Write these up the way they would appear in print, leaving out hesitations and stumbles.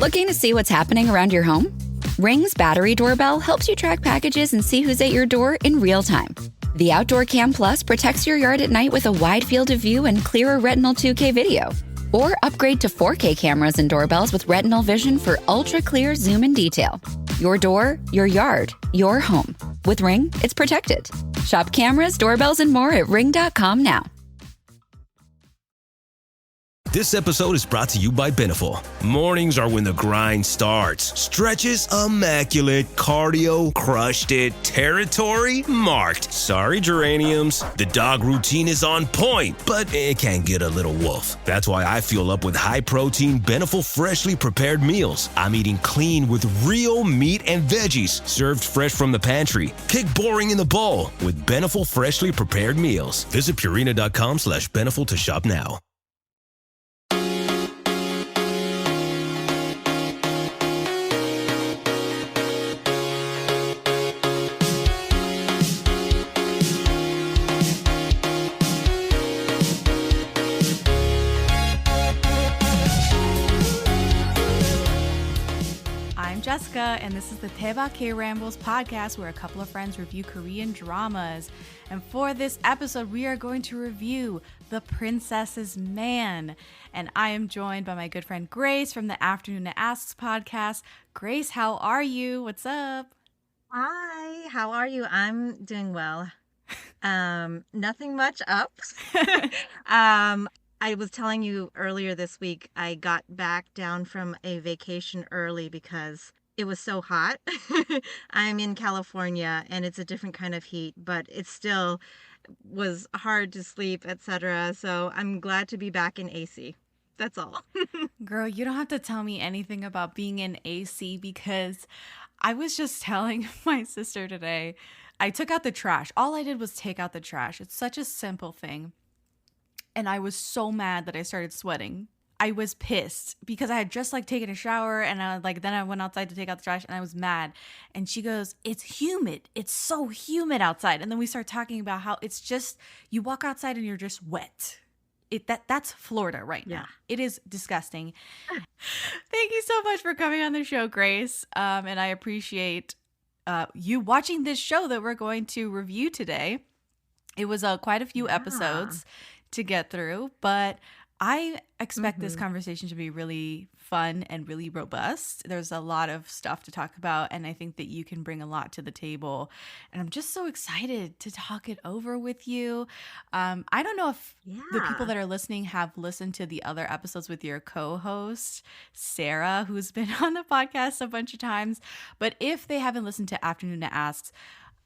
Looking to see what's happening around your home? Ring's battery doorbell helps you track packages and see who's at your door in real time. The Outdoor Cam Plus protects your yard at night with a wide field of view and clearer Retinal 2K video. Or upgrade to 4K cameras and doorbells with Retinal Vision for ultra-clear zoom and detail. Your door, your yard, your home. With Ring, it's protected. Shop cameras, doorbells, and more at ring.com now. This episode is brought to you by Beneful. Mornings are when the grind starts. Stretches, immaculate. Cardio, crushed it. Territory, marked. Sorry, geraniums. The dog routine is on point, but it can get a little wolf. That's why I fuel up with high-protein, Beneful freshly prepared meals. I'm eating clean with real meat and veggies, served fresh from the pantry. Kick boring in the bowl with Beneful freshly prepared meals. Visit Purina.com/Beneful to shop now. Jessica, and this is the Daebak K-Rambles Podcast, where a couple of friends review Korean dramas. And for this episode, we are going to review The Princess's Man. And I am joined by my good friend Grace from the Afternoona Asks Podcast. Grace, how are you? What's up? Hi, how are you? I'm doing well. Nothing much up. I was telling you earlier this week, I got back down from a vacation early because it was so hot. I'm in California and it's a different kind of heat, but it still was hard to sleep, etc. So I'm glad to be back in AC. That's all. Girl, you don't have to tell me anything about being in AC because I was just telling my sister today, I took out the trash. All I did was take out the trash. It's such a simple thing. And I was so mad that I started sweating. I was pissed because I had just taken a shower and then I went outside to take out the trash and I was mad. And she goes, "It's humid. It's so humid outside." And then we start talking about how it's just, you walk outside and you're just wet. That's Florida right now. It is disgusting. Thank you so much for coming on the show, Grace. And I appreciate you watching this show that we're going to review today. It was quite a few episodes to get through, but I expect this conversation to be really fun and really robust. There's a lot of stuff to talk about, and I think that you can bring a lot to the table. And I'm just so excited to talk it over with you. I don't know if the people that are listening have listened to the other episodes with your co-host, Sarah, who's been on the podcast a bunch of times. But if they haven't listened to Afternoona Asks,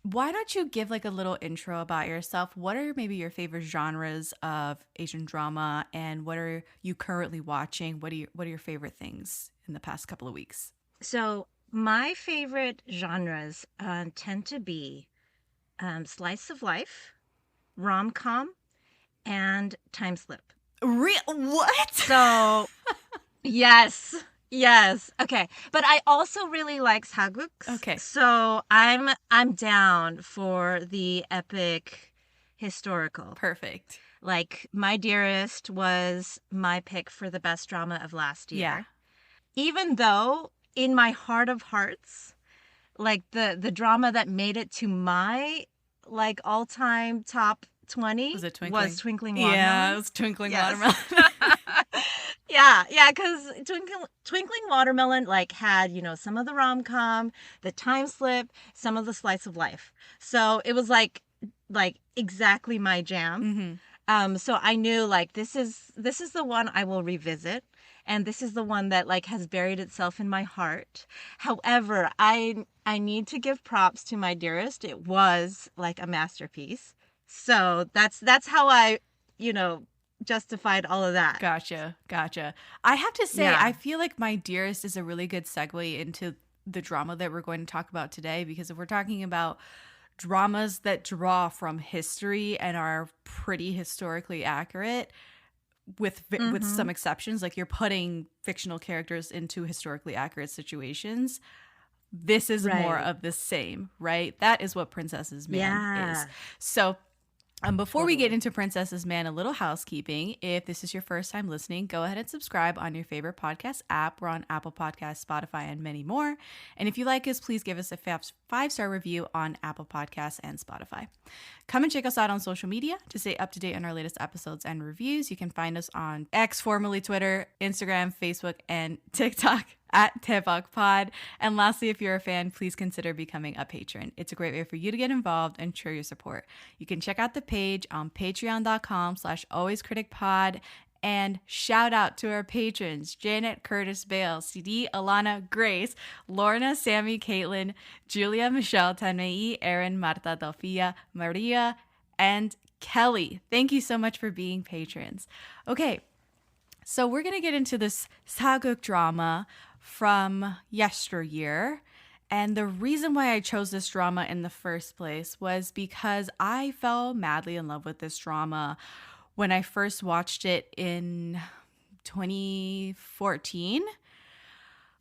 why don't you give a little intro about yourself? What are maybe your favorite genres of Asian drama, and what are you currently watching? What are your favorite things in the past couple of weeks? So my favorite genres tend to be slice of life, rom-com, and time slip. What? So yes. Okay. But I also really like sageuk. Okay. So I'm down for the epic historical. Perfect. My Dearest was my pick for the best drama of last year. Yeah. Even though in my heart of hearts, the drama that made it to my all-time top 20 was Twinkling Watermelon. Yeah, it was Twinkling Watermelon. Yeah, because Twinkling Watermelon had, some of the rom-com, the time slip, some of the slice of life. So it was exactly my jam. Mm-hmm. So I knew this is the one I will revisit, and this is the one that has buried itself in my heart. However, I need to give props to My Dearest. It was a masterpiece. So that's how I, justified all of that. Gotcha. I have to say, I feel like My Dearest is a really good segue into the drama that we're going to talk about today, because if we're talking about dramas that draw from history and are pretty historically accurate, with some exceptions, you're putting fictional characters into historically accurate situations, this is more of the same, right? That is what Princess's Man is. So Before we get into Princess's Man, a little housekeeping. If this is your first time listening, go ahead and subscribe on your favorite podcast app. We're on Apple Podcasts, Spotify, and many more. And if you like us, please give us a 5-star review on Apple Podcasts and Spotify. Come and check us out on social media to stay up to date on our latest episodes and reviews. You can find us on X, formerly Twitter, Instagram, Facebook, and TikTok at Daebak Pod. And lastly, if you're a fan, please consider becoming a patron. It's a great way for you to get involved and show your support. You can check out the page on patreon.com/alwayscriticpod. And shout out to our patrons: Janet, Curtis, Bale, CD, Alana, Grace, Lorna, Sammy, Caitlin, Julia, Michelle, Tanmei, Erin, Marta, Delphia, Maria, and Kelly. Thank you so much for being patrons. Okay, so we're going to get into this sageuk drama from yesteryear. And the reason why I chose this drama in the first place was because I fell madly in love with this drama when I first watched it in 2014,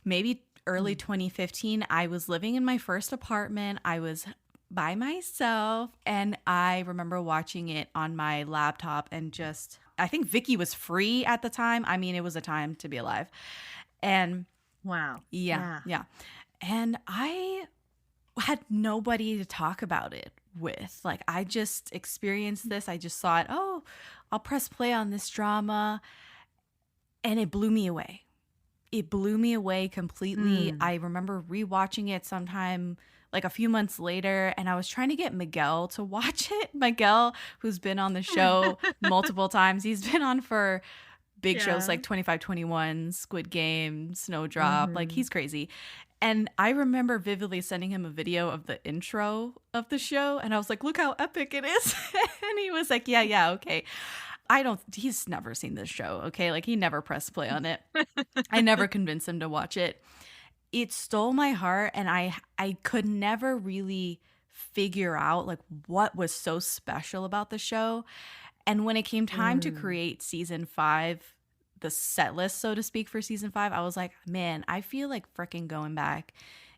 maybe early 2015. I was living in my first apartment. I was by myself, and I remember watching it on my laptop and just, I think Vicky was free at the time. I mean, it was a time to be alive. And wow. Yeah. And I had nobody to talk about it with. Like, I just experienced this. I just thought, oh, I'll press play on this drama. And it blew me away. It blew me away completely. I remember rewatching it sometime like a few months later, and I was trying to get Miguel to watch it. Miguel, who's been on the show multiple times. He's been on for big shows like 25-21, Squid Game, Snowdrop. Like, he's crazy. And I remember vividly sending him a video of the intro of the show. And I was like, look how epic it is. And he was like, yeah, okay. He's never seen this show, okay? Like, he never pressed play on it. I never convinced him to watch it. It stole my heart, and I could never really figure out, like, what was so special about the show. And when it came time to create season 5, the set list, so to speak, for season 5, I was like, man, I feel like freaking going back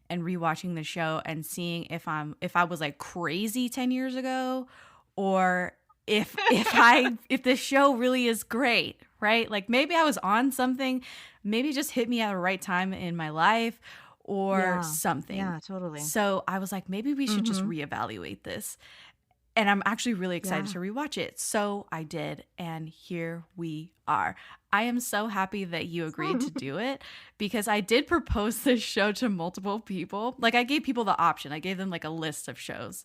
and rewatching the show and seeing if I was like crazy 10 years ago, or if the show really is great, right? Like, maybe I was on something, maybe it just hit me at the right time in my life or something. Yeah, totally. So I was like, maybe we should just reevaluate this. And I'm actually really excited to rewatch it. So I did, and here we are. I am so happy that you agreed to do it, because I did propose this show to multiple people. Like, I gave people the option. I gave them like a list of shows.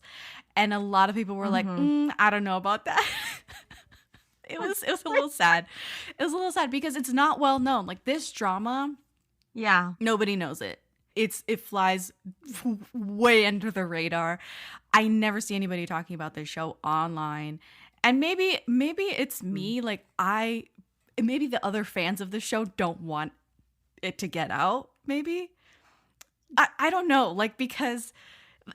And a lot of people were like, I don't know about that. It was a little sad. It was a little sad because it's not well known. Like, this drama, nobody knows it. It flies way under the radar. I never see anybody talking about this show online. And maybe it's me. Like, maybe the other fans of the show don't want it to get out. Maybe. I don't know. Like, because,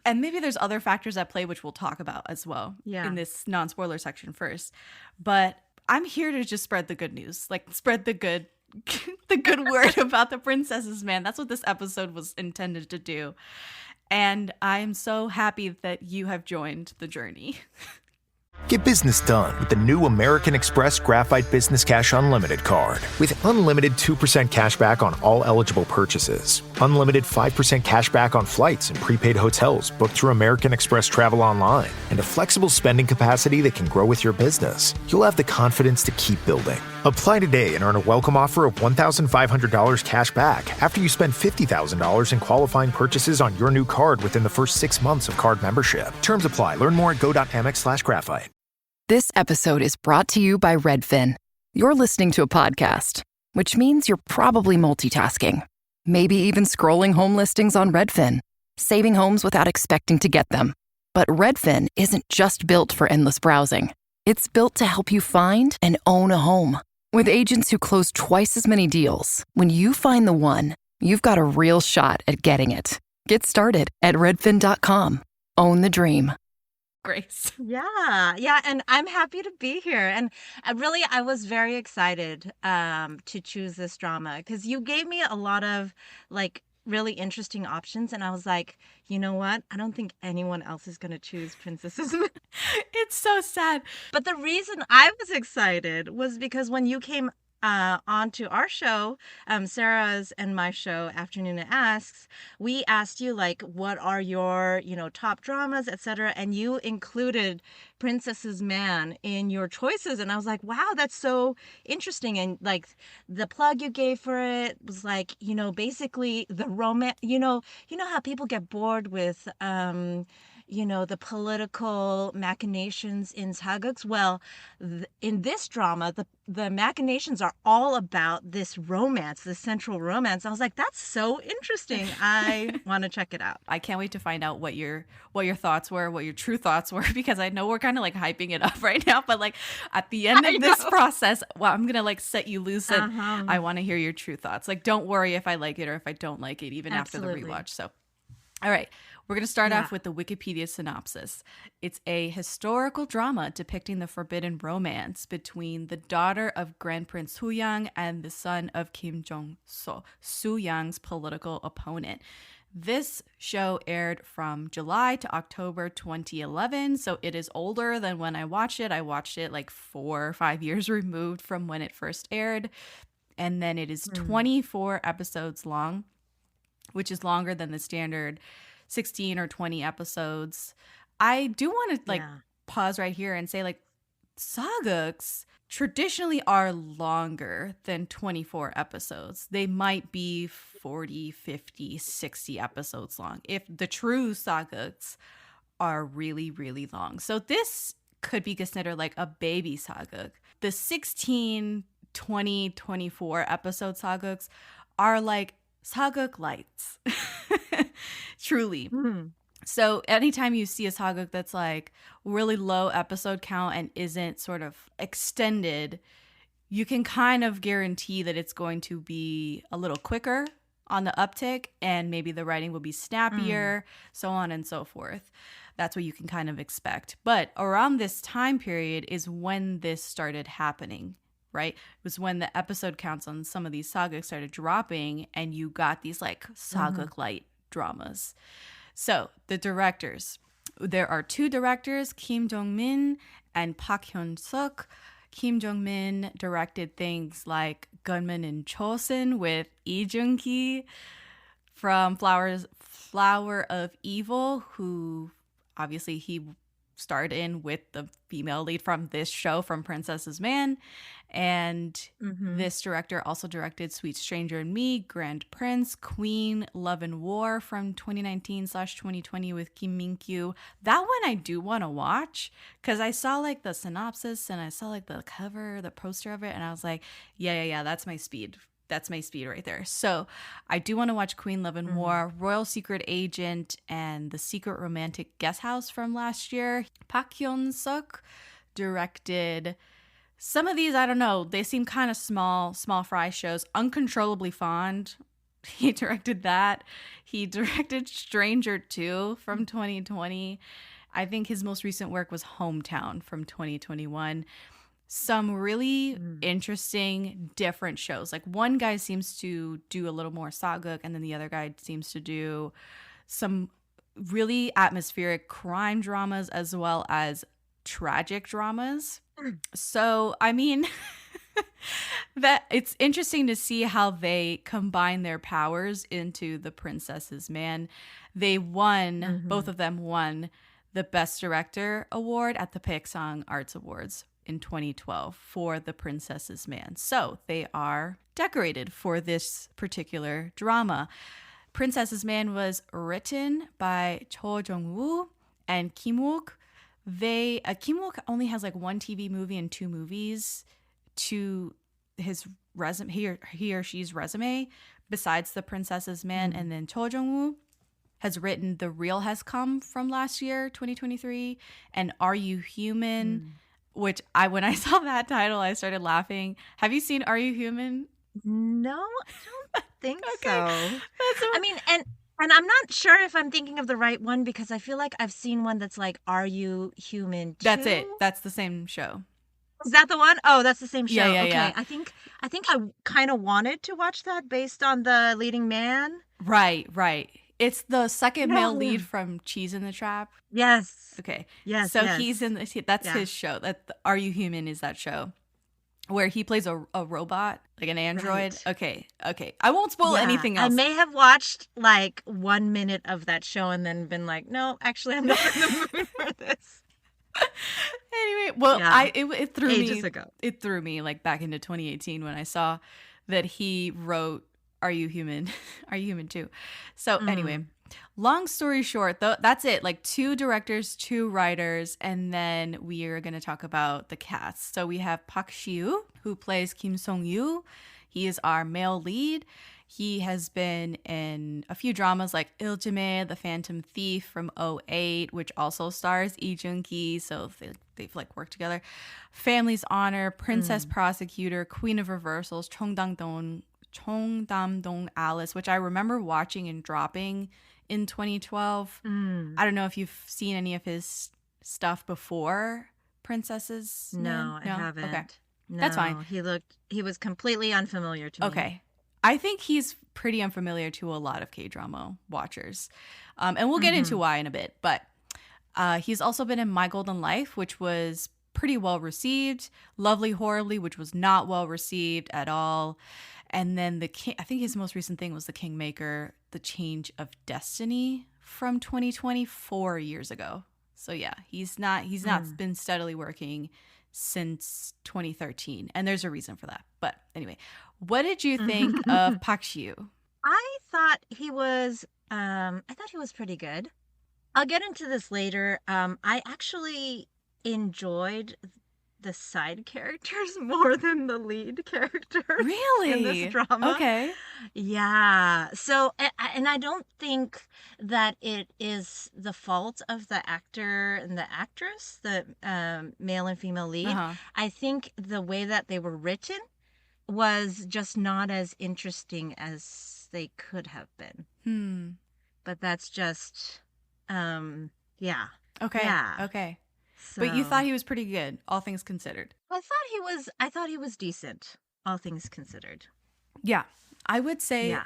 and maybe there's other factors at play, which we'll talk about as well in this non-spoiler section first. But I'm here to just spread the good news. Like, spread the good word about the Princess's Man. That's what this episode was intended to do. And I'm so happy that you have joined the journey. Get business done with the new American Express Graphite Business Cash Unlimited card. With unlimited 2% cash back on all eligible purchases. Unlimited 5% cash back on flights and prepaid hotels booked through American Express Travel Online. And a flexible spending capacity that can grow with your business. You'll have the confidence to keep building. Apply today and earn a welcome offer of $1,500 cash back after you spend $50,000 in qualifying purchases on your new card within the first 6 months of card membership. Terms apply. Learn more at go.amex/graphite. This episode is brought to you by Redfin. You're listening to a podcast, which means you're probably multitasking. Maybe even scrolling home listings on Redfin, saving homes without expecting to get them. But Redfin isn't just built for endless browsing. It's built to help you find and own a home. With agents who close twice as many deals, when you find the one, you've got a real shot at getting it. Get started at redfin.com. Own the dream. Grace. Yeah, and I'm happy to be here. And I was very excited to choose this drama because you gave me a lot of like really interesting options, and I was like, you know what? I don't think anyone else is going to choose Princesses. It's so sad. But the reason I was excited was because when you came onto our show, Sarah's and my show, Afternoona Asks, we asked you like, what are your, top dramas, etc., and you included Princess's Man in your choices, and I was like, wow, that's so interesting. And like the plug you gave for it was like, basically the romance. How people get bored with the political machinations in sageuk. Well, in this drama, the machinations are all about this romance, this central romance. I was like, that's so interesting. I want to check it out. I can't wait to find out what your thoughts were, what your true thoughts were, because I know we're kind of like hyping it up right now, but like at the end of this process, well, I'm gonna like set you loose, and I want to hear your true thoughts. Like, don't worry if I like it or if I don't like it, even Absolutely. after the rewatch. So, all right. We're going to start off with the Wikipedia synopsis. It's a historical drama depicting the forbidden romance between the daughter of Grand Prince Soo-young and the son of Kim Jong-so, Soo-young's political opponent. This show aired from July to October 2011, so it is older than when I watched it. I watched it like 4 or 5 years removed from when it first aired. And then it is 24 episodes long, which is longer than the standard 16 or 20 episodes. I do want to pause right here and say like sageuk's traditionally are longer than 24 episodes. They might be 40, 50, 60 episodes long if the true sageuks are really, really long. So this could be considered like a baby sageuk. The 16, 20, 24 episode sageuks are like sageuk lights. Truly. So anytime you see a sageuk that's like really low episode count and isn't sort of extended, you can kind of guarantee that it's going to be a little quicker on the uptick, and maybe the writing will be snappier, so on and so forth. That's what you can kind of expect. But around this time period is when this started happening. Right? It was when the episode counts on some of these sageuk started dropping, and you got these like sageuk light dramas. So the directors, there are 2 directors, Kim Jong-min and Park Hyun-suk. Kim Jong-min directed things like Gunman in Chosun with Lee Jung-ki from Flower of Evil, who obviously he starred in with the female lead from this show, from Princess's Man. And this director also directed Sweet Stranger and Me, Grand Prince, Queen, Love and War from 2019/2020 with Kim Min-kyu. That one I do want to watch because I saw like the synopsis and I saw like the cover, the poster of it, and I was like, yeah, that's my speed. That's my speed right there. So I do want to watch Queen, Love and War, Royal Secret Agent, and The Secret Romantic Guest House from last year. Park Hyun-suk directed some of these. I don't know. They seem kind of small fry shows. Uncontrollably Fond. He directed that. He directed Stranger 2 from 2020. I think his most recent work was Hometown from 2021. Some really interesting different shows. Like one guy seems to do a little more sageuk, and then the other guy seems to do some really atmospheric crime dramas as well as tragic dramas. So, I mean, that it's interesting to see how they combine their powers into The Princess's Man. They won, both of them won the Best Director award at the Paeksang Arts Awards in 2012 for The Princess's Man. So they are decorated for this particular drama. Princess's Man was written by Cho Jung-woo and Kim Wook. Kim Wook only has like 1 TV movie and 2 movies to his resume, he or she's resume, besides The Princess's Man. And then Cho Jung-woo has written The Real Has Come from last year, 2023, and Are You Human? Which when I saw that title, I started laughing. Have you seen Are You Human? No, I don't think so. I mean, and I'm not sure if I'm thinking of the right one, because I feel like I've seen one that's like, Are You Human too? That's it. That's the same show. Is that the one? Oh, that's the same show. Yeah. I think I kind of wanted to watch that based on the leading man Right. It's the second male lead from Cheese in the Trap. Yes. Okay. Yes. So yes. he's in this. That's his show. Are You Human is that show where he plays a robot, like an android. Right. Okay. I won't spoil anything else. I may have watched like 1 minute of that show and then been like, no, actually, I'm not in the mood for this. Anyway, well, it threw ages me ago. It threw me like back into 2018 when I saw that he wrote Are You Human? Are You Human too? So anyway, long story short, though, that's it. Like 2 directors, 2 writers, and then we are going to talk about the cast. So we have Park Shi-woo, who plays Kim Song-yu. He is our male lead. He has been in a few dramas like Iljime, The Phantom Thief from '08, which also stars Lee Jun-ki, so they've like worked together. Family's Honor, Princess Prosecutor, Queen of Reversals, Cheongdam-dong Alice, which I remember watching and dropping in 2012. I don't know if you've seen any of his stuff before Princesses. No, I haven't. Okay. No, that's fine. He was completely unfamiliar to me. Okay. I think he's pretty unfamiliar to a lot of K-drama watchers. And we'll get into why in a bit. But he's also been in My Golden Life, which was pretty well received. Lovely Horribly, which was not well received at all. And then I think his most recent thing was The Kingmaker, The Change of Destiny from 2024 years ago. So yeah, he's not been steadily working since 2013. And there's a reason for that. But anyway, what did you think of Park Shi-woo? I thought he was pretty good. I'll get into this later. I actually enjoyed the side characters more than the lead characters. Really? In this drama. Okay. Yeah. So, and I don't think that it is the fault of the actor and the actress, the male and female lead. I think the way that they were written was just not as interesting as they could have been. But that's just, yeah. Okay. Yeah. Okay. So, but you thought he was pretty good, all things considered. I thought he was decent, all things considered. Yeah. I would say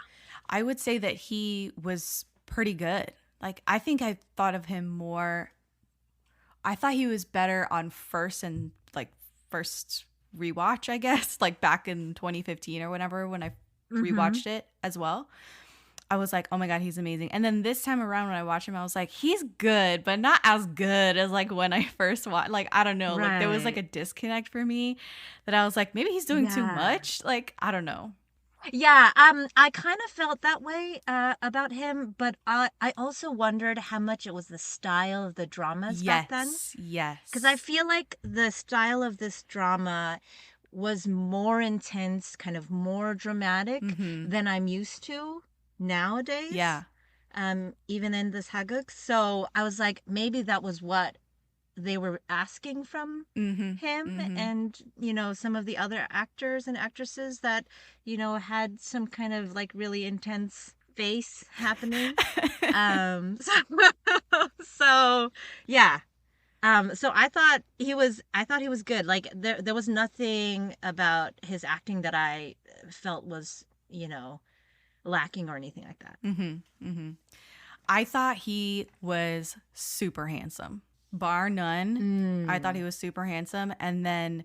that he was pretty good. Like, I think I thought of him more. I thought he was better on first rewatch, I guess, like back in 2015 or whenever when I rewatched it as well. I was like, oh my God, he's amazing. And then this time around when I watched him, I was like, he's good, but not as good as like when I first watched. Like, I don't know. Right. Like there was like a disconnect for me that I was like, maybe he's doing too much. Like, I don't know. Yeah, I kind of felt that way about him, but I also wondered how much it was the style of the dramas back then. Yes. Because I feel like the style of this drama was more intense, kind of more dramatic than I'm used to nowadays. Yeah. Even in the sageuk. So I was like, maybe that was what they were asking from him and, you know, some of the other actors and actresses that, you know, had some kind of like really intense face happening. So yeah. So I thought he was good. Like there was nothing about his acting that I felt was, you know, lacking or anything like that. I thought he was super handsome. Bar none. I thought he was super handsome. And then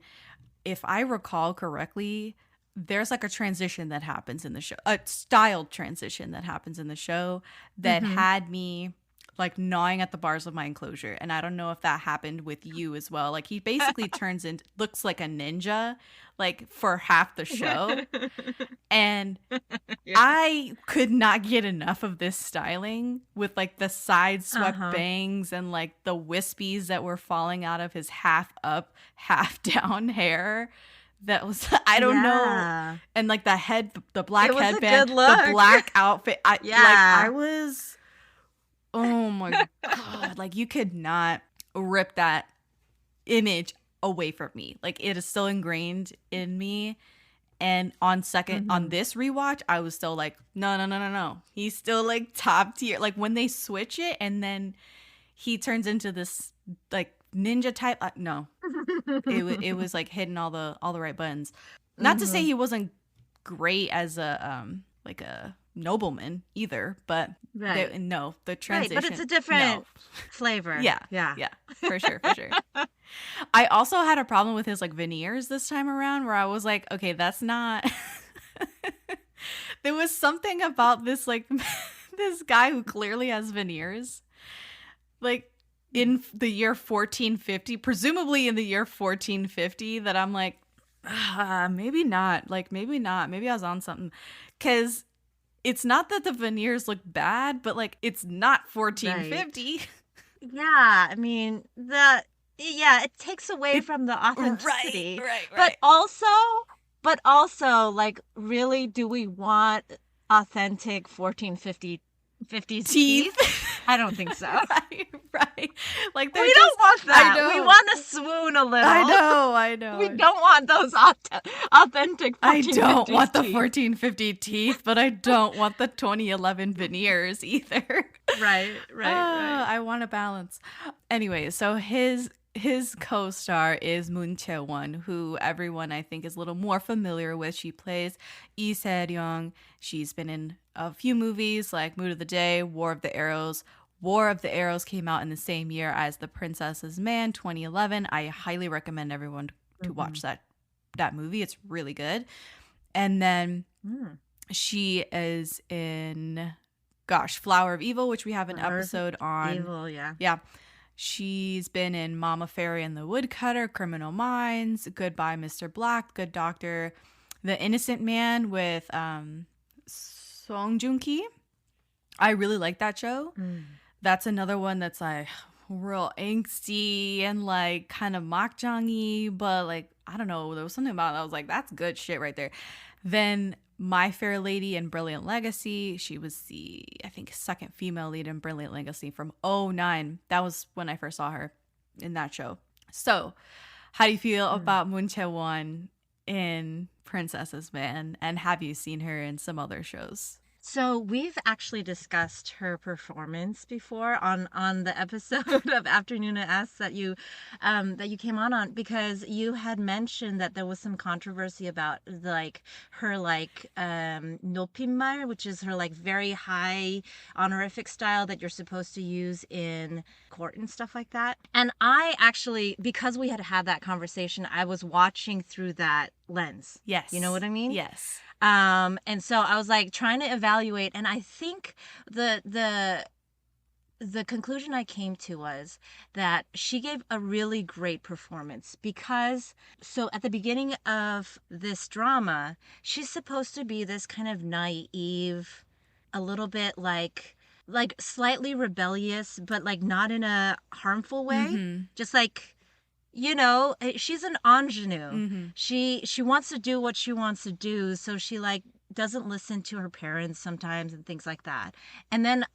if I recall correctly, there's like a transition that happens in the show, a styled transition that happens in the show that had me like gnawing at the bars of my enclosure. And I don't know if that happened with you as well. Like he basically looks like a ninja, like for half the show. And I could not get enough of this styling with like the side swept bangs and like the wispies that were falling out of his half up, half down hair. That was, I don't know. And like the black headband, the black outfit. I was, oh my God. Like you could not rip that image away from me. Like it is still ingrained in me. And on this rewatch, I was still like, no. He's still like top tier. Like when they switch it and then he turns into this like ninja type. No, it was like hitting all the right buttons. Not to say he wasn't great as a nobleman either, but Right. the transition. Right, but it's a different flavor. Yeah, for sure. I also had a problem with his like veneers this time around, where I was like, okay, that's not. There was something about this like this guy who clearly has veneers, like in the year 1450, presumably in the year 1450, that I'm like, maybe not. Like maybe not. Maybe I was on something, because it's not that the veneers look bad, but like it's not 1450. Right. Yeah, I mean it takes away from the authenticity. Right. But also, like, really, do we want authentic 1450s teeth? I don't think so. Right. Like we don't want that. We want to swoon a little. I know. We don't want those authentic 1450s I don't want the teeth. 1450 teeth, but I don't want the 2011 veneers either. Right. I want a balance. Anyway, so his co-star is Moon Chae-won, who everyone I think is a little more familiar with. She plays Lee Se-ryung. She's been in a few movies like Mood of the Day, War of the Arrows. War of the Arrows came out in the same year as The Princess's Man, 2011. I highly recommend everyone to watch that movie. It's really good. And then she is in, Flower of Evil, which we have an episode on. Evil, yeah. Yeah. She's been in Mama Fairy and the Woodcutter, Criminal Minds, Goodbye, Mr. Black, Good Doctor, The Innocent Man with Song Joong-ki. I really like that show. That's another one that's like real angsty and like kind of makjang-y, but like, I don't know, there was something about it. I was like, that's good shit right there. Then My Fair Lady and Brilliant Legacy. She was the, I think, second female lead in Brilliant Legacy from 2009. That was when I first saw her in that show. So, how do you feel about Moon Chae-won in Princess's Man? And have you seen her in some other shows? So we've actually discussed her performance before on the episode of Afternoona Asks that you came on, because you had mentioned that there was some controversy about like her 높임말, which is her like very high honorific style that you're supposed to use in court and stuff like that. And I actually, because we had that conversation, I was watching through that lens. Yes. You know what I mean? Yes. And so I was like trying to evaluate, and I think the conclusion I came to was that she gave a really great performance, because so at the beginning of this drama, she's supposed to be this kind of naive, a little bit like slightly rebellious, but like not in a harmful way. Just like, you know, she's an ingenue. She wants to do what she wants to do, so she like doesn't listen to her parents sometimes and things like that. And then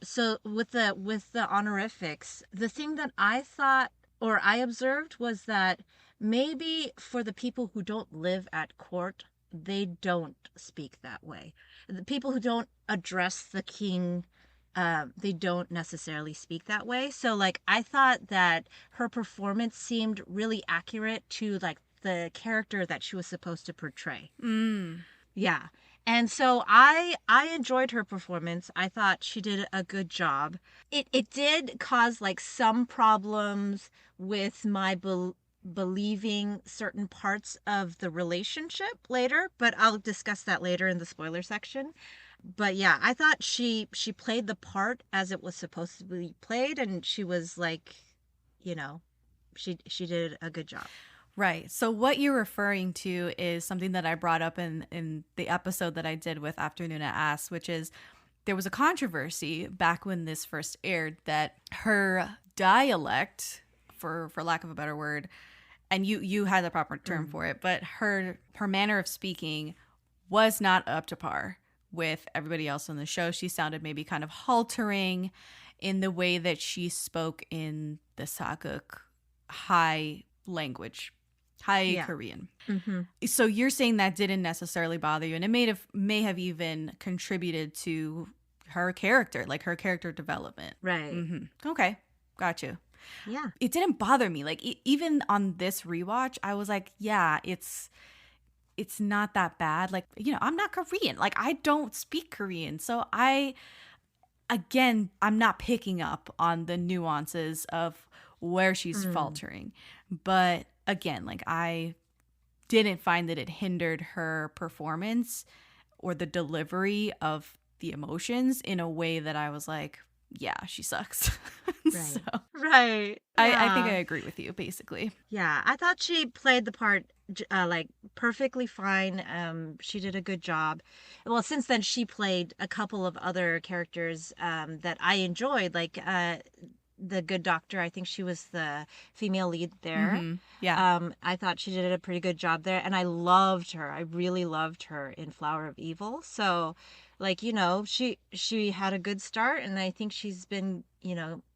so with the honorifics, the thing that I thought or I observed was that maybe for the people who don't live at court, they don't speak that way. The people who don't address the king, they don't necessarily speak that way. So like I thought that her performance seemed really accurate to like the character that she was supposed to portray. Yeah. And so I enjoyed her performance. I thought she did a good job. It did cause like some problems with my believing certain parts of the relationship later, but I'll discuss that later in the spoiler section. But yeah, I thought she played the part as it was supposed to be played, and she was like, you know, she did a good job. Right. So what you're referring to is something that I brought up in the episode that I did with Afternoona Asks, which is there was a controversy back when this first aired that her dialect, for lack of a better word, and you had the proper term for it, but her manner of speaking was not up to par with everybody else on the show. She sounded maybe kind of haltering in the way that she spoke in the sageuk high language, Korean. So you're saying that didn't necessarily bother you, and it may have even contributed to her character, like her character development. Right. Okay, got you. Yeah. It didn't bother me. Like even on this rewatch, I was like, yeah, it's not that bad. Like, I'm not Korean. Like, I don't speak Korean. So again, I'm not picking up on the nuances of where she's faltering. But again, like, I didn't find that it hindered her performance or the delivery of the emotions in a way that I was like, yeah, she sucks. Right. Right. I think I agree with you, basically. Yeah, I thought she played the part like perfectly fine. She did a good job. Well, since then she played a couple of other characters that I enjoyed, like the good doctor. I think she was the female lead there. Mm-hmm. Yeah. I thought she did a pretty good job there, and I loved her. I really loved her in Flower of Evil. So, like, she had a good start, and I think she's been,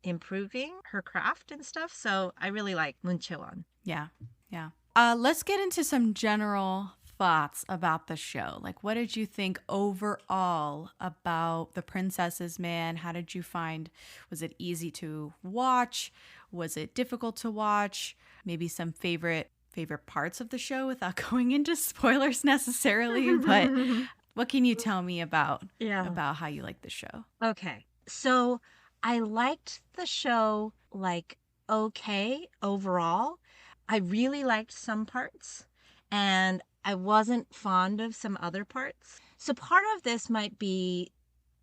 improving her craft and stuff. So I really like Moon Chae-won. Yeah. Yeah. Let's get into some general thoughts about the show. Like, what did you think overall about The Princess's Man? How did you find, was it easy to watch? Was it difficult to watch? Maybe some favorite parts of the show without going into spoilers necessarily, but what can you tell me about how you like the show? Okay. So I liked the show, like, okay, overall. I really liked some parts, and I wasn't fond of some other parts. So part of this might be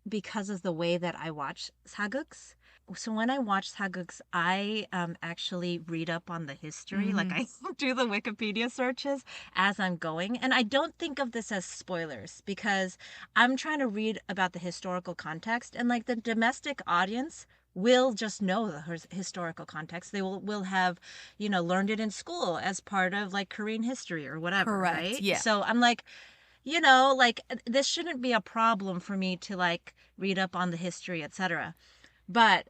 because of the way that I watch sageuk. So when I watch sageuk, I actually read up on the history. Like, I do the Wikipedia searches as I'm going. And I don't think of this as spoilers because I'm trying to read about the historical context. And, like, the domestic audience will just know the historical context. They will have, learned it in school as part of, like, Korean history or whatever. Correct. Right? Yeah. So I'm like, like, this shouldn't be a problem for me to, like, read up on the history, etc. But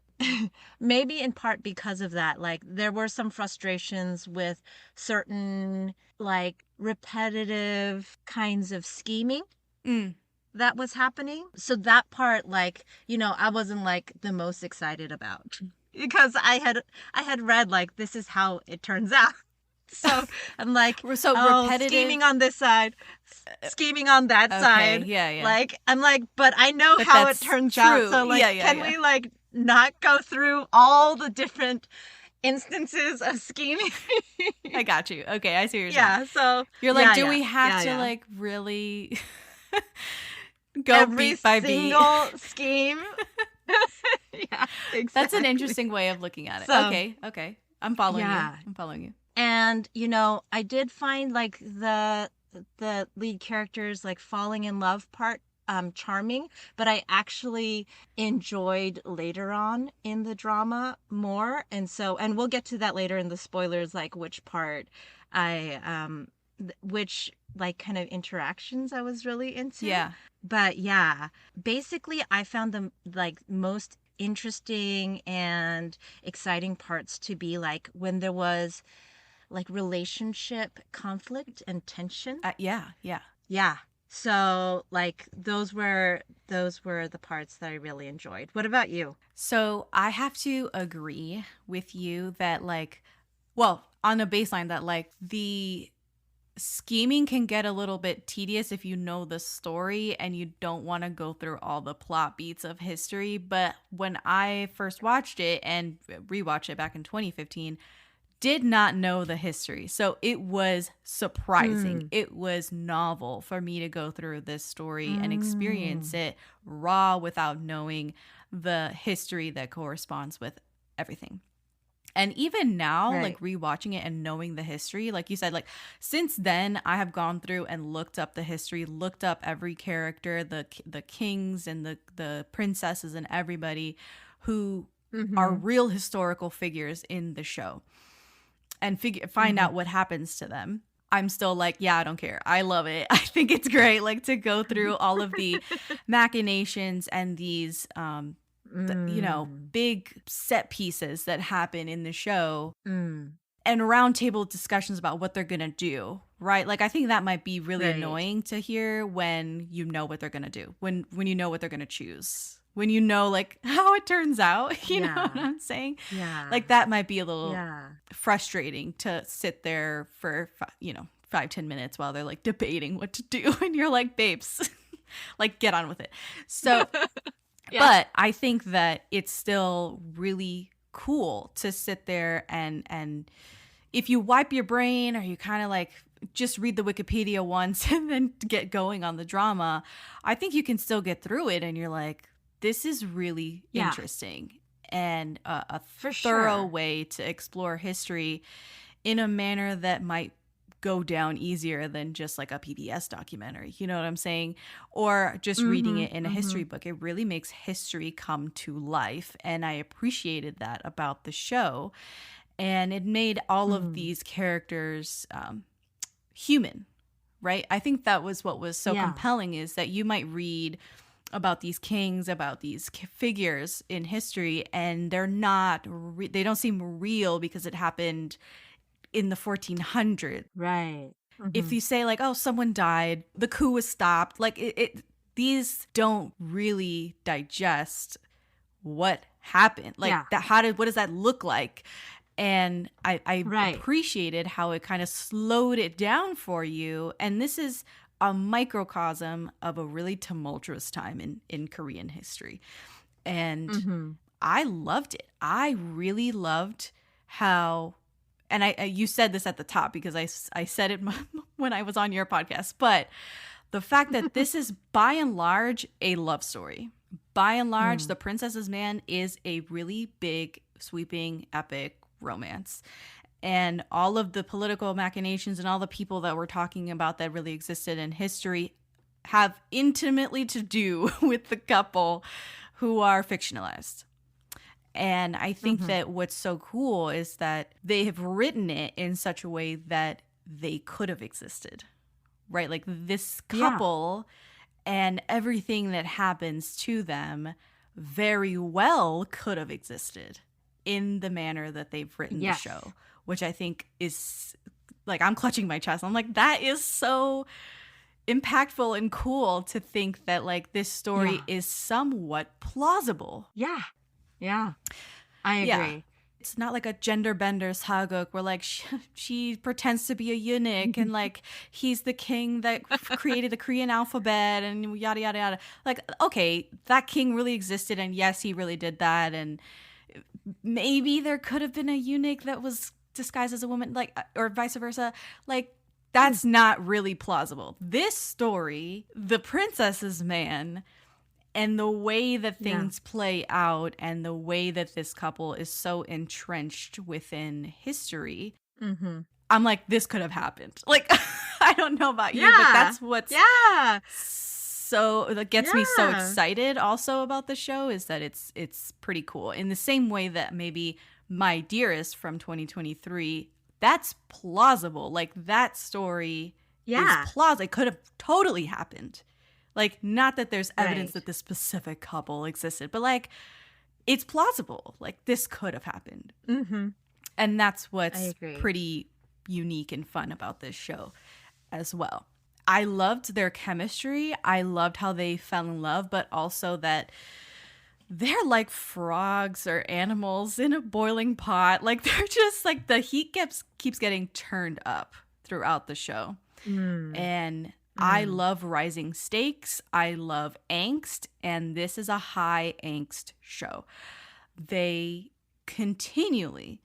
maybe in part because of that, like, there were some frustrations with certain, like, repetitive kinds of scheming that was happening. So that part, like, I wasn't, like, the most excited about because I had read, like, this is how it turns out. So I'm like, repetitive, scheming on this side, scheming on that side. Yeah. Like, I'm like, but I know how it turns out. So, like, can we, like, not go through all the different instances of scheming? I got you. Okay, I see what you're saying. Yeah, so you're like, do we have to like really go every beat by single scheme? Yeah, exactly. That's an interesting way of looking at it. So, okay. I'm following you. And, I did find, like, the lead characters, like, falling in love part charming, but I actually enjoyed later on in the drama more. And we'll get to that later in the spoilers, like, which part which, like, kind of interactions I was really into. Yeah. But yeah, basically I found the, like, most interesting and exciting parts to be, like, when there was, like, relationship conflict and tension. Yeah. So, like, those were the parts that I really enjoyed. What about you? So I have to agree with you that, like, well, on a baseline that, like, the scheming can get a little bit tedious if you know the story and you don't want to go through all the plot beats of history. But when I first watched it and rewatched it back in 2015, did not know the history. So it was surprising. It was novel for me to go through this story and experience it raw without knowing the history that corresponds with everything. And even now, like, rewatching it and knowing the history, like you said, like, since then I have gone through and looked up the history, looked up every character, the kings and the princesses and everybody who are real historical figures in the show. And find out what happens to them. I'm still like, yeah, I don't care. I love it. I think it's great, like, to go through all of the machinations and these, big set pieces that happen in the show and roundtable discussions about what they're going to do, right? Like, I think that might be really annoying to hear when you know what they're going to do, when you know what they're going to choose. When you know, like, how it turns out, you know what I'm saying? Yeah. Like, that might be a little frustrating to sit there for, 5-10 minutes while they're like debating what to do. And you're like, babes, like get on with it. So, but I think that it's still really cool to sit there and if you wipe your brain or you kind of like just read the Wikipedia once and then get going on the drama, I think you can still get through it and you're like, this is really interesting and a thorough way to explore history in a manner that might go down easier than just like a PBS documentary, you know what I'm saying? Or just reading it in a history book. It really makes history come to life. And I appreciated that about the show. And it made all of these characters human, right? I think that was what was so compelling, is that you might read about these kings, about these figures in history, and they're not, they don't seem real because it happened in the 1400s. Right. If you say like, oh, someone died, the coup was stopped, like these don't really digest what happened. Like what does that look like? And I appreciated how it kind of slowed it down for you. And this is a microcosm of a really tumultuous time in Korean history. And I loved it. I really loved how, and you said this at the top because I said it when I was on your podcast, but the fact that this is by and large a love story. By and large, The Princess's Man is a really big, sweeping, epic romance. And all of the political machinations and all the people that we're talking about that really existed in history have intimately to do with the couple who are fictionalized. And I think that what's so cool is that they have written it in such a way that they could have existed, right? Like this couple and everything that happens to them very well could have existed in the manner that they've written the show, which I think is like, I'm clutching my chest. I'm like, that is so impactful and cool to think that like this story is somewhat plausible. Yeah, I agree. It's not like a gender bender sageuk where like she pretends to be a eunuch and like he's the king that created the Korean alphabet and yada, yada, yada. Like, okay, that king really existed and yes, he really did that. And maybe there could have been a eunuch that was disguised as a woman, like, or vice versa. Like, that's not really plausible. This story, The Princess's Man, and the way that things play out and the way that this couple is so entrenched within history, I'm like, this could have happened. Like, I don't know about you, but that's what's so that gets me so excited also about the show, is that it's pretty cool. In the same way that maybe My Dearest from 2023, that's plausible. Like that story is plausible. It could have totally happened. Like, not that there's evidence that this specific couple existed, but like it's plausible. Like this could have happened. And that's what's pretty unique and fun about this show as well. I loved their chemistry. I loved how they fell in love, but also that they're like frogs or animals in a boiling pot. Like they're just like the heat keeps getting turned up throughout the show. And I love rising stakes. I love angst. And this is a high angst show. They continually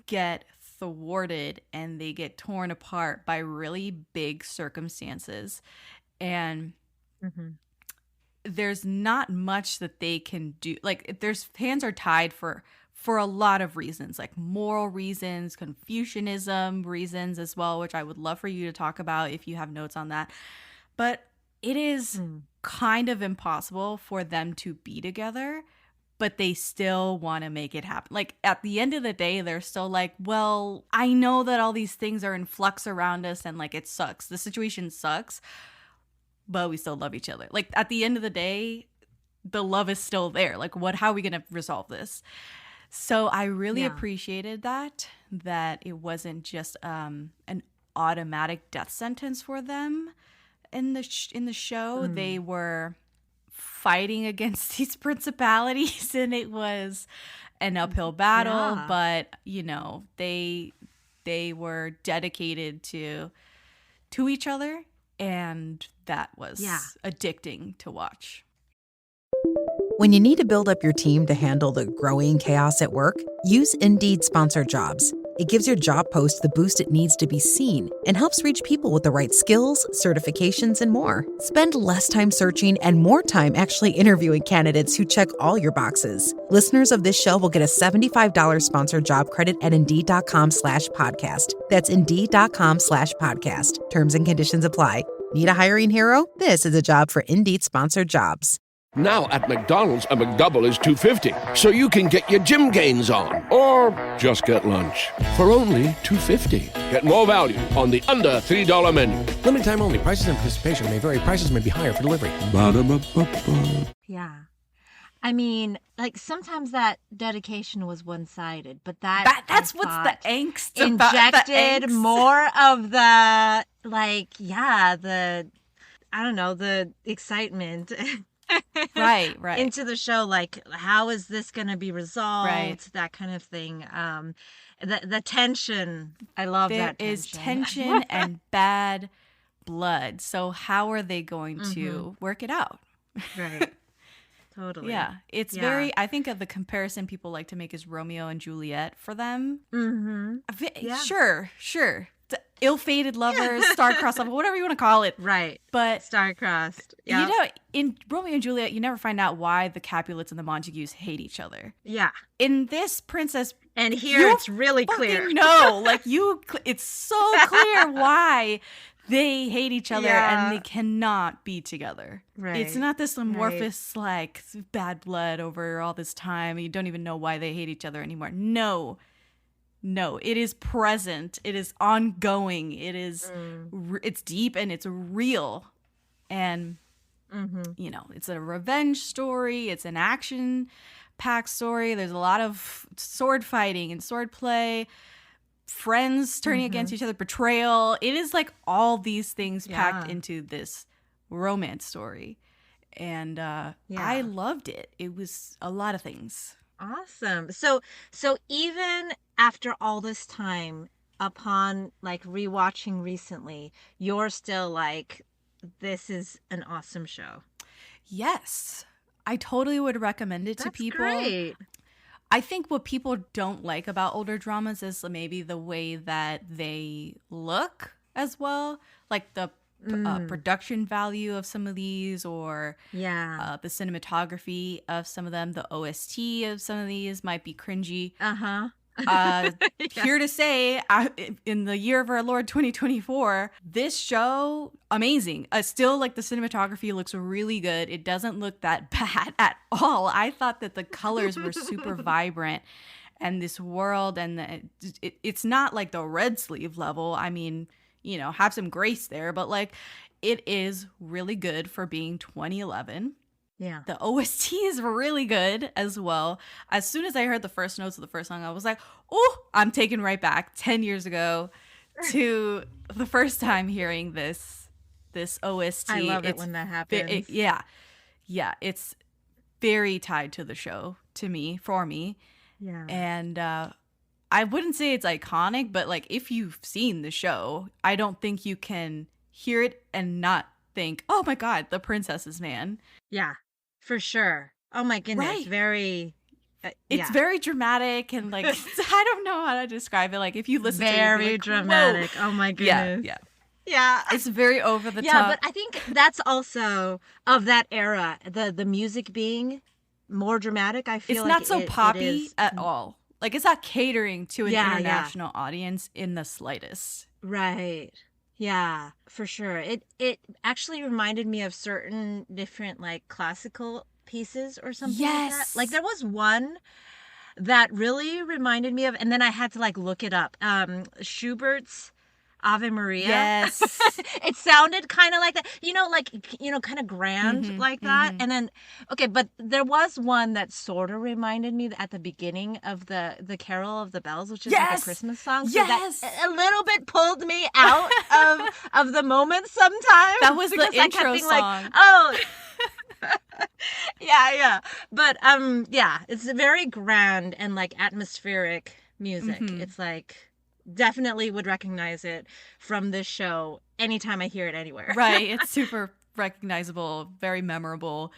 get thwarted and they get torn apart by really big circumstances, and there's not much that they can do. Like there's hands are tied for a lot of reasons, like moral reasons, Confucianism reasons as well, which I would love for you to talk about if you have notes on that. But it is kind of impossible for them to be together, but they still want to make it happen. Like at the end of the day, they're still like, well, I know that all these things are in flux around us and like it sucks. The situation sucks, but we still love each other. Like at the end of the day, the love is still there. Like how are we going to resolve this? So I really appreciated that it wasn't just an automatic death sentence for them in the show. They were fighting against these principalities and it was an uphill battle, but you know, they were dedicated to to each other. And that was addicting to watch. When you need to build up your team to handle the growing chaos at work, use Indeed Sponsored Jobs. It gives your job post the boost it needs to be seen and helps reach people with the right skills, certifications, and more. Spend less time searching and more time actually interviewing candidates who check all your boxes. Listeners of this show will get a $75 sponsored job credit at Indeed.com/podcast. That's Indeed.com/podcast. Terms and conditions apply. Need a hiring hero? This is a job for Indeed Sponsored Jobs. Now at McDonald's, a McDouble is $2.50, so you can get your gym gains on. Or just get lunch for only $2.50. Get more value on the under $3 menu. Limited time only. Prices and participation may vary. Prices may be higher for delivery. Ba-da-ba-ba-ba. Yeah. I mean, like, sometimes that dedication was one-sided, but that's what's the angst injected about the angst. More of the, like, the excitement. Right. Into the show, like, how is this going to be resolved? Right. That kind of thing. The tension. I love that tension. There is tension and bad blood. So how are they going to work it out? Right. Totally. Yeah. It's very, I think of the comparison people like to make is Romeo and Juliet for them. Mm-hmm. Yeah. Sure. The ill-fated lovers, star-crossed lovers, whatever you want to call it. Right. But star-crossed. Yeah. You know, in Romeo and Juliet, you never find out why the Capulets and the Montagues hate each other. Yeah. In this Princess, and here it's really clear. No, like it's so clear why they hate each other and they cannot be together. Right. It's not this amorphous like bad blood over all this time. You don't even know why they hate each other anymore. No, it is present. It is ongoing. It is, it's deep and it's real. And, you know, it's a revenge story. It's an action-packed story. There's a lot of sword fighting and sword play, friends turning against each other, betrayal. It is like all these things packed into this romance story. And I loved it. It was a lot of things. Awesome. So even after all this time, upon like rewatching recently, you're still like, this is an awesome show. Yes. I totally would recommend it to people. That's great. I think what people don't like about older dramas is maybe the way that they look as well. Like the production value of some of these, or the cinematography of some of them, the OST of some of these might be cringy. Here to say, in the year of our Lord 2024, this show, amazing. Still, like, the cinematography looks really good. It doesn't look that bad at all. I thought that the colors were super vibrant, and this world, and it's not like the Red Sleeve level. I mean, you know, have some grace there, but like, it is really good for being 2011. Yeah. The OST is really good as well. As soon as I heard the first notes of the first song, I was like, oh, I'm taken right back 10 years ago to the first time hearing this OST. I love it when that happens. Yeah, it's very tied to the show for me. Yeah. And I wouldn't say it's iconic, but like, if you've seen the show, I don't think you can hear it and not think, oh my God, the Princesses, man. Yeah, for sure. Oh my goodness. Right. Very. It's very dramatic, and like, I don't know how to describe it. Like, if you listen to it, very like, dramatic. Whoa. Oh my goodness. Yeah. It's very over the top. Yeah, but I think that's also of that era, the music being more dramatic. I feel it's like not so poppy it is at all. Like, it's not catering to an international audience in the slightest. Right. Yeah, for sure. It actually reminded me of certain different like classical pieces or something like that. Like, there was one that really reminded me of, and then I had to like look it up. Schubert's Ave Maria. Yes. It sounded kind of like that, kind of grand like that. And then, okay, but there was one that sort of reminded me at the beginning of the Carol of the Bells, which is like a Christmas song. So that a little bit pulled me out of the moment sometimes. That was the intro song. Like, oh. Yeah. But, it's very grand and like atmospheric music. It's like, definitely would recognize it from this show. anytime I hear it anywhere. Right. It's super recognizable, very memorable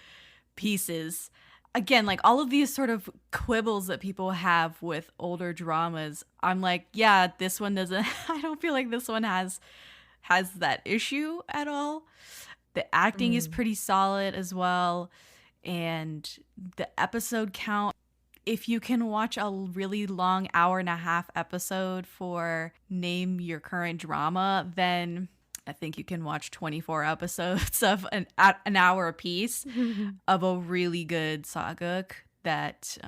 pieces. Again, like all of these sort of quibbles that people have with older dramas, I'm like, yeah, this one doesn't, I don't feel like this one has that issue at all. The acting is pretty solid as well. And the episode count, if you can watch a really long 1.5-hour episode for Name Your Current Drama, then I think you can watch 24 episodes of an hour apiece of a really good sageuk that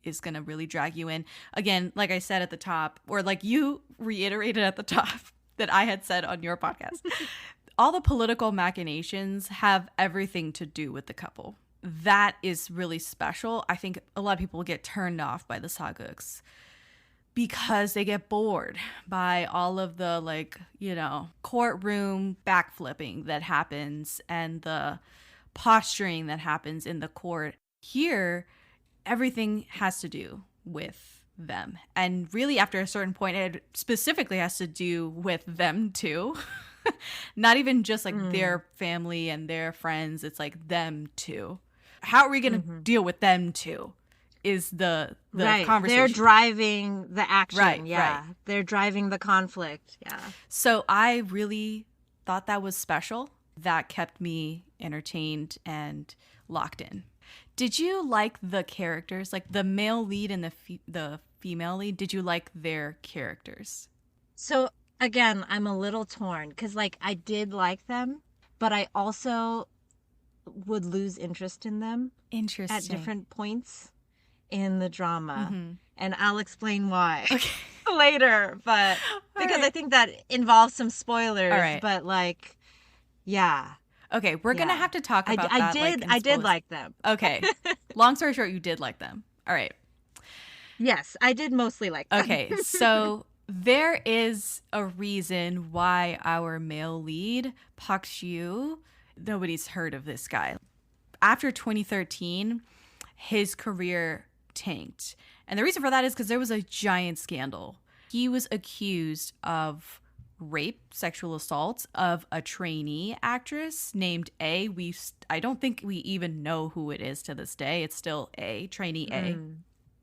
is going to really drag you in. Again, like I said at the top, or like you reiterated at the top that I had said on your podcast, all the political machinations have everything to do with the couple. That is really special. I think a lot of people get turned off by the sageuks because they get bored by all of the, like, you know, courtroom backflipping that happens and the posturing that happens in the court. Here, everything has to do with them. And really, after a certain point, it specifically has to do with them too. Not even just like their family and their friends. It's like them too. How are we going to deal with them too? Is the right. conversation. They're driving the action. Right, yeah. right. They're driving the conflict. Yeah. So I really thought that was special. That kept me entertained and locked in. Did you like the characters, like the male lead and the female lead? Did you like their characters? So again, I'm a little torn because like I did like them, but I also would lose interest in them at different points in the drama. And I'll explain why later, but because I think that involves some spoilers, but like, yeah. Okay, we're going to have to talk about that. I did like them. Okay. Long story short, you did like them. All right. Yes, I did mostly like them. Okay, so there is a reason why our male lead, Park Seo, nobody's heard of this guy. After 2013, his career tanked. And the reason for that is because there was a giant scandal. He was accused of rape, sexual assault of a trainee actress named A. I don't think we even know who it is to this day. It's still A, trainee A.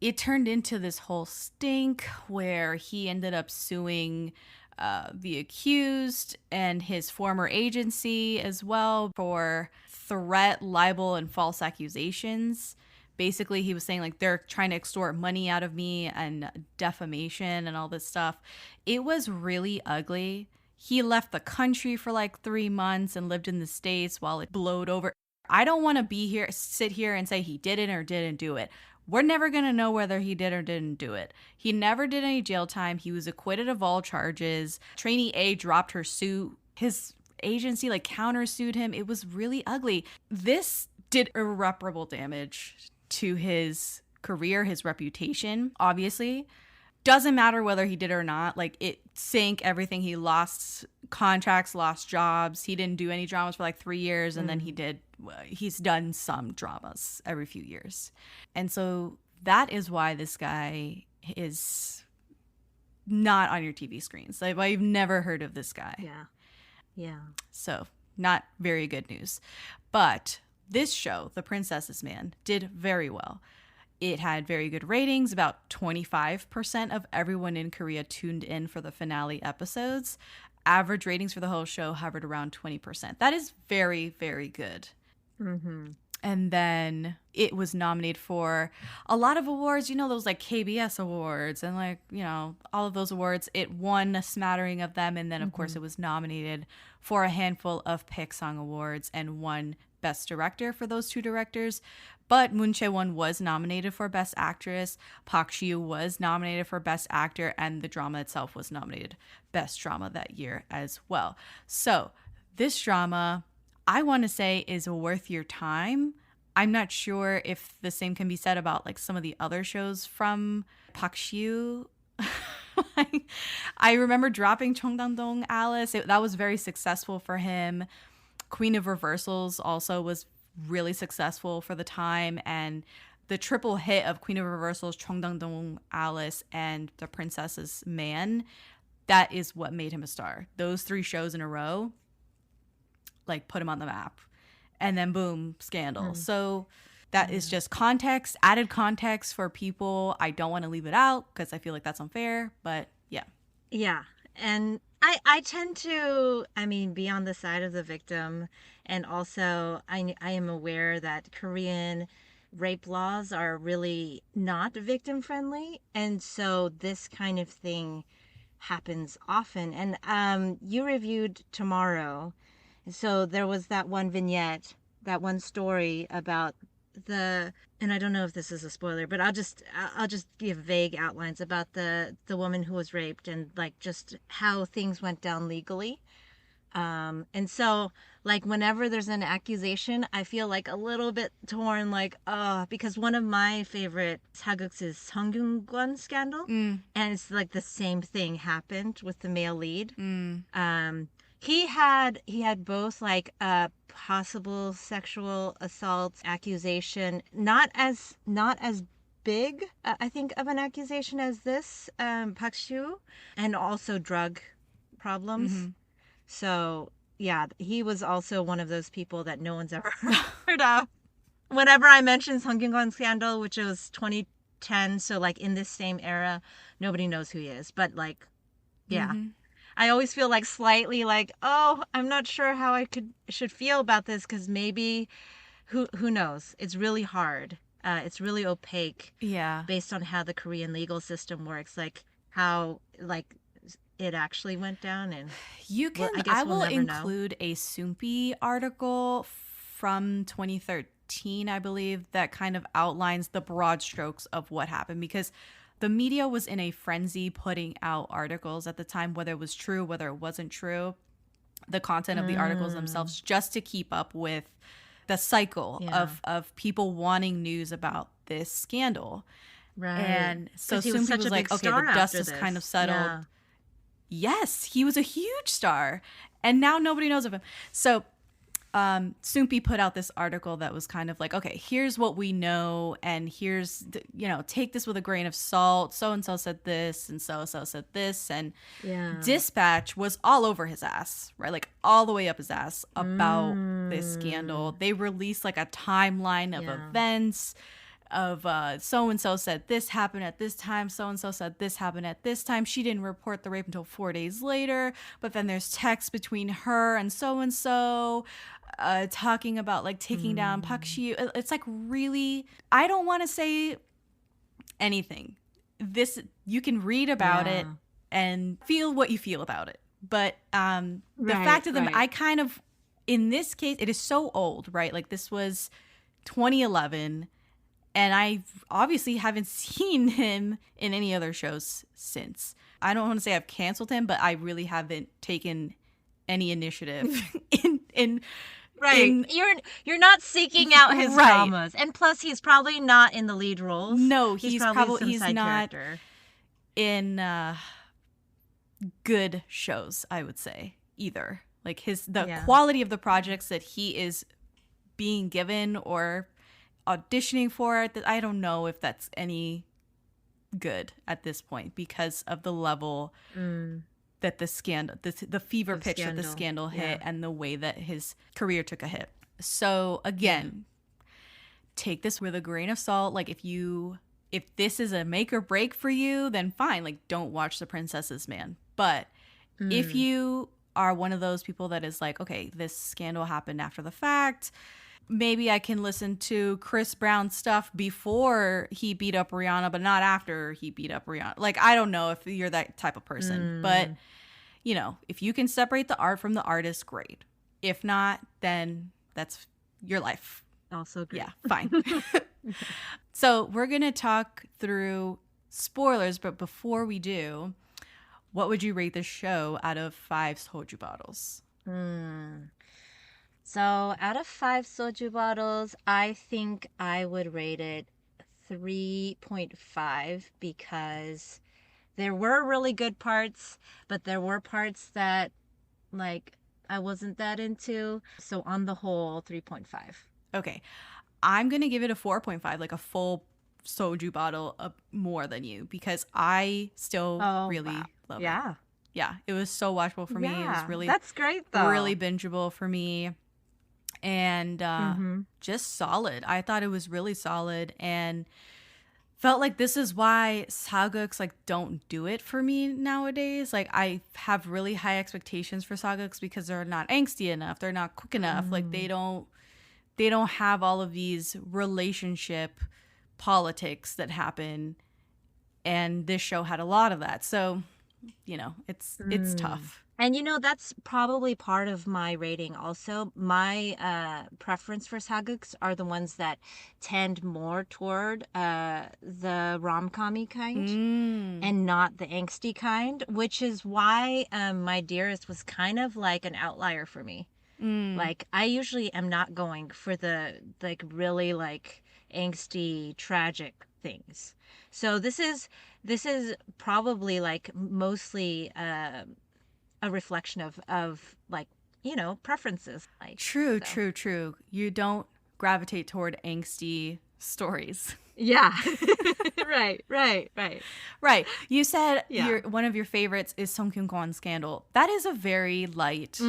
It turned into this whole stink where he ended up suing the accused and his former agency as well for threat, libel, and false accusations. Basically, he was saying, like, they're trying to extort money out of me and defamation and all this stuff. It was really ugly. He left the country for like 3 months and lived in the States while it blowed over. I don't want to sit here and say he didn't or didn't do it. We're never going to know whether he did or didn't do it. He never did any jail time. He was acquitted of all charges. Trainee A dropped her suit. His agency like countersued him. It was really ugly. This did irreparable damage to his career, his reputation, obviously. Doesn't matter whether he did or not. Like, it sank everything. He lost contracts, lost jobs. He didn't do any dramas for like 3 years. And then he's done some dramas every few years. And so that is why this guy is not on your TV screens. Like, I've never heard of this guy. Yeah. So not very good news. But this show, The Princess's Man, did very well. It had very good ratings. About 25% of everyone in Korea tuned in for the finale episodes. Average ratings for the whole show hovered around 20%. That is very, very good. And then it was nominated for a lot of awards, you know, those like KBS awards and like, you know, all of those awards. It won a smattering of them. And then, of course, it was nominated for a handful of Picksong awards and won Best Director for those two directors. But Moon Chae-won was nominated for Best Actress. Park Seo was nominated for Best Actor. And the drama itself was nominated Best Drama that year as well. So this drama, I want to say, is worth your time. I'm not sure if the same can be said about like some of the other shows from Park Seo. I remember dropping Cheongdang-dong Alice. That was very successful for him. Queen of Reversals also was really successful for the time, and the triple hit of Queen of Reversals, Cheongdang-dong Alice, and The Princess's Man, that is what made him a star. Those 3 shows in a row like put him on the map. And then boom, scandal. So that is just context, added context for people. I don't want to leave it out because I feel like that's unfair, but yeah. Yeah. And I tend to, be on the side of the victim. And also, I am aware that Korean rape laws are really not victim friendly. And so this kind of thing happens often. And you reviewed Tomorrow. So there was that one vignette, that one story about and I don't know if this is a spoiler, but I'll just give vague outlines about the woman who was raped and like just how things went down legally. And so like whenever there's an accusation, I feel like a little bit torn, like, because one of my favorite sageuk is Sungkyun scandal. And it's like the same thing happened with the male lead. He had both like a possible sexual assault accusation, not as big, I think, of an accusation as this, Park Soo, and also drug problems. So yeah, he was also one of those people that no one's ever heard of. Whenever I mention Sungkyun scandal, which was 2010, so like in this same era, nobody knows who he is. But like, yeah. I always feel like slightly like, I'm not sure how I should feel about this because maybe, who knows? It's really hard. It's really opaque. Yeah. Based on how the Korean legal system works, like how like it actually went down, and I will include a Soompi article from 2013, I believe, that kind of outlines the broad strokes of what happened because the media was in a frenzy putting out articles at the time, whether it was true, whether it wasn't true, the content of the articles themselves, just to keep up with the cycle of people wanting news about this scandal. Right. And so Soompi was like, okay, the dust is kind of settled. Yeah. Yes, he was a huge star. And now nobody knows of him. So Soompi put out this article that was kind of like, okay, here's what we know, and here's, take this with a grain of salt. So-and-so said this, and so-and-so said this, and Dispatch was all over his ass, right? Like all the way up his ass about this scandal. They released like a timeline of events of so-and-so said this happened at this time, so-and-so said this happened at this time. She didn't report the rape until 4 days later, but then there's text between her and so-and-so talking about like taking down Park Soo. It's like really, I don't want to say anything. This, you can read about it and feel what you feel about it. But the fact of I kind of, in this case, it is so old, right? Like this was 2011. And I obviously haven't seen him in any other shows since. I don't want to say I've canceled him, but I really haven't taken any initiative in You're not seeking out his dramas. And plus he's probably not in the lead roles. No, he's not character in good shows, I would say, either. Like the quality of the projects that he is being given or auditioning for it, that I don't know if that's any good at this point because of the level that the scandal, the fever pitch that the scandal hit and the way that his career took a hit. So again, take this with a grain of salt. Like if this is a make or break for you, then fine, like don't watch The Princess's Man. But if you are one of those people that is like, okay, this scandal happened after the fact, maybe I can listen to Chris Brown's stuff before he beat up Rihanna, but not after he beat up Rihanna. Like, I don't know if you're that type of person, but if you can separate the art from the artist, great. If not, then that's your life. Also great. Yeah, fine. So we're going to talk through spoilers, but before we do, what would you rate this show out of 5 soju bottles? So out of 5 soju bottles, I think I would rate it 3.5 because there were really good parts, but there were parts that like I wasn't that into. So on the whole, 3.5. Okay. I'm going to give it a 4.5, like a full soju bottle of more than you because I still really love it. Yeah, it was so watchable for me. It was really, that's great though. Really bingeable for me. And just solid. I thought it was really solid and felt like this is why sageuk's like don't do it for me nowadays. Like I have really high expectations for sageuk's because they're not angsty enough. They're not quick enough. Like they don't have all of these relationship politics that happen. And this show had a lot of that. So, you know, it's tough. And, you know, that's probably part of my rating also. My preference for sageuk's are the ones that tend more toward the rom-com-y kind and not the angsty kind, which is why My Dearest was kind of like an outlier for me. Like, I usually am not going for the, like, really, like, angsty, tragic things. So this is probably, like, mostly... a reflection of like, you know, preferences. Like, True. You don't gravitate toward angsty stories. Yeah. Right. Right. You said one of your favorites is Song Kyung-kwon's Scandal. That is a very light.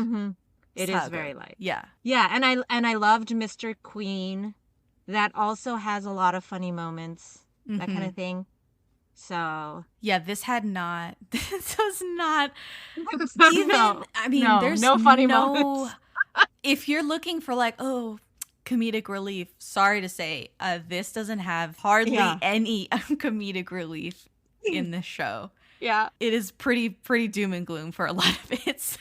It is very light. Yeah. Yeah, and I loved Mr. Queen. That also has a lot of funny moments. That kind of thing. So yeah, this was not even. No, I mean, there's no funny moments. If you're looking for like, comedic relief, sorry to say, this doesn't have hardly any comedic relief in this show. Yeah, it is pretty doom and gloom for a lot of it. So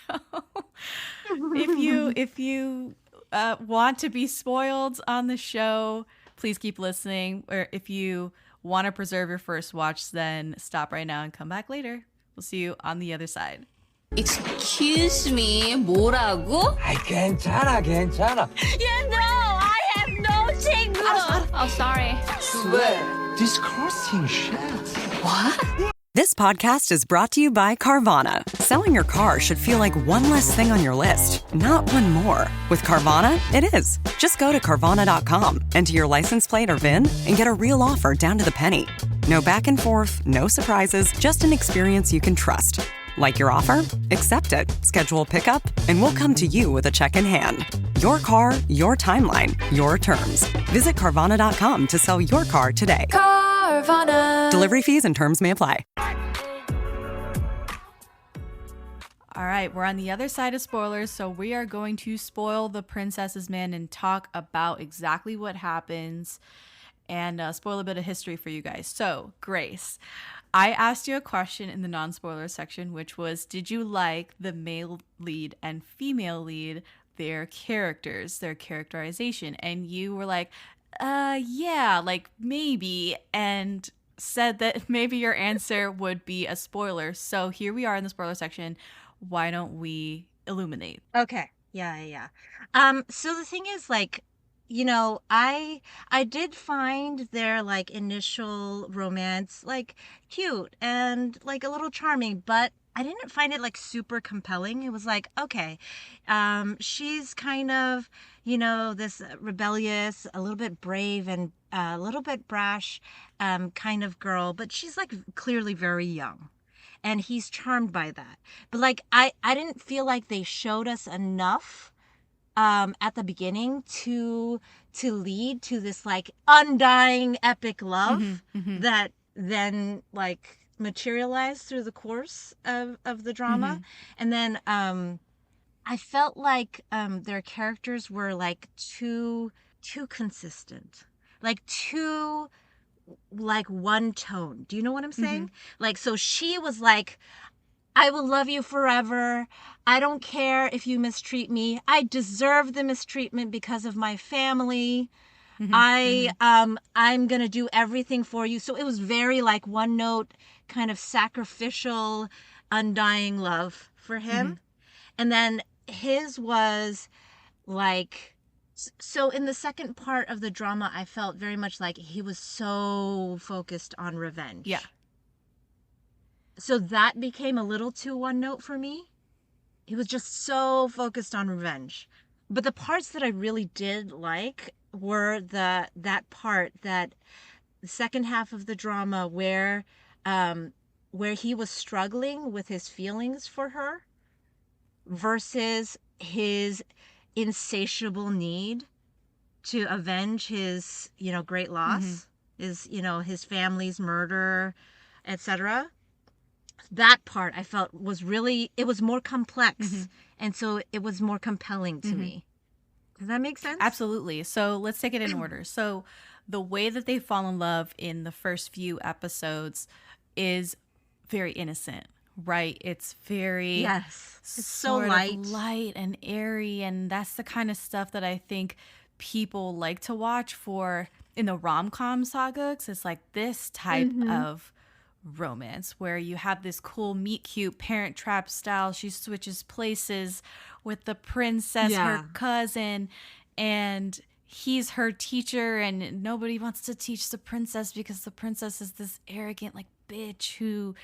if you want to be spoiled on the show, please keep listening. Or if you want to preserve your first watch, then stop right now and come back later. We'll see you on the other side. Excuse me, 뭐라고? 괜찮아. Yeah, no, I have no 친구. Oh, sorry. Swear, disgusting shit. What? This podcast is brought to you by Carvana. Selling your car should feel like one less thing on your list, not one more. With Carvana, it is. Just go to Carvana.com, enter your license plate or VIN, and get a real offer down to the penny. No back and forth, no surprises, just an experience you can trust. Like your offer? Accept it. Schedule pickup, and we'll come to you with a check in hand. Your car, your timeline, your terms. Visit Carvana.com to sell your car today. Carvana. Delivery fees and terms may apply. All right, we're on the other side of spoilers, so we are going to spoil the princess's man and talk about exactly what happens and spoil a bit of history for you guys. So, Grace, I asked you a question in the non-spoiler section, which was, did you like the male lead and female lead, their characters, their characterization? And you were like, yeah, like maybe, and said that maybe your answer would be a spoiler. So here we are in the spoiler section. Why don't we illuminate? Okay. Yeah. So the thing is, like, you know, I did find their like initial romance like cute and like a little charming, but I didn't find it like super compelling. It was like, okay, she's kind of, you know, this rebellious, a little bit brave and a little bit brash kind of girl, but she's like clearly very young. And he's charmed by that. But like, I didn't feel like they showed us enough at the beginning to lead to this like undying epic love that then like materialized through the course of the drama. And then I felt like their characters were like too consistent, like too like one tone. Do you know what I'm saying? Like, so she was like, I will love you forever. I don't care if you mistreat me. I deserve the mistreatment because of my family. I'm going to do everything for you. So it was very like one note kind of sacrificial, undying love for him. And then his was like, so in the second part of the drama, I felt very much like he was so focused on revenge. Yeah. So that became a little too one note for me. He was just so focused on revenge. But the parts that I really did like were that part, that the second half of the drama where where he was struggling with his feelings for her versus his insatiable need to avenge his, great loss, his family's murder, etc. That part I felt was really, it was more complex. And so it was more compelling to me. Does that make sense? Absolutely. So let's take it in order. So the way that they fall in love in the first few episodes is very innocent, right? It's very it's so light and airy, and that's the kind of stuff that I think people like to watch for in the rom-com sageuk. It's like this type of romance where you have this cool meet cute Parent Trap style. She switches places with the princess, her cousin, and he's her teacher, and nobody wants to teach the princess because the princess is this arrogant bitch who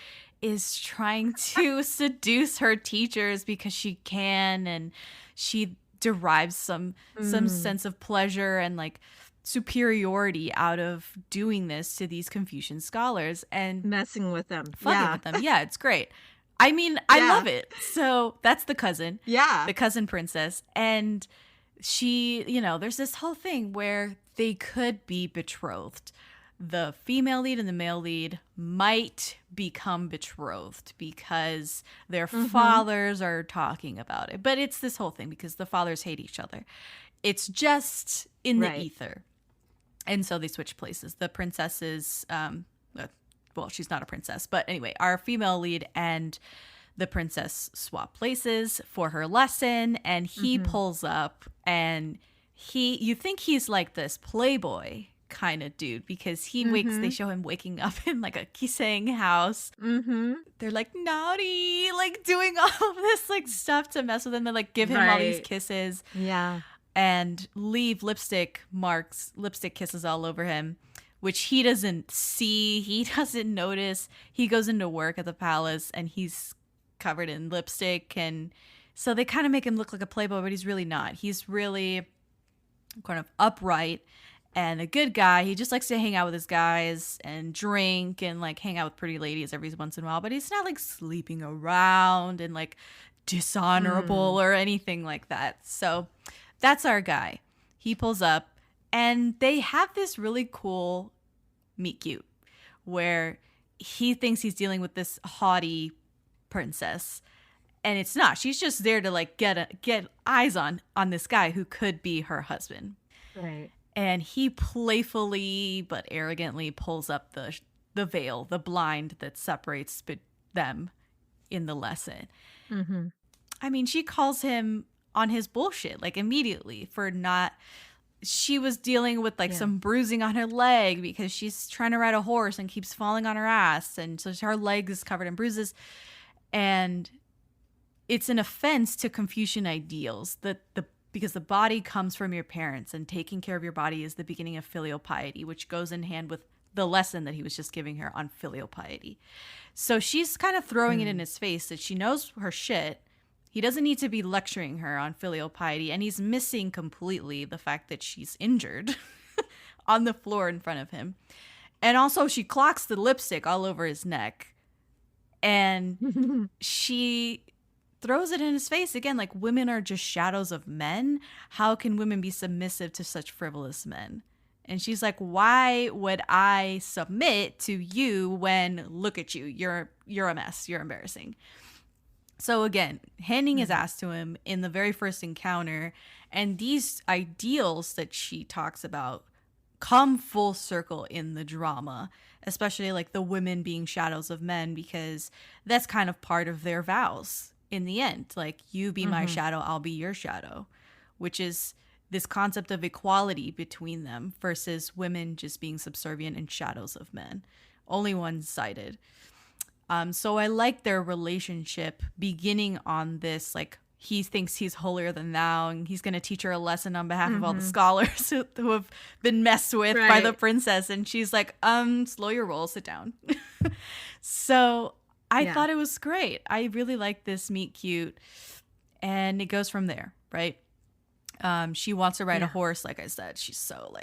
is trying to seduce her teachers because she can, and she derives some sense of pleasure and superiority out of doing this to these Confucian scholars and messing with them, fucking with them. Yeah, it's great. I mean, I love it. So that's the cousin, the cousin princess, and she, there's this whole thing where they could be betrothed. The female lead and the male lead might become betrothed because their fathers are talking about it. But it's this whole thing because the fathers hate each other. It's just in the ether. And so they switch places. The princess is, well, she's not a princess. But anyway, our female lead and the princess swap places for her lesson. And he pulls up and you think he's like this playboy kind of dude because he they show him waking up in a kiseng house. They're naughty, doing all of this stuff to mess with him. They give him all these kisses and leave lipstick kisses all over him, which he doesn't see, he doesn't notice. He goes into work at the palace and he's covered in lipstick, and so they kind of make him look like a playboy, but he's really not. He's really kind of upright and a good guy. He just likes to hang out with his guys and drink and hang out with pretty ladies every once in a while. But he's not sleeping around and dishonorable or anything like that. So that's our guy. He pulls up and they have this really cool meet cute where he thinks he's dealing with this haughty princess. And it's not. She's just there to get eyes on this guy who could be her husband. Right. And he playfully but arrogantly pulls up the veil, the blind that separates them in the lesson. I mean, she calls him on his bullshit, immediately for not... She was dealing with some bruising on her leg because she's trying to ride a horse and keeps falling on her ass. And so her leg is covered in bruises. And it's an offense to Confucian ideals because the body comes from your parents, and taking care of your body is the beginning of filial piety, which goes in hand with the lesson that he was just giving her on filial piety. So she's kind of throwing it in his face that she knows her shit. He doesn't need to be lecturing her on filial piety, and he's missing completely the fact that she's injured on the floor in front of him. And also she clocks the lipstick all over his neck, and she throws it in his face again, women are just shadows of men. How can women be submissive to such frivolous men? And she's like, why would I submit to you when, look at you, you're a mess, you're embarrassing. So again, handing his ass to him in the very first encounter, and these ideals that she talks about come full circle in the drama, especially the women being shadows of men, because that's kind of part of their vows in the end. You be my shadow, I'll be your shadow, which is this concept of equality between them versus women just being subservient and shadows of men, only one-sided. So I like their relationship beginning on this, he thinks he's holier than thou, and he's going to teach her a lesson on behalf of all the scholars who have been messed with by the princess. And she's like, slow your roll, sit down. So I thought it was great. I really like this meet cute, and it goes from there, right? She wants to ride a horse, like I said. She's so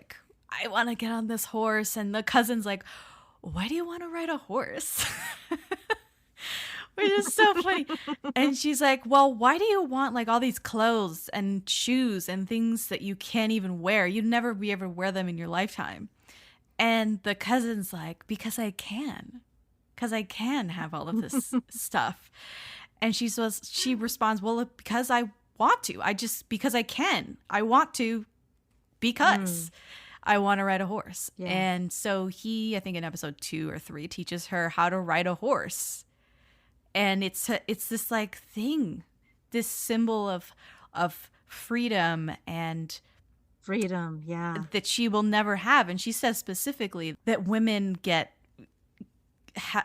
I want to get on this horse. And the cousin's like, why do you want to ride a horse? Which is so funny. And she's like, well, why do you want like all these clothes and shoes and things that you can't even wear? You'd never be able to wear them in your lifetime. And the cousin's like, because I can have all of this stuff. And she responds, well, because I want to. Because I can. I want to because I want to ride a horse. Yeah. And so he, I think in episode 2 or 3, teaches her how to ride a horse. And it's this like thing, this symbol of freedom and that she will never have. And she says specifically that women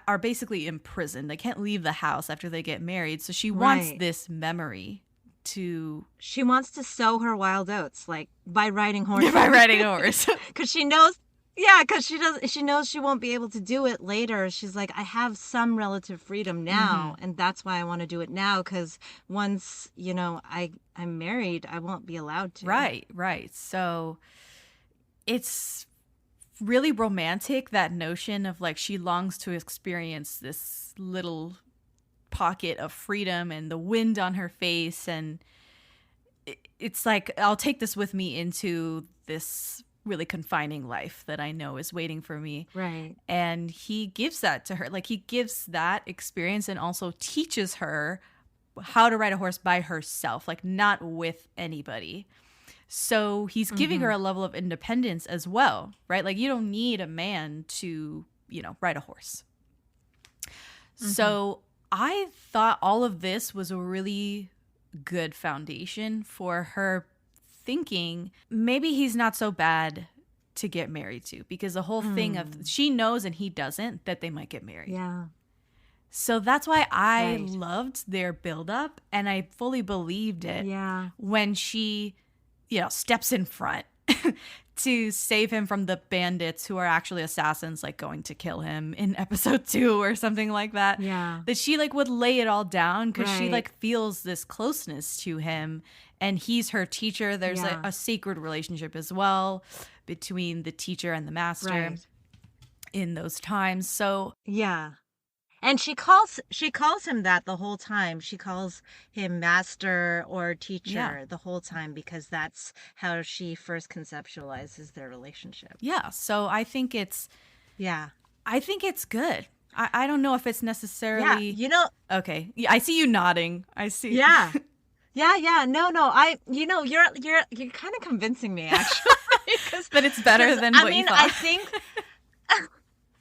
are basically imprisoned. They can't leave the house after they get married. So she wants this memory to. She wants to sow her wild oats, like by riding horses. By riding a horse, because she knows. Yeah, because she knows she won't be able to do it later. She's like, I have some relative freedom now, and that's why I want to do it now. Because once I'm married, I won't be allowed to. Right. So it's really romantic, that notion of like she longs to experience this little pocket of freedom and the wind on her face, and it's like, I'll take this with me into this really confining life that I know is waiting for me. Right. And he gives that to her. Like, he gives that experience and also teaches her how to ride a horse by herself, like not with anybody. So he's giving her a level of independence as well, right? Like, you don't need a man to, ride a horse. So I thought all of this was a really good foundation for her thinking maybe he's not so bad to get married to, because the whole thing of she knows and he doesn't that they might get married. Yeah. So that's why I loved their buildup, and I fully believed it when she, steps in front to save him from the bandits who are actually assassins, like going to kill him in episode 2 or something like that. Yeah. That she like would lay it all down because she like feels this closeness to him, and he's her teacher. There's a sacred relationship as well between the teacher and the master in those times. So yeah. And she calls him that the whole time. She calls him master or teacher the whole time, because that's how she first conceptualizes their relationship. Yeah. So I think it's good. I don't know if it's necessarily okay. Yeah, I see you nodding. I see. Yeah. Yeah. No. You're kind of convincing me, actually. That it's better than what you thought. I think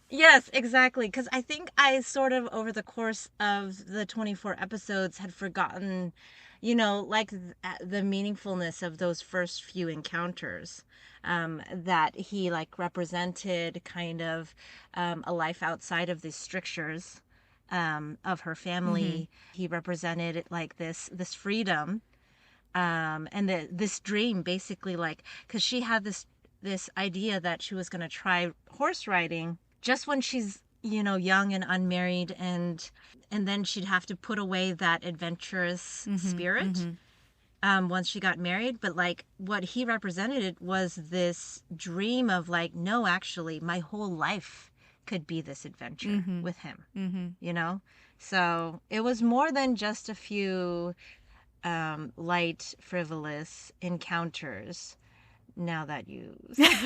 yes, exactly. Because I think I sort of, over the course of the 24 episodes, had forgotten, like the meaningfulness of those first few encounters, that he like represented kind of a life outside of the strictures of her family. He represented like this freedom, and this dream, basically, like, because she had this idea that she was going to try horse riding just when she's young and unmarried, and then she'd have to put away that adventurous spirit once she got married. But like, what he represented was this dream of like, no, actually my whole life could be this adventure with him. So it was more than just a few light, frivolous encounters. Now that you mentioned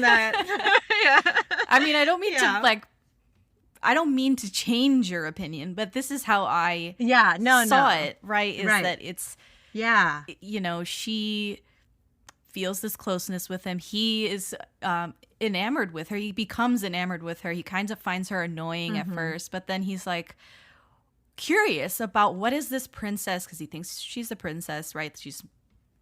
that. I mean, I don't mean to I don't mean to change your opinion, but this is how I saw it, right? Is that it's she feels this closeness with him. He is enamored with her. He becomes enamored with her. He kind of finds her annoying at first, but then he's like curious about what is this princess, because he thinks she's a princess, right?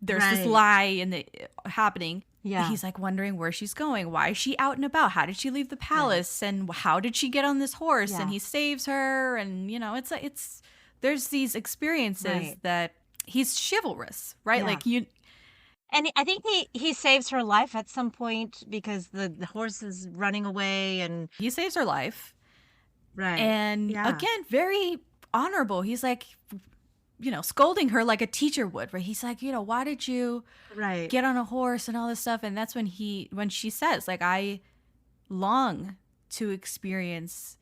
There's this lie happening. Yeah. He's like wondering where she's going. Why is she out and about? How did she leave the palace? And how did she get on this horse? And he saves her. And, it's there's these experiences that he's chivalrous, right? Yeah. Like you. And I think he saves her life at some point because the horse is running away, and he saves her life. Right. And again, very honorable. He's like, scolding her like a teacher would, right? He's like, why did you get on a horse and all this stuff? And that's when she says, like, I long to experience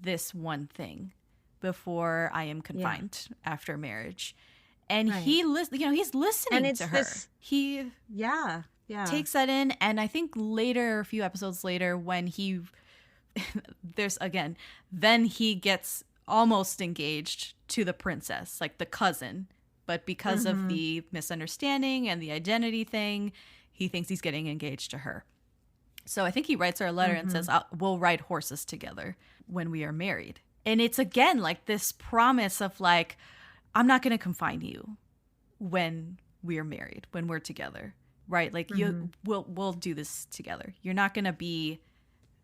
this one thing before I am confined after marriage. And Right. he's listening it's to her. He Yeah. takes that in, and I think later, a few episodes later, when he then he gets almost engaged to the princess, like the cousin, but because of the misunderstanding and the identity thing, he thinks he's getting engaged to her. So I think he writes her a letter and says, we'll ride horses together when we are married. And it's again like this promise of like, I'm not going to confine you when we are married, when we're together, right? Like we'll do this together. You're not going to be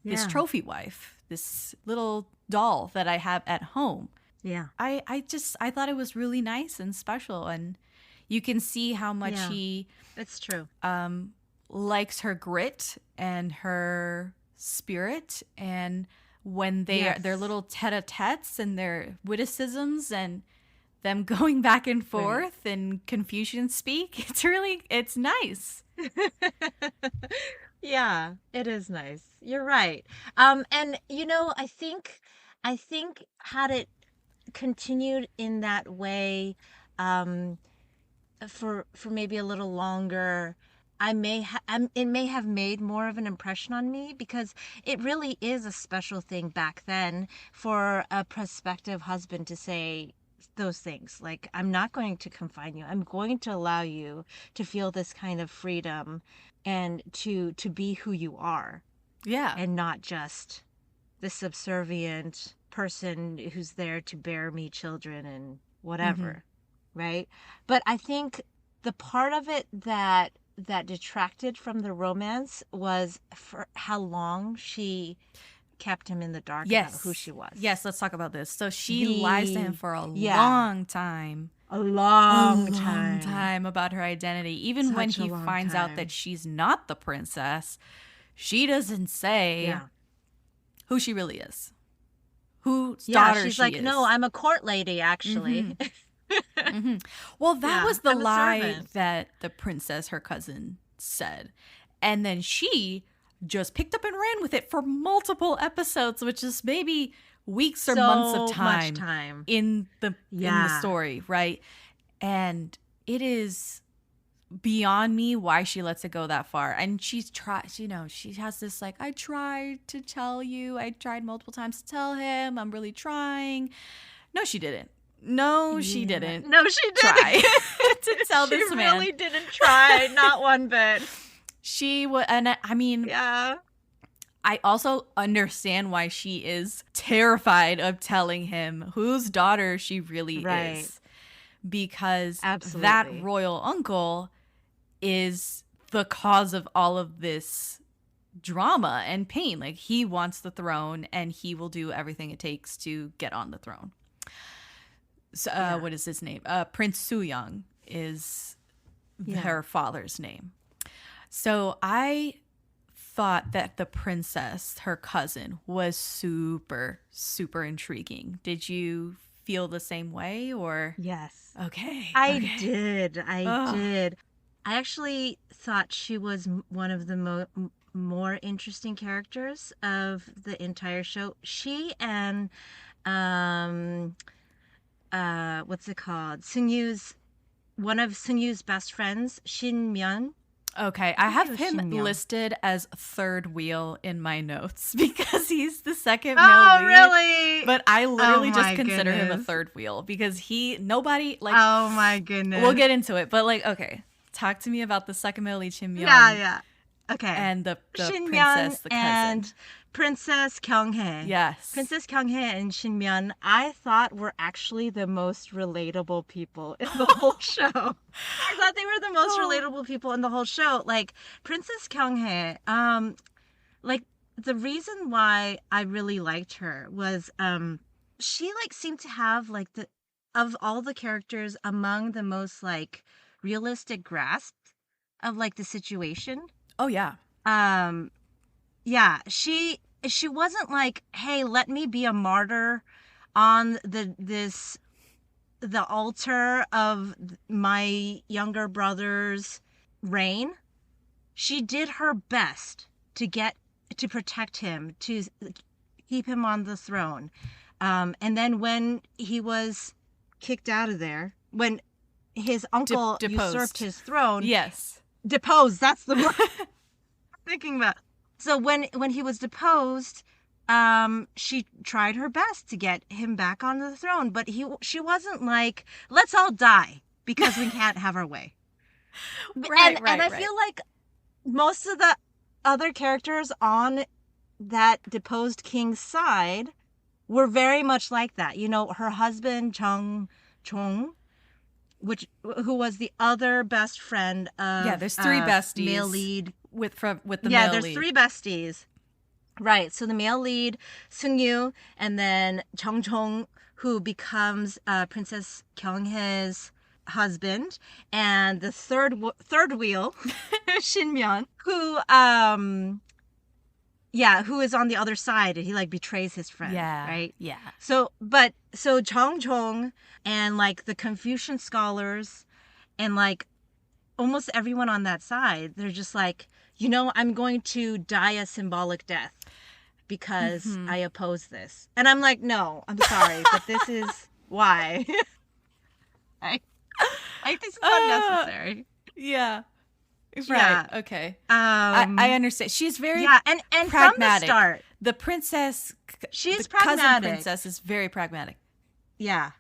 this trophy wife, this little doll that I have at home. Yeah. I thought it was really nice and special, and you can see how much he It's true. likes her grit and her spirit, and when their little tete-a-tetes and their witticisms and them going back and forth and Confucian speak, it's nice. Yeah, it is nice. You're right. And I think had it continued in that way, for maybe a little longer, it may have made more of an impression on me, because it really is a special thing back then for a prospective husband to say those things like, I'm not going to confine you. I'm going to allow you to feel this kind of freedom and to be who you are. Yeah. And not just the subservient person who's there to bear me children and whatever. Right? But I think the part of it that detracted from the romance was for how long she kept him in the dark about who she was. Yes, let's talk about this. So she lies to him for a long time. A long time about her identity. Even when he finds out that she's not the princess, she doesn't say who she really is. Whose daughter she's she like, is. no, I'm a court lady, actually. Well, that was the I'm a lie servant. that the princess, her cousin, said. And then she just picked up and ran with it for multiple episodes, which is maybe weeks or months of much time in the story, right? And it is beyond me why she lets it go that far. And she's tried, she has this like, I tried to tell you, I tried multiple times to tell him, I'm really trying. No, she didn't. No, she didn't. No, she didn't. Try to tell this man. She really didn't try, not one bit. She would, and I mean, yeah. I also understand why she is terrified of telling him whose daughter she really is, because that royal uncle is the cause of all of this drama and pain. Like, he wants the throne, and he will do everything it takes to get on the throne. So, what is his name? Prince Soo-young is her father's name. So I thought that the princess, her cousin, was super, super intriguing. Did you feel the same way, or? Yes. Okay. I did. I actually thought she was one of the more interesting characters of the entire show. She and what's it called? One of Seung-yu's best friends, Shin-myun. Okay, I have him listed as third wheel in my notes because he's the second male lead. Really? But I literally just consider him a third wheel because nobody like. Oh my goodness. We'll get into it, but like, okay, talk to me about the second male lead, Shin-myun. Yeah. Okay. And the Shin-myun princess, the cousin. and Princess Kyung-hae. Yes. Princess Kyung-hae and Shin-myun, I thought were actually the most relatable people in the whole show. I thought they were the most relatable people in the whole show. Like, Princess Kyung-hae, like, the reason why I really liked her was she, like, seemed to have, like, of all the characters, among the most, like, realistic grasp of, like, the situation. Oh, yeah. Yeah, she wasn't like, hey, let me be a martyr on the altar of my younger brother's reign. She did her best to protect him, to keep him on the throne. And then when he was kicked out of there, when his uncle usurped his throne. Yes. Deposed, that's the word I'm thinking about. So when he was deposed, she tried her best to get him back on the throne, but she wasn't like, let's all die because we can't have our way. And I feel like most of the other characters on that deposed king's side were very much like that. You know, her husband, Jung Chong, who was the other best friend of there's three besties male lead with the male lead. There's three besties. Right. So the male lead, Seung-yu, and then Jung Chong, who becomes Princess Kyung-hae's husband, and the third wheel, Shin-myeon, who is on the other side, and he like betrays his friend. Yeah. Right. Yeah. So Jung Chong and like the Confucian scholars and like almost everyone on that side, they're just like, you know, I'm going to die a symbolic death because I oppose this. And I'm like, no, I'm sorry, but this is why. This is unnecessary. Yeah. Right. Yeah. Okay. I understand. She's very and pragmatic. From the start, the princess, she's the cousin pragmatic. princess is very pragmatic. Yeah.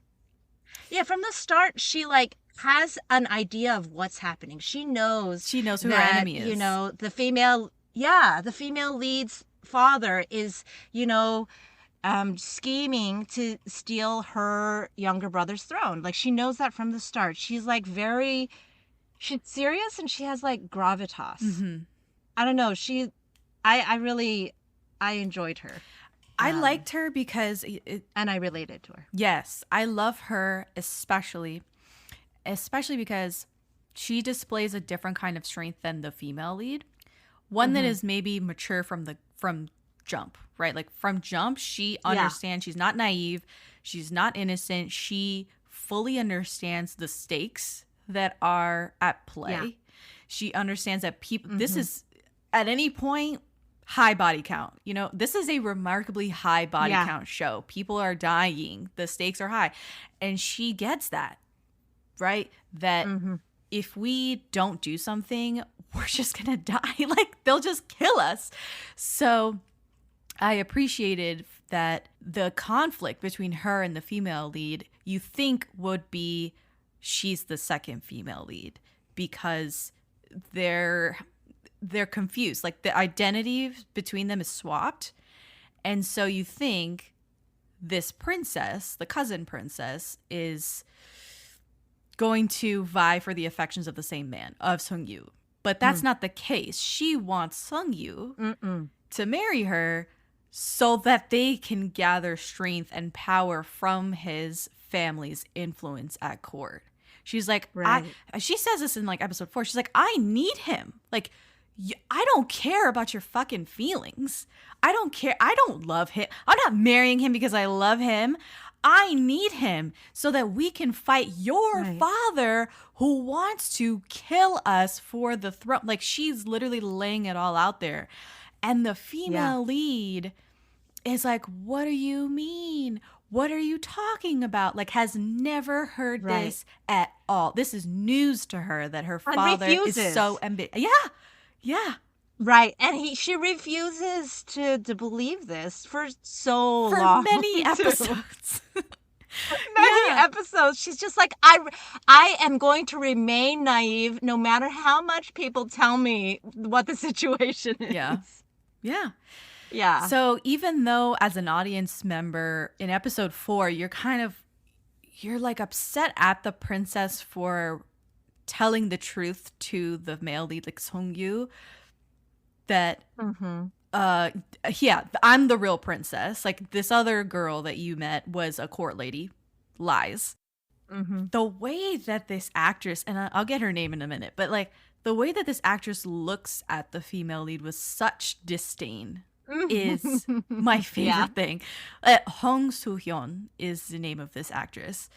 Yeah, from the start, she like has an idea of what's happening. She knows who her enemy is. You know, the female lead's father is, you know, scheming to steal her younger brother's throne. Like, she knows that from the start. She's like she's serious and she has like gravitas. Mm-hmm. I don't know. I enjoyed her. I liked her because and I related to her. Yes, I love her especially because she displays a different kind of strength than the female lead. One that is maybe mature from jump, right? Like from jump, she understands. She's not naive. She's not innocent. She fully understands the stakes that are at play. Yeah. She understands that people, this is at any point, high body count. You know, this is a remarkably high body count show. People are dying. The stakes are high. And she gets that, right? That if we don't do something, we're just going to die. Like, they'll just kill us. So I appreciated that the conflict between her and the female lead, you think would be she's the second female lead because they're confused. Like, the identity between them is swapped. And so you think this princess, the cousin princess, is going to vie for the affections of the same man, of Seung-yu. But that's not the case. She wants Seung-yu to marry her so that they can gather strength and power from his family's influence at court. She's like, she says this in like episode 4. She's like, I need him. Like, I don't care about your fucking feelings. I don't care. I don't love him. I'm not marrying him because I love him. I need him so that we can fight your father who wants to kill us for the throne. Like, she's literally laying it all out there. And the female lead is like, what do you mean? What are you talking about? Like, has never heard this at all. This is news to her that her father is so ambitious. Yeah. Right. And she refuses to believe this for so long. For many episodes. Episodes. She's just like, I am going to remain naive no matter how much people tell me what the situation is. Yeah. So even though as an audience member in episode 4, you're like upset at the princess for telling the truth to the male lead, like Seung-yu, that I'm the real princess. Like, this other girl that you met was a court lady. Lies. The way that this actress, and I'll get her name in a minute, but like the way that this actress looks at the female lead with such disdain is my favorite thing. Hong Soo-hyun is the name of this actress.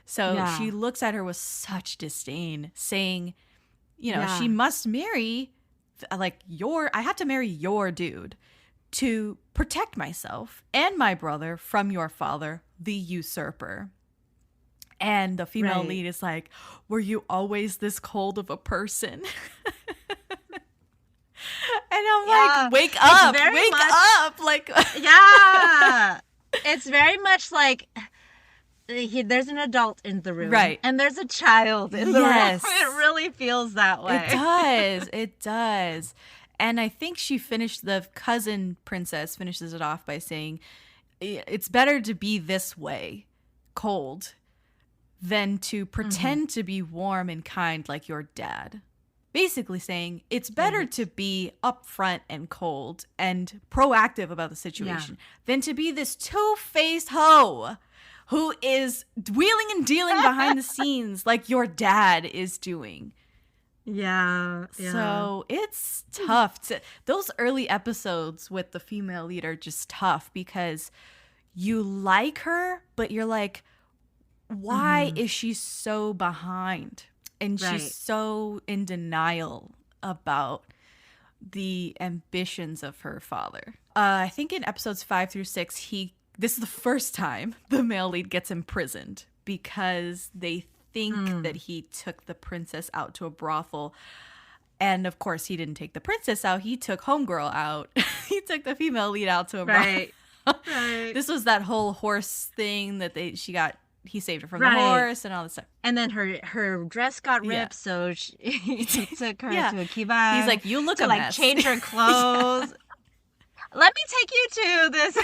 So she looks at her with such disdain, saying, you know, she must marry, like, I have to marry your dude to protect myself and my brother from your father, the usurper. And the female lead is like, were you always this cold of a person? And I'm like, wake up. Like, yeah. It's very much like there's an adult in the room. Right. And there's a child in the room. It really feels that way. It does. It does. And I think the cousin princess finishes it off by saying, it's better to be this way, cold, than to pretend to be warm and kind like your dad. Basically saying it's better to be upfront and cold and proactive about the situation than to be this two-faced hoe who is wheeling and dealing behind the scenes like your dad is doing. Yeah. So it's tough. Those early episodes with the female lead are just tough because you like her, but you're like, why is she so behind? And she's so in denial about the ambitions of her father. I think in episodes 5 through 6, this is the first time the male lead gets imprisoned because they think that he took the princess out to a brothel. And of course, he didn't take the princess out. He took homegirl out. He took the female lead out to a brothel. Right. This was that whole horse thing that he saved her from the horse and all this stuff. And then her dress got ripped, so he took her to a kiban. He's like, you look a mess. Change her clothes. Let me take you to this.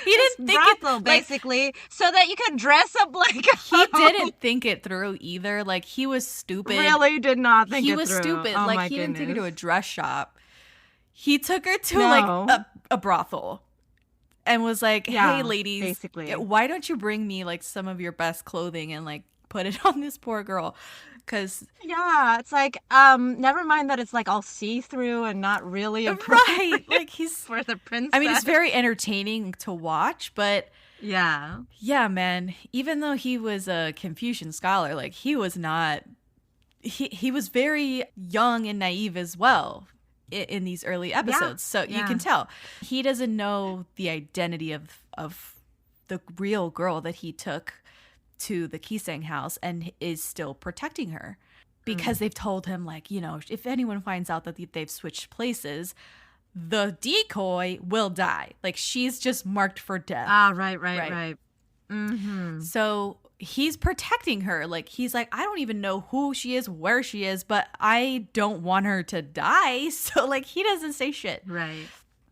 He didn't think brothel, basically, so that you could dress up like a He didn't think it through either. Like, he was stupid. Really did not think it through. He was stupid. Oh, like, he didn't take her to a dress shop. He took her to a brothel. And was like, hey, ladies, basically, why don't you bring me like some of your best clothing and like put it on this poor girl? Because it's like, never mind that it's like all see-through and not really appropriate. Like he's for the princess. I mean, it's very entertaining to watch, but yeah, man. Even though he was a Confucian scholar, like he was not. He was very young and naive as well in these early episodes. So you can tell he doesn't know the identity of the real girl that he took to the Kisang house and is still protecting her because they've told him, like, you know, if anyone finds out that they've switched places, the decoy will die. Like, she's just marked for death. Right. Mm-hmm. So he's protecting her. Like, he's like, I don't even know who she is, where she is, but I don't want her to die. So, like, he doesn't say shit. Right.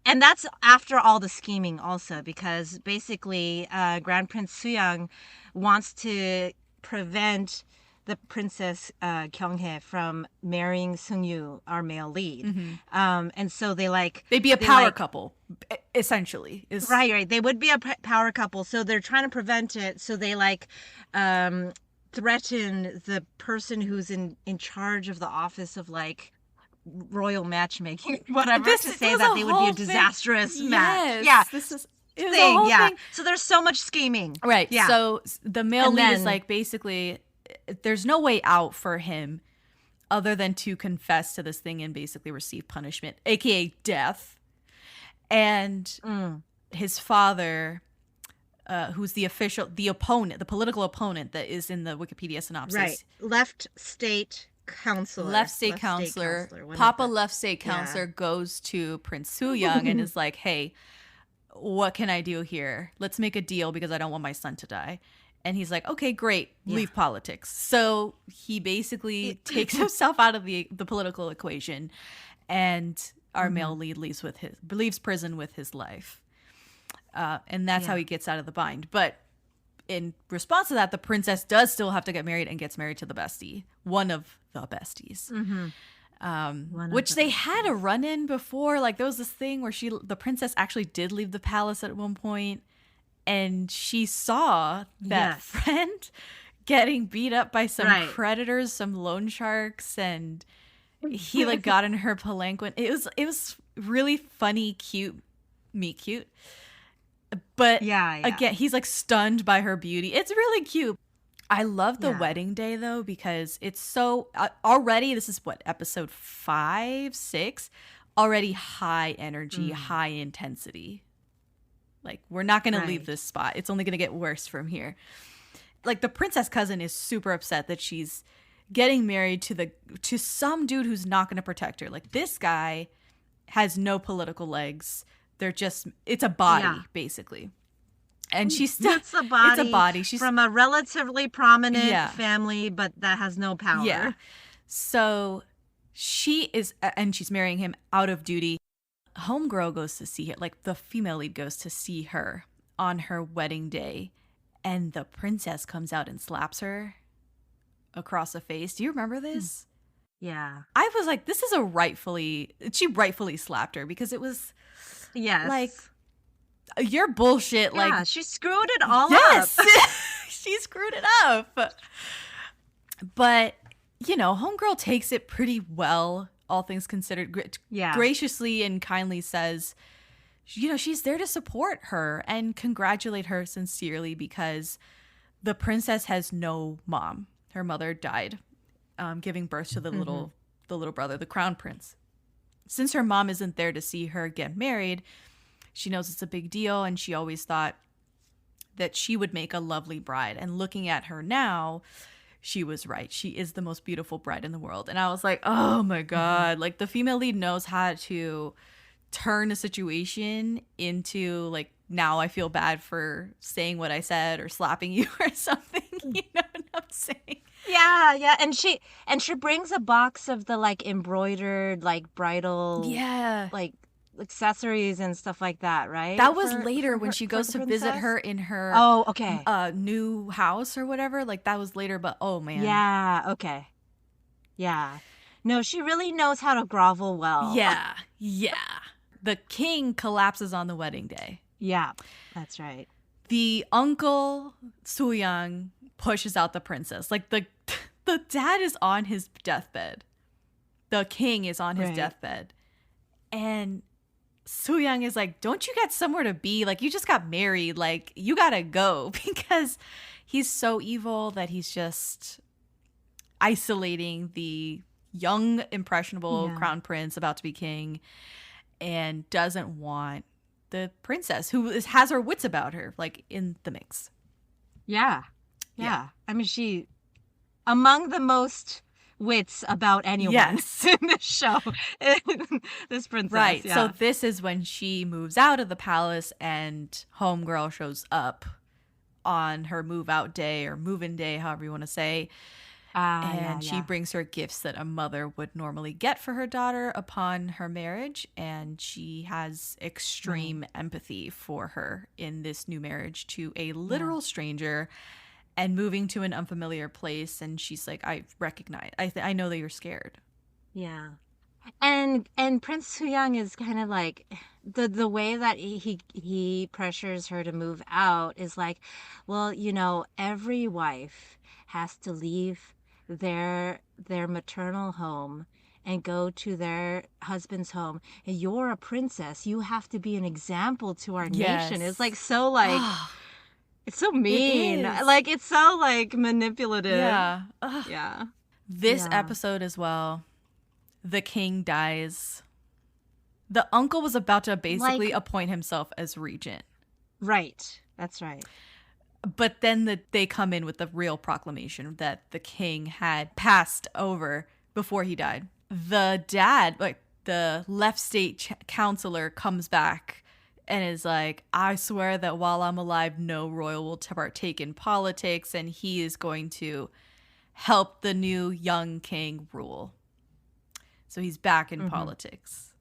And that's after all the scheming also, because basically Grand Prince Suyang wants to prevent the Princess Kyunghae from marrying Seungyu, our male lead. Mm-hmm. And so they'd be a power couple, essentially. Right. They would be a power couple. So they're trying to prevent it. So they threaten the person who's in charge of the office of royal matchmaking, whatever, to say that they would be a disastrous match. Yeah. This is thing. Thing. So there's so much scheming. Right. Yeah. So the male lead is basically, there's no way out for him other than to confess to this thing and basically receive punishment, aka death. And his father, who's the political opponent that is in the Wikipedia synopsis. Right. Left state counselor. Papa left state counselor goes to Prince Soo-young and is like, hey, what can I do here? Let's make a deal because I don't want my son to die. And he's like, okay, great, leave politics. So he basically takes himself out of the political equation, and our male lead leaves prison with his life. And that's how he gets out of the bind. But in response to that, the princess does still have to get married and gets married to the bestie, one of the besties. Mm-hmm. Which they had a run-in before. Like, there was this thing where the princess actually did leave the palace at one point, and she saw that friend getting beat up by some predators, some loan sharks, and he got in her palanquin. It was really funny, cute, meet cute. But again, he's stunned by her beauty. It's really cute. I love the wedding day, though, because it's so already, this is what, episode 5, 6? already high energy, high intensity. Like, we're not going to leave this spot. It's only going to get worse from here. Like, the princess cousin is super upset that she's getting married to some dude who's not going to protect her. Like, this guy has no political legs. It's a body, basically. And she's still, it's a body. She's from a relatively prominent family, but that has no power. Yeah. So she is, and she's marrying him out of duty. Homegirl goes to see her, like the female lead goes to see her on her wedding day, and the princess comes out and slaps her across the face. Do you remember this? Yeah. I was like, this is she rightfully slapped her, because it was like, you're bullshit. Yeah, like, she screwed it all up. She screwed it up. But, you know, homegirl takes it pretty well, all things considered. Graciously and kindly says, you know, she's there to support her and congratulate her sincerely, because the princess has no mom. Her mother died giving birth to the little brother, the crown prince. Since her mom isn't there to see her get married, she knows it's a big deal, and she always thought that she would make a lovely bride. And looking at her now, she was right. She is the most beautiful bride in the world. And I was like, oh my God. Like, the female lead knows how to turn a situation into, like, now I feel bad for saying what I said or slapping you or something. You know what I'm saying? Yeah. And she brings a box of the, like, embroidered, like, bridal like accessories and stuff like that, right? That was later when she goes to visit her in her new house or whatever. Like, that was later, but oh man. Yeah, okay. Yeah. No, she really knows how to grovel well. Yeah. The king collapses on the wedding day. Yeah, that's right. The uncle, Soo-young, pushes out the princess. Like, the dad is on his deathbed. The king is on his deathbed. And Soo-young is like, don't you got somewhere to be? Like, you just got married. Like, you gotta go. Because he's so evil that he's just isolating the young, impressionable crown prince about to be king, and doesn't want the princess, who has her wits about her, like, in the mix. Yeah. I mean, she, among the most wits about anyone in this show, this princess. Right. Yeah. So this is when she moves out of the palace, and homegirl shows up on her move out day or move-in day, however you want to say. And she brings her gifts that a mother would normally get for her daughter upon her marriage. And she has extreme empathy for her in this new marriage to a literal stranger and moving to an unfamiliar place. And she's like, I recognize, I know that you're scared. Yeah. And Prince Soo-young is kind of like, the way that he pressures her to move out is like, well, you know, every wife has to leave their maternal home and go to their husband's home, and you're a princess, you have to be an example to our nation. It's like, so like it's so mean, like, it's so like manipulative. This episode as well, the king dies. The uncle was about to basically appoint himself as regent. Right, that's right. But then they come in with the real proclamation that the king had passed over before he died. The dad, like the left state counselor, comes back and is like, I swear that while I'm alive, no royal will partake in politics, and he is going to help the new young king rule. So he's back in politics.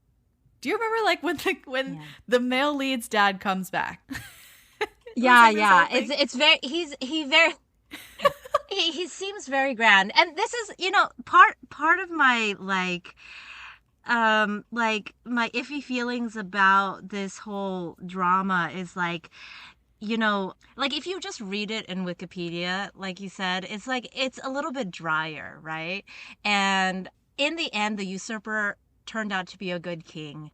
Do you remember, like, when the male lead's dad comes back? It's very he seems very grand, and this is, you know, part of my my iffy feelings about this whole drama is, like, you know, like, if you just read it in Wikipedia, like you said, it's like, it's a little bit drier, right? And in the end, the usurper turned out to be a good king.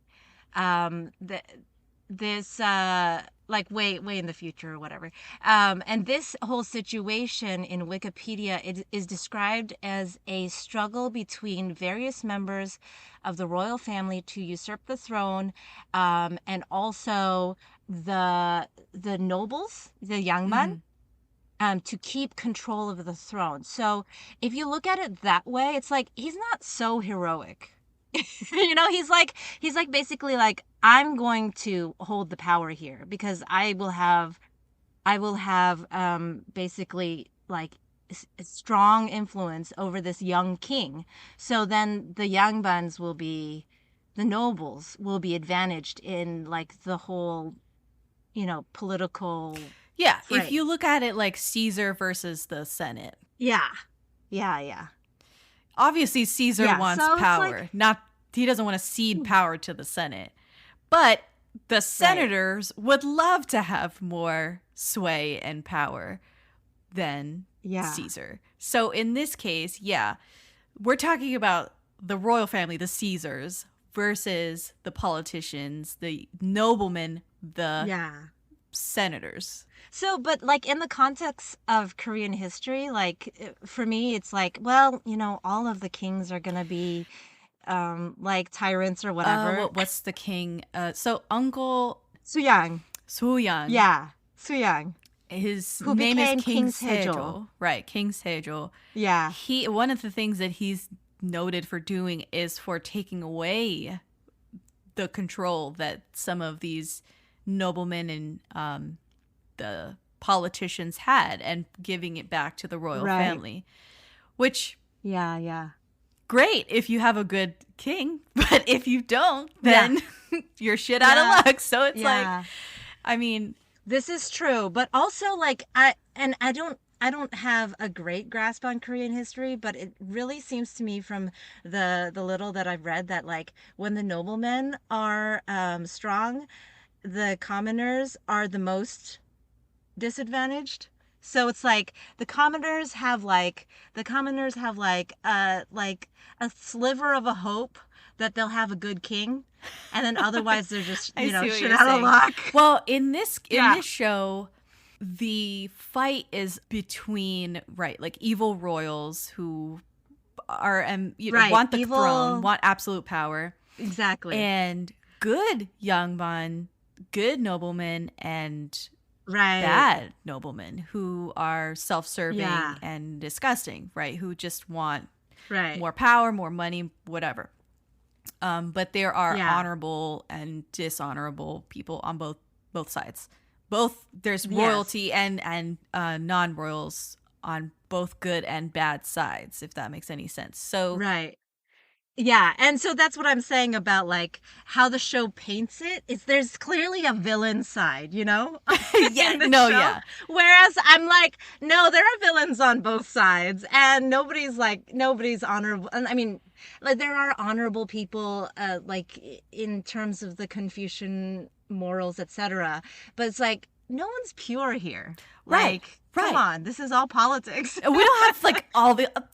like way in the future or whatever. And this whole situation in Wikipedia is described as a struggle between various members of the royal family to usurp the throne, and also the nobles, the yangban, to keep control of the throne. So if you look at it that way, it's like he's not so heroic. You know, he's like basically like, I'm going to hold the power here because I will have basically like a strong influence over this young king. So then the Yangbans the nobles will be advantaged in like the whole, you know, political. Yeah, fray. if you look at it like Caesar versus the Senate. Yeah. Obviously, Caesar wants power. Like, he doesn't want to cede power to the Senate. But the senators would love to have more sway and power than Caesar. So in this case, we're talking about the royal family, the Caesars, versus the politicians, the noblemen, the senators. So, but like in the context of Korean history, like for me, it's like, well, you know, all of the kings are going to be like tyrants or whatever. What's the king? So Uncle Suyang. Yeah, Suyang. His Who name became is King Sejong. Sejong. Right, King Sejong. Yeah. One of the things that he's noted for doing is for taking away the control that some of these noblemen and the politicians had and giving it back to the royal family. Which great if you have a good king, but if you don't, then you're shit out of luck. So it's like, I mean, this is true, but also like I don't have a great grasp on Korean history, but it really seems to me from the little that I've read that like when the noblemen are strong, the commoners are the most disadvantaged. So it's like the commoners have like a sliver of a hope that they'll have a good king, and then otherwise they're just shit out of luck. Well, in this show, the fight is between like evil royals who are want the throne, want absolute power, exactly, and good yangban, good noblemen, and bad noblemen who are self-serving and disgusting, right? Who just want more power, more money, whatever. But there are honorable and dishonorable people on both sides. There's royalty and non-royals on both good and bad sides, if that makes any sense. So yeah, and so that's what I'm saying about like how the show paints it. There's clearly a villain side, you know? Whereas I'm like, no, there are villains on both sides, and nobody's honorable. And I mean, like there are honorable people, like in terms of the Confucian morals, etc. But it's like no one's pure here. Like, come on, this is all politics. We don't have like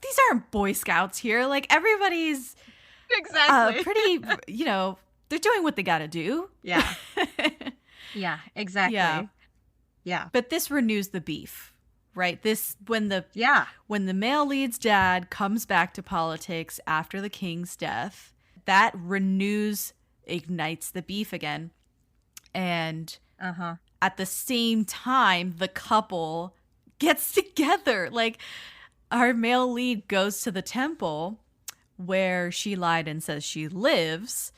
these aren't Boy Scouts here. Like everybody's pretty, they're doing what they got to do. Yeah. Yeah, exactly. Yeah. But this renews the beef, right? When the male lead's dad comes back to politics after the king's death, that ignites the beef again. And at the same time, the couple gets together. Like our male lead goes to the temple where she lied and says she lives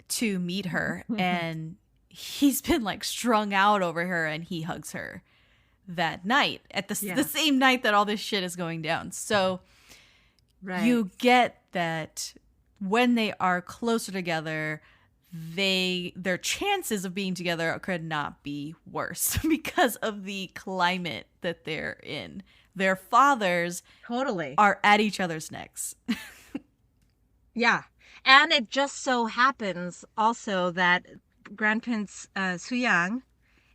to meet her. And he's been like strung out over her, and he hugs her that night at the same night that all this shit is going down. So you get that when they are closer together, their chances of being together could not be worse because of the climate that they're in. Their fathers are at each other's necks. Yeah. And it just so happens also that Grand Prince Suyang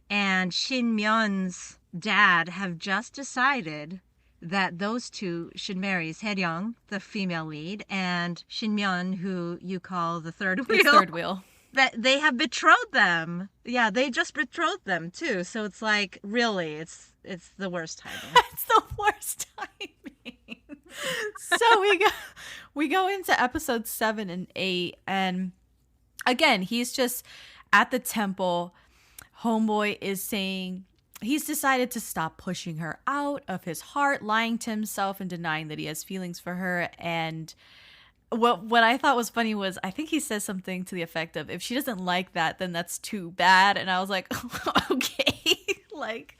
and Shin Myun's dad have just decided that those two should marry. Sejong, the female lead, and Shin Myun, who you call the third wheel. Third wheel. that they have betrothed them. Yeah, they just betrothed them too. So it's like, really, it's the worst timing. It's the worst timing. So we go into episode 7 and 8, and again, he's just at the temple. Homeboy is saying he's decided to stop pushing her out of his heart, lying to himself and denying that he has feelings for her. And what I thought was funny was, I think he says something to the effect of, if she doesn't like that, then that's too bad. And I was like, okay, like,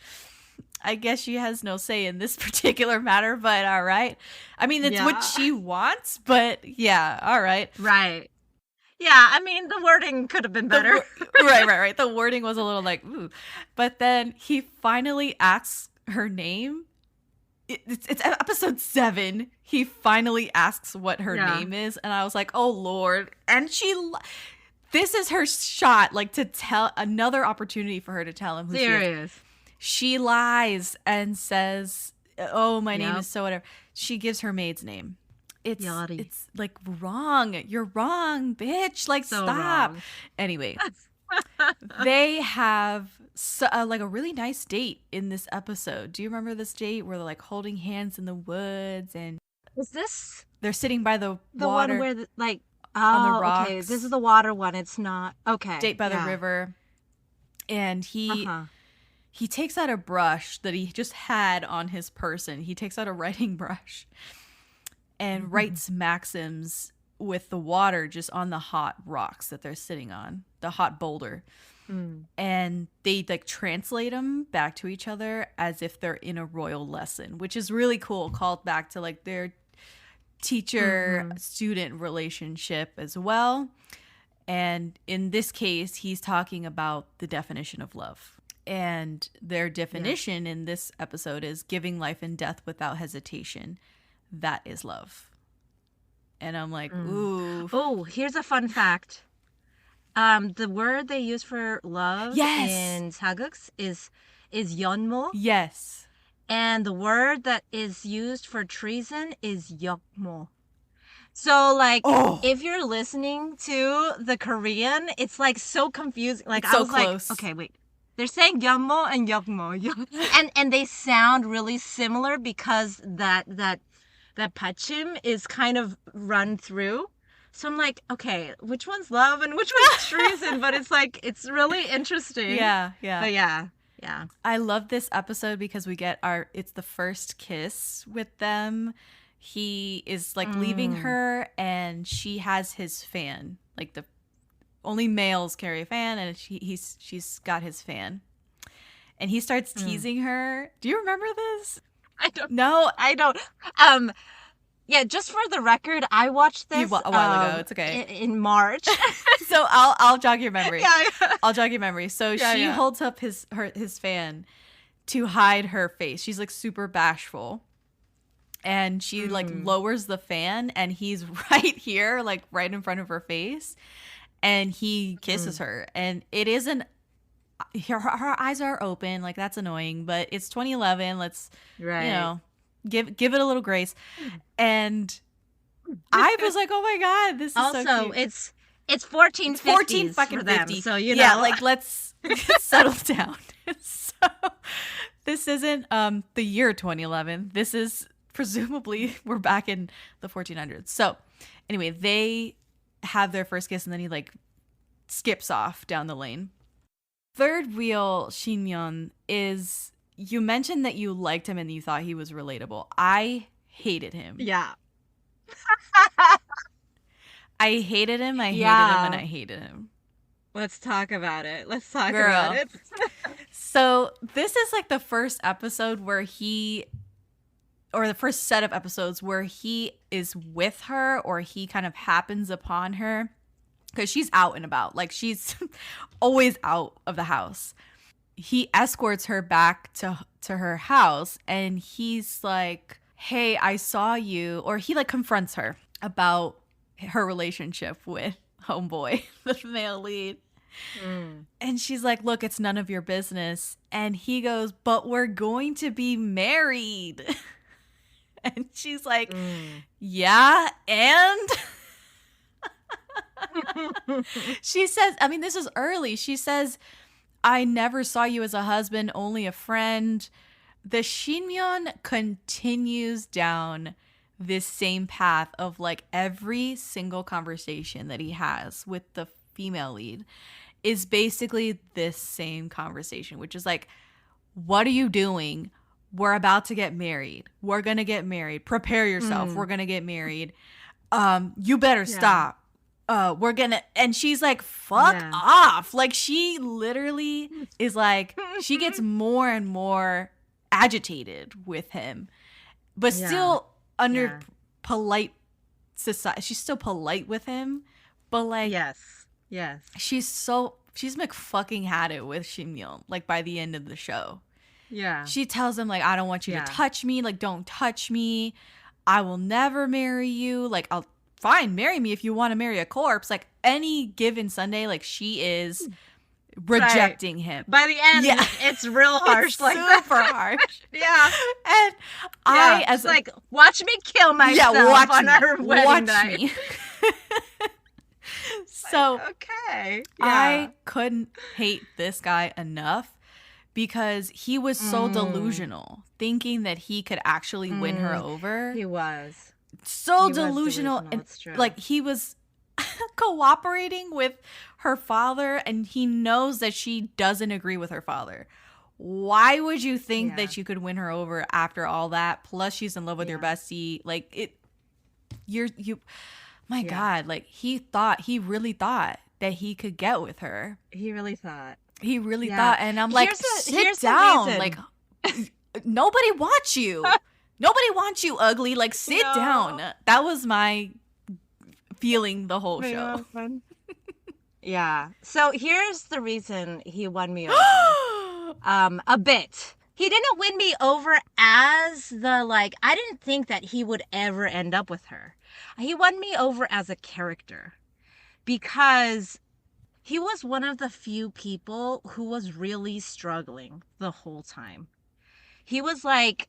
I guess she has no say in this particular matter, but all right. I mean, it's what she wants, but yeah, all right. Right. Yeah, I mean, the wording could have been better. Right. The wording was a little like, ooh. But then he finally asks her name. It's episode 7. He finally asks what her name is. And I was like, oh, Lord. And this is her shot, like, to tell, another opportunity for her to tell him who she is. She lies and says, oh, my name is so whatever. She gives her maid's name. It's like wrong. You're wrong, bitch. Like, so stop. Wrong. Anyway, they have like a really nice date in this episode. Do you remember this date where they're like holding hands in the woods? And is this they're sitting by the water, one where on the rocks? Okay, this is the water one. It's not okay. Date by the river, and he takes out a brush that he just had on his person. He takes out a writing brush and writes maxims with the water just on the hot rocks that they're sitting on, the hot boulder. And they like translate them back to each other as if they're in a royal lesson, which is really cool. Called back to like their teacher-student relationship as well. And in this case, he's talking about the definition of love. And their definition in this episode is giving life and death without hesitation. That is love. And I'm like, ooh. Oh, here's a fun fact. The word they use for love in sageuk is yeonmo. Yes. And the word that is used for treason is yeokmo. So, like, if you're listening to the Korean, it's, like, so confusing. Like, I was close. Like, okay, wait. They're saying yeonmo and yeokmo. and they sound really similar because that pachim is kind of run through. So I'm like, okay, which one's love and which one's treason? But it's like, it's really interesting. Yeah. But yeah. I love this episode because we get it's the first kiss with them. He is like leaving her and she has his fan. Like only males carry a fan, and she's got his fan. And he starts teasing her. Do you remember this? I don't. No, I don't. Yeah, just for the record, I watched this a while ago. It's okay. In March. So I'll jog your memory. Yeah. I'll jog your memory. So she holds up his fan to hide her face. She's like super bashful. And she like lowers the fan, and he's right here, like right in front of her face. And he kisses her. And it isn't her eyes are open, like that's annoying, but it's 2011. Let's give it a little grace. And I was like, oh my god, this is also so cute. It's 1450s 14 fucking for them, 50. so you know. Yeah, like let's settle down. So this isn't the year 2011. This is presumably we're back in the 1400s. So anyway, they have their first kiss, and then he like skips off down the lane. Third wheel Shin-yeon is, you mentioned that you liked him and you thought he was relatable. I hated him. Yeah. I hated him. I hated him, and I hated him. Let's talk about it. About it. So this is like the first episode where or the first set of episodes where he is with her, or he kind of happens upon her. Because she's out and about. Like, she's always out of the house. He escorts her back to her house, and he's like, hey, I saw you. Or he, like, confronts her about her relationship with homeboy, the male lead. And she's like, look, it's none of your business. And he goes, but we're going to be married. And she's like, yeah, and... She says, I mean, this is early. She says, I never saw you as a husband, only a friend. The Shinmyeon continues down this same path of like every single conversation that he has with the female lead is basically this same conversation, which is like, what are you doing? We're about to get married. We're going to get married. Prepare yourself. We're going to get married. You better stop. We're going to, and she's like, fuck off. Like she literally is like, she gets more and more agitated with him, but still under polite society. She's still polite with him, but like, yes. She's McFucking had it with Shinmyeon, like by the end of the show. Yeah. She tells him like, I don't want you to touch me. Like, don't touch me. I will never marry you. Like, I'll fine, marry me if you want to marry a corpse. Like any given Sunday, like she is rejecting him. By the end, it's real harsh. It's like super harsh. Yeah. And I, as like, watch me kill myself on our wedding night. Me. So okay. I couldn't hate this guy enough because he was so delusional, thinking that he could actually win her over. He was. So delusional. And like he was cooperating with her father and he knows that she doesn't agree with her father. Why would you think that you could win her over after all that? Plus she's in love with your bestie. Like my God, like he really thought that he could get with her. He really thought. And I'm like, sit down. Like nobody wants you. Nobody wants you, ugly. Like, sit down. That was my feeling the whole show. Yeah. So here's the reason he won me over. A bit. He didn't win me over as the, like, I didn't think that he would ever end up with her. He won me over as a character because he was one of the few people who was really struggling the whole time. He was like,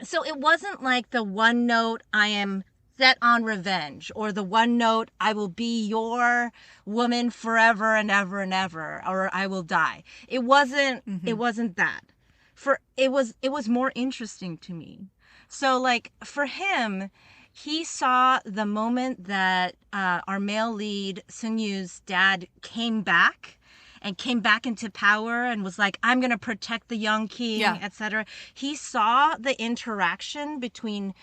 so it wasn't like the one note, I am set on revenge, or the one note, I will be your woman forever and ever and ever, or I will die. It wasn't that. It was more interesting to me. So like for him, he saw the moment that our male lead, Seung-yu's dad, came back into power and was like, I'm going to protect the young king, etc. He saw the interaction between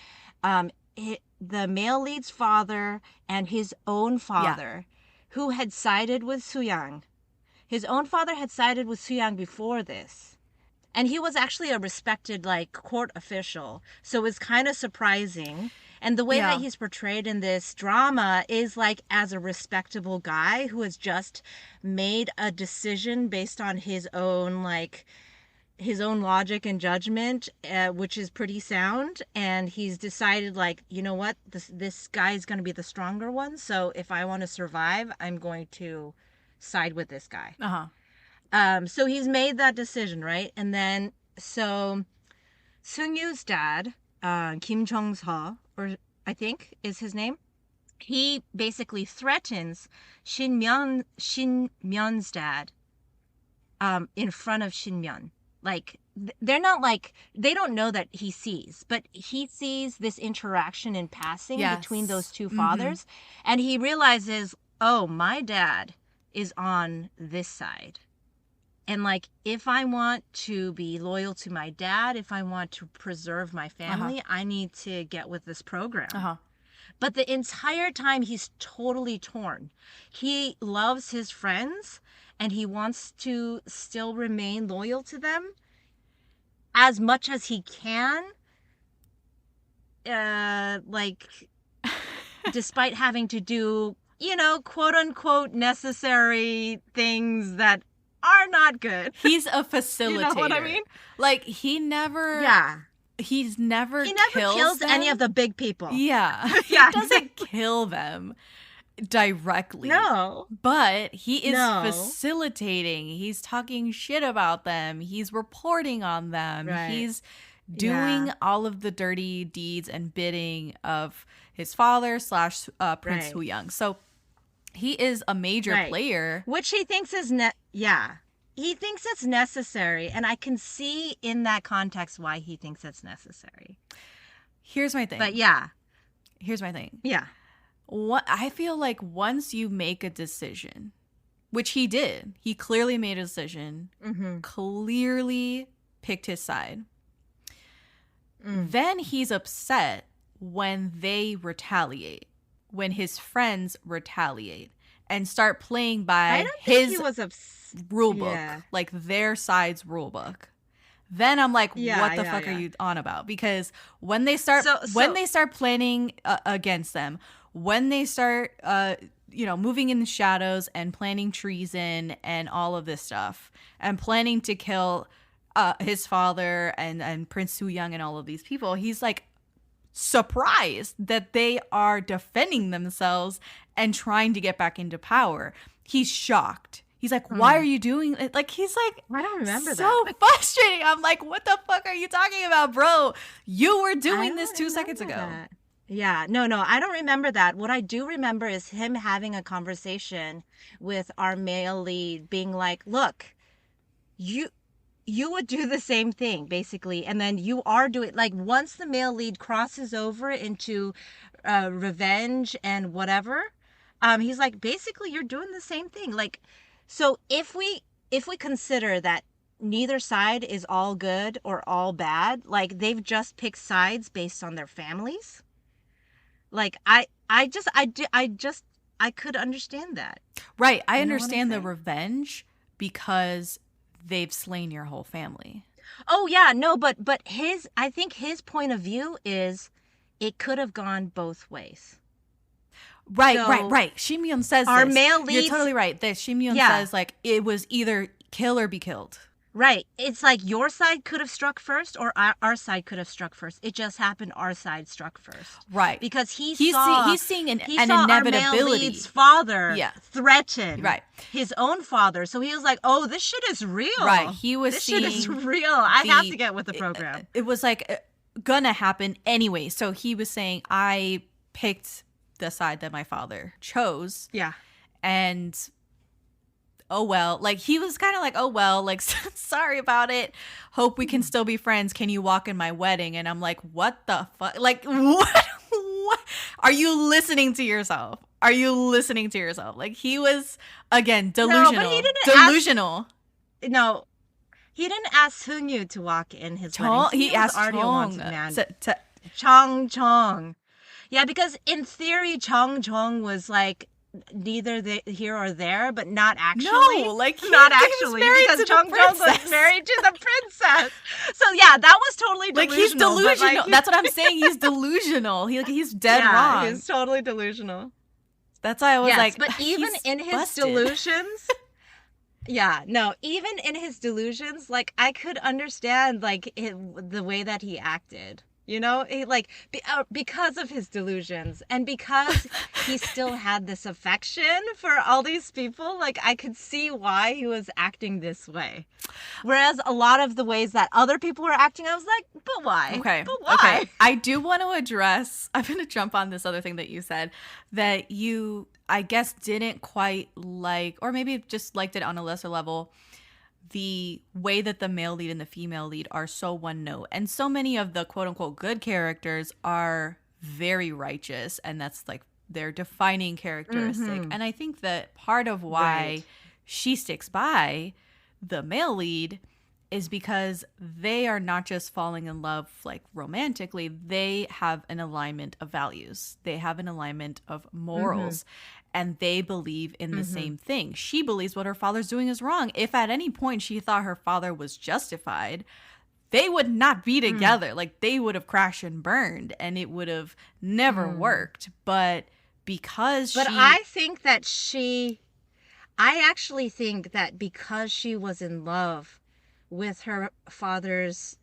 the male lead's father and his own father, who had sided with Soo-young. His own father had sided with Soo-young before this. And he was actually a respected, like, court official. So it was kind of surprising. And the way that he's portrayed in this drama is like as a respectable guy who has just made a decision based on his own logic and judgment, which is pretty sound. And he's decided, like, you know what, this guy is going to be the stronger one. So if I want to survive, I'm going to side with this guy. So he's made that decision, right? And then so Seung-yu's dad, Kim Jong-seo, or I think is his name, he basically threatens Shin-myeon's dad in front of Shin-myeon. Like, they're not like, they don't know that he sees, but he sees this interaction in passing between those two fathers. And he realizes, oh, my dad is on this side. And like, if I want to be loyal to my dad, if I want to preserve my family, I need to get with this program. But the entire time he's totally torn. He loves his friends and he wants to still remain loyal to them as much as he can. Like, despite having to do, you know, quote unquote necessary things that are not good. He's a facilitator. You know what I mean? Like, he never kills any of the big people. Yeah. He doesn't kill them directly. No. But he is facilitating. He's talking shit about them. He's reporting on them. Right. He's doing all of the dirty deeds and bidding of his father / Prince Soo-young. So He is a major player. Which he thinks is, he thinks it's necessary. And I can see in that context why he thinks it's necessary. Here's my thing. But yeah. Here's my thing. Yeah. What I feel like once you make a decision, which he did, he clearly made a decision, clearly picked his side. Then he's upset when they retaliate, when his friends retaliate and start playing by his rule book, like their side's rule book. Then I'm like, what the fuck are you on about? Because when they start planning against them, when they start moving in the shadows and planning treason and all of this stuff and planning to kill his father and Prince Soo-young and all of these people, he's like surprised that they are defending themselves and trying to get back into power. He's shocked. He's like, why are you doing it? Like, he's like, I don't remember that. So frustrating. I'm like, what the fuck are you talking about, bro? You were doing this 2 seconds ago. That. Yeah, no, I don't remember that. What I do remember is him having a conversation with our male lead being like, look, you would do the same thing, basically. And then you are doing, like, once the male lead crosses over into revenge and whatever, he's like, basically, you're doing the same thing. Like, so if we consider that neither side is all good or all bad, like, they've just picked sides based on their families. Like, I could understand that. Right. I understand the revenge because they've slain your whole family. Oh yeah, no, but I think his point of view is it could have gone both ways. Right. Shimyeon says our this. Male leads, you're totally right. That Shimyeon says, like, it was either kill or be killed. Right. It's like your side could have struck first or our side could have struck first. It just happened our side struck first. Right. Because he's seeing an inevitability. Our male lead's father threaten his own father. So he was like, oh, this shit is real. Right. He was shit is real. I have to get with the program. It was like gonna happen anyway. So he was saying, I picked the side that my father chose. Yeah. And oh well, like he was kind of like, oh well, like sorry about it, hope we can still be friends, can you walk in my wedding? And I'm like, what the fuck, like what are you listening to yourself? Like, he was again delusional. No, but he didn't he didn't ask Seung-yu to walk in his wedding. He asked Chong. Chong. Yeah, because in theory Chong was like neither here or there, but not actually. No, like not actually, because Chong was married to the princess. So yeah, that was totally delusional. Like, he's delusional. Like, that's what I'm saying. He's delusional. He's dead wrong. He's totally delusional. That's why I was like, but even in his delusions, even in his delusions, like I could understand like the way that he acted. You know, because of his delusions and because he still had this affection for all these people, like I could see why he was acting this way. Whereas a lot of the ways that other people were acting, I was like, but why? Okay. I do want to address, I'm going to jump on this other thing that you said that you, I guess, didn't quite like, or maybe just liked it on a lesser level, the way that the male lead and the female lead are so one note. And so many of the quote unquote good characters are very righteous. And that's like their defining characteristic. Mm-hmm. And I think that part of why she sticks by the male lead is because they are not just falling in love like romantically. They have an alignment of values. They have an alignment of morals. Mm-hmm. And they believe in the same thing. She believes what her father's doing is wrong. If at any point she thought her father was justified, they would not be together. Like, they would have crashed and burned, and it would have never worked. But because I actually think that because she was in love with her father's,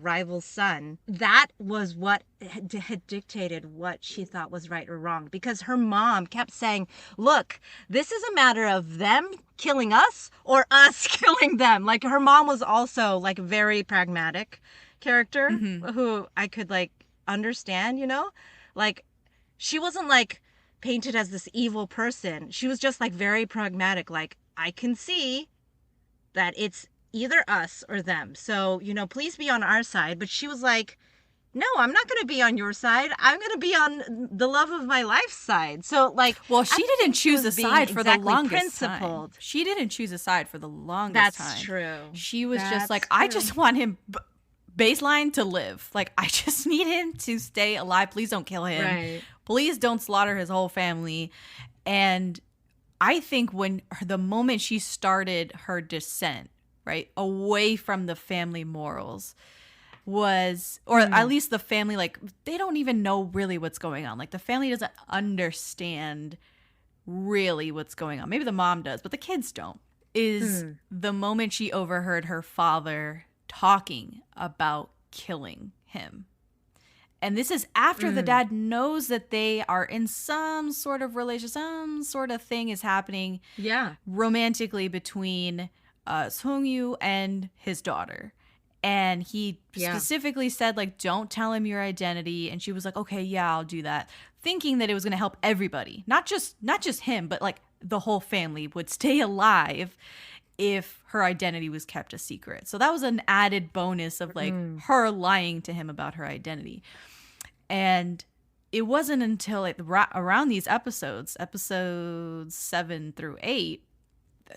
rival son, that was what had dictated what she thought was right or wrong. Because her mom kept saying, look, this is a matter of them killing us or us killing them. Like, her mom was also like a very pragmatic character who I could like understand, like she wasn't like painted as this evil person. She was just like very pragmatic. Like, I can see that it's either us or them. So, you know, please be on our side. But she was like, no, I'm not going to be on your side. I'm going to be on the love of my life's side. So, like, well, she didn't choose a side for the longest time. She didn't choose a side for the longest time. That's true. She was just like, I just want him baseline to live. Like, I just need him to stay alive. Please don't kill him. Right. Please don't slaughter his whole family. And I think the moment she started her descent, right, away from the family morals, was, or at least the family, like, they don't even know really what's going on. Like, the family doesn't understand really what's going on. Maybe the mom does, but the kids don't. Is the moment she overheard her father talking about killing him. And this is after the dad knows that they are in some sort of relation, some sort of thing is happening romantically between Sung-yu and his daughter. And he specifically said, like, don't tell him your identity. And she was like, okay, yeah, I'll do that. Thinking that it was going to help everybody. Not just him, but like the whole family would stay alive if her identity was kept a secret. So that was an added bonus of like her lying to him about her identity. And it wasn't until like around these episodes 7 through 8,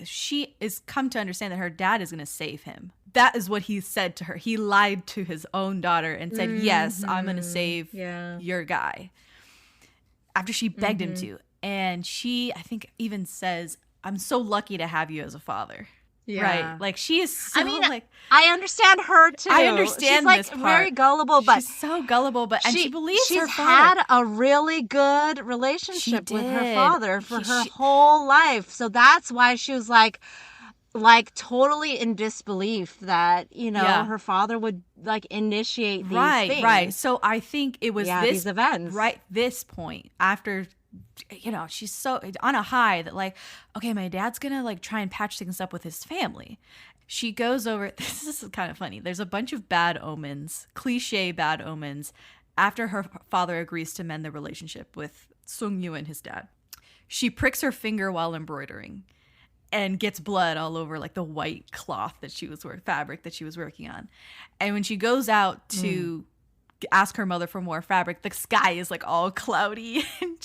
she is come to understand that her dad is going to save him. That is what he said to her. He lied to his own daughter and said, yes, I'm going to save your guy. After she begged him to. And she, I think, even says, I'm so lucky to have you as a father. Yeah. Right? Like, she is so, I understand her, too. I understand she's, this like, part. very gullible, but... She's so gullible, but... And she believes her father. She's had a really good relationship with her father for her whole life. So that's why she was, like totally in disbelief that, you know, her father would, like, initiate these things. Right. So I think it was these events. Right, this point, after... You know, she's so on a high that like, okay, my dad's gonna like try and patch things up with his family. She goes over, this is kind of funny. There's a bunch of bad omens, cliche bad omens, after her father agrees to mend the relationship with Sung-yu and his dad. She pricks her finger while embroidering and gets blood all over like the white cloth that she was fabric that she was working on. And when she goes out to ask her mother for more fabric, the sky is like all cloudy and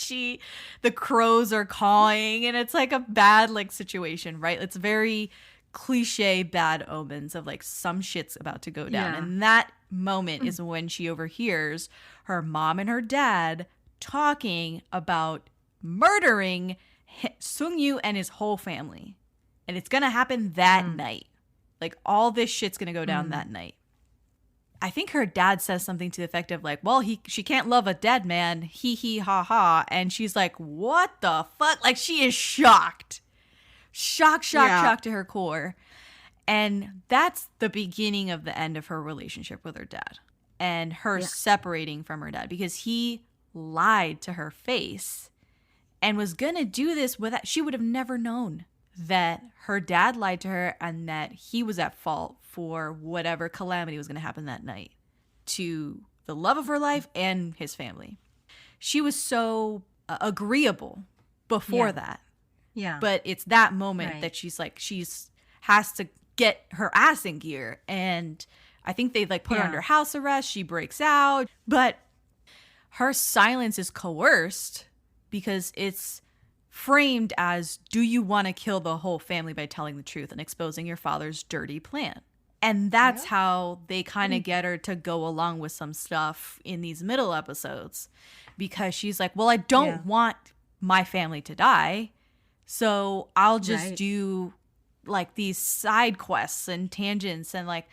the crows are cawing and it's like a bad like situation, right? It's very cliche bad omens of like some shit's about to go down. And that moment is when she overhears her mom and her dad talking about murdering Sung-yu and his whole family. And it's gonna happen that night. Like, all this shit's gonna go down that night. I think her dad says something to the effect of like, well, she can't love a dead man, hee hee ha ha. And she's like, what the fuck? Like, she is shocked to her core. And that's the beginning of the end of her relationship with her dad and her separating from her dad, because he lied to her face and was gonna do this without, she would have never known that her dad lied to her and that he was at fault for whatever calamity was going to happen that night to the love of her life and his family. She was so agreeable before that. Yeah. But it's that moment that she's like, has to get her ass in gear. And I think they like put her under house arrest. She breaks out. But her silence is coerced because it's framed as, do you want to kill the whole family by telling the truth and exposing your father's dirty plan? And that's how they kind of get her to go along with some stuff in these middle episodes, because she's like, well, I don't want my family to die, so I'll just do like these side quests and tangents and like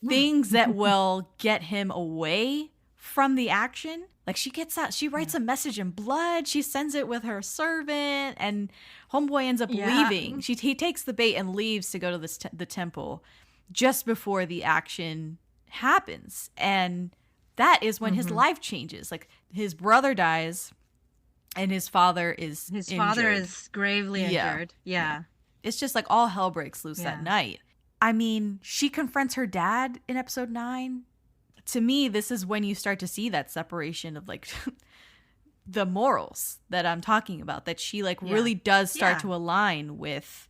things that will get him away from the action. Like, she gets out, she writes a message in blood, she sends it with her servant, and homeboy ends up leaving. He takes the bait and leaves to go to the temple just before the action happens. And that is when his life changes. Like, his brother dies and his father is injured. Father is gravely injured. Yeah. It's just like all hell breaks loose that night. I mean, she confronts her dad in episode 9. To me, this is when you start to see that separation of like the morals that I'm talking about, that she like really does start to align with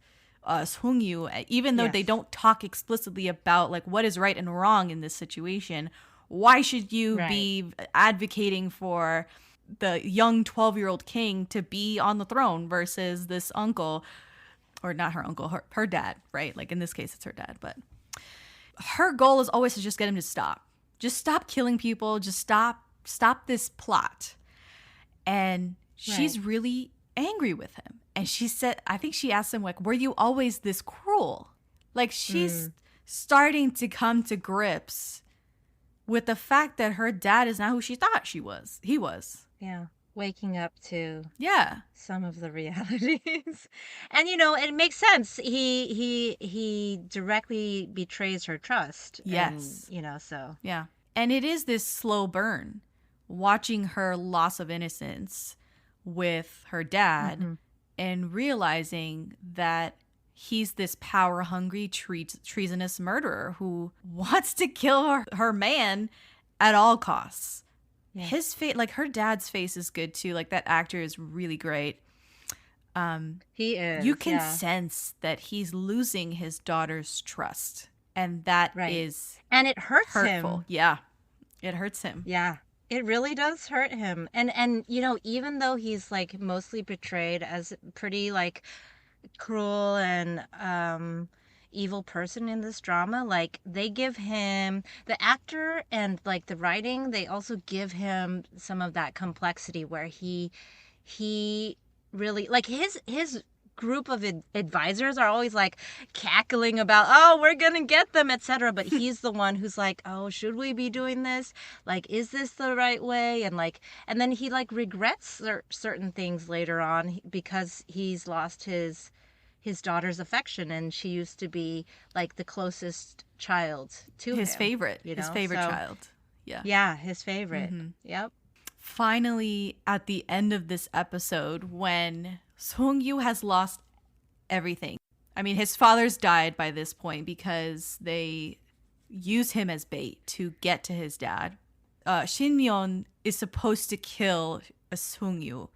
Sung-yu, even though they don't talk explicitly about like what is right and wrong in this situation. Why should you be advocating for the young 12-year-old king to be on the throne versus this uncle, or not her uncle, her dad, right? Like in this case, it's her dad. But her goal is always to just get him to stop. Just stop killing people. Just stop this plot. And she's really angry with him. And she said, I think she asked him, like, were you always this cruel? Like, she's starting to come to grips with the fact that her dad is not who she thought he was. Yeah. Waking up to Yeah. some of the realities. And, you know, it makes sense. He directly betrays her trust. Yes. And, you know, so. Yeah. And it is this slow burn, watching her loss of innocence with her dad and realizing that he's this power-hungry, treasonous murderer who wants to kill her man at all costs. Yeah. His face, like her dad's face is good too. Like that actor is really great. He is. You can sense that he's losing his daughter's trust. And that is and it hurts hurtful. him. Yeah. It hurts him. Yeah. It really does hurt him. And you know, even though he's like mostly portrayed as pretty like cruel and evil person in this drama, like they give him, the actor and like the writing, they also give him some of that complexity where he really, like his group of advisors are always like cackling about, oh, we're gonna get them, etc. But he's the one who's like, oh, should we be doing this? Like, is this the right way? And then he like regrets certain things later on because he's lost his daughter's affection, and she used to be like the closest child to his him, favorite, you know? his favorite child. Yeah, his favorite. Yep. Finally, at the end of this episode, when Sung-yu has lost everything. I mean, his father's died by this point because they use him as bait to get to his dad. Shin-myeon is supposed to kill Sung-yu,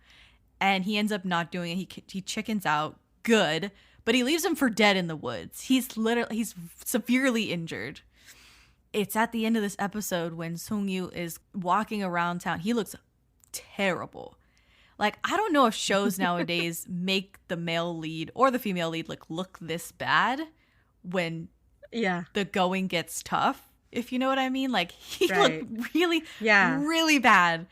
and he ends up not doing it. He chickens out. Good, but he leaves him for dead in the woods. He's severely injured. It's at the end of this episode when Sung-yu is walking around town. He looks terrible. Like, I don't know if shows nowadays make the male lead or the female lead like look this bad when the going gets tough, if you know what I mean. Like, he looked really bad.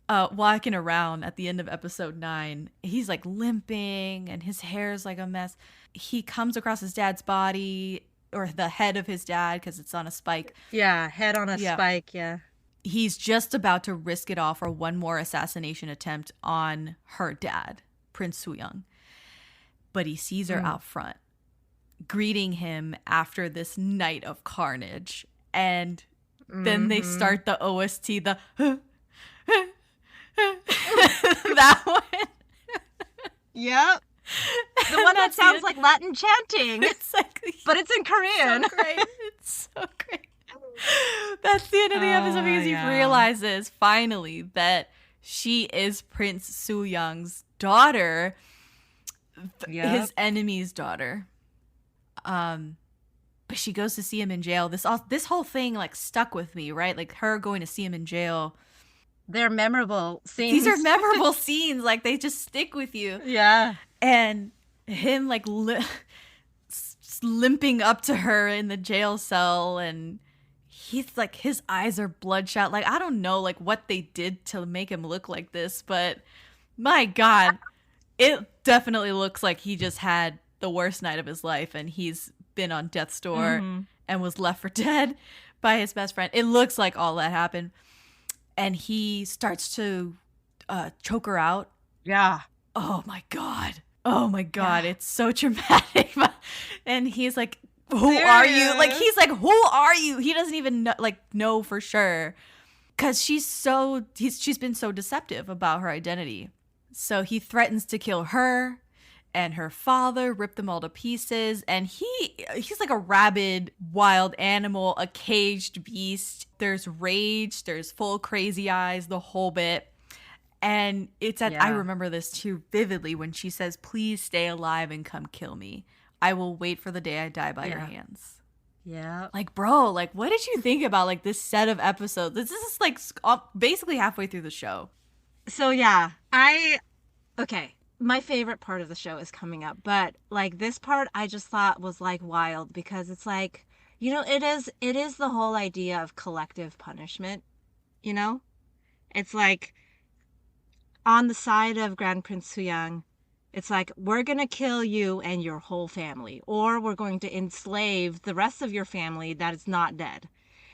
Walking around at the end of episode 9, he's like limping and his hair's like a mess. He comes across his dad's body, or the head of his dad, because it's on a spike. Yeah, head on a spike, yeah. He's just about to risk it all for one more assassination attempt on her dad, Prince Soo-young. But he sees her out front, greeting him after this night of carnage. And then they start the OST, that one. Yep. The one that sounds like Latin chanting. It's like, but it's in Korean. So great. It's so great. That's the end of the episode because he realizes finally that she is Prince Soo-young's daughter, his enemy's daughter. But she goes to see him in jail. This whole thing like stuck with me, right? Like her going to see him in jail. They're memorable scenes. These are memorable scenes. Like, they just stick with you. Yeah. And him, like, limping up to her in the jail cell. And he's, like, his eyes are bloodshot. Like, I don't know, like, what they did to make him look like this. But, my God, it definitely looks like he just had the worst night of his life. And he's been on death's door and was left for dead by his best friend. It looks like all that happened. And he starts to choke her out. Yeah. Oh, my God. Yeah. It's so traumatic. And he's like, who are you? Like, he's like, who are you? He doesn't even know for sure. Because she's been so deceptive about her identity. So he threatens to kill her and her father, rip them all to pieces. And he's like a rabid wild animal, a caged beast. There's rage, there's full crazy eyes, the whole bit. And it's I remember this too vividly when she says, "Please stay alive and come kill me. I will wait for the day I die by your hands." Yeah. Like, bro, like, what did you think about like this set of episodes? This is like basically halfway through the show. So yeah, okay. My favorite part of the show is coming up, but like this part I just thought was like wild because it's like, you know, it is the whole idea of collective punishment, you know? It's like on the side of Grand Prince Suyang, it's like, we're going to kill you and your whole family, or we're going to enslave the rest of your family that is not dead.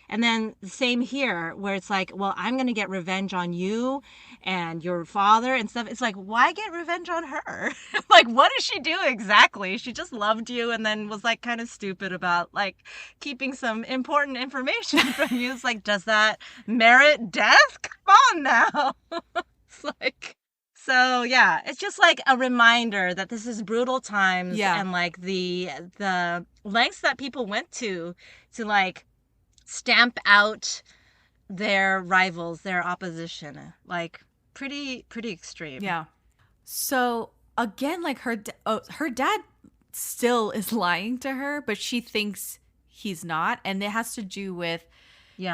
And then the same here, where it's like, well, I'm going to get revenge on you and your father and stuff. It's like, why get revenge on her? Like, what did she do exactly? She just loved you and then was like kind of stupid about like keeping some important information from you. It's like, does that merit death? Come on now. It's like, so yeah, it's just like a reminder that this is brutal times and like the lengths that people went to like stamp out their rivals, their opposition, like pretty extreme. Yeah. So again, like her dad still is lying to her, but she thinks he's not, and it has to do with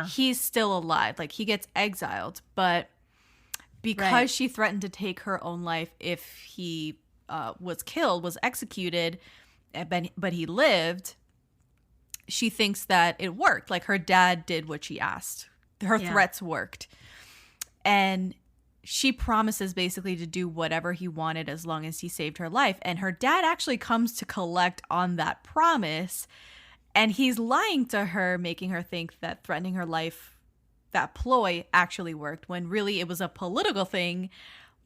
he's still alive. Like, he gets exiled, but because she threatened to take her own life if he was executed, but he lived, she thinks that it worked. Like, her dad did what she asked. Her threats worked. And she promises basically to do whatever he wanted as long as he saved her life. And her dad actually comes to collect on that promise. And he's lying to her, making her think that threatening her life, that ploy, actually worked, when really it was a political thing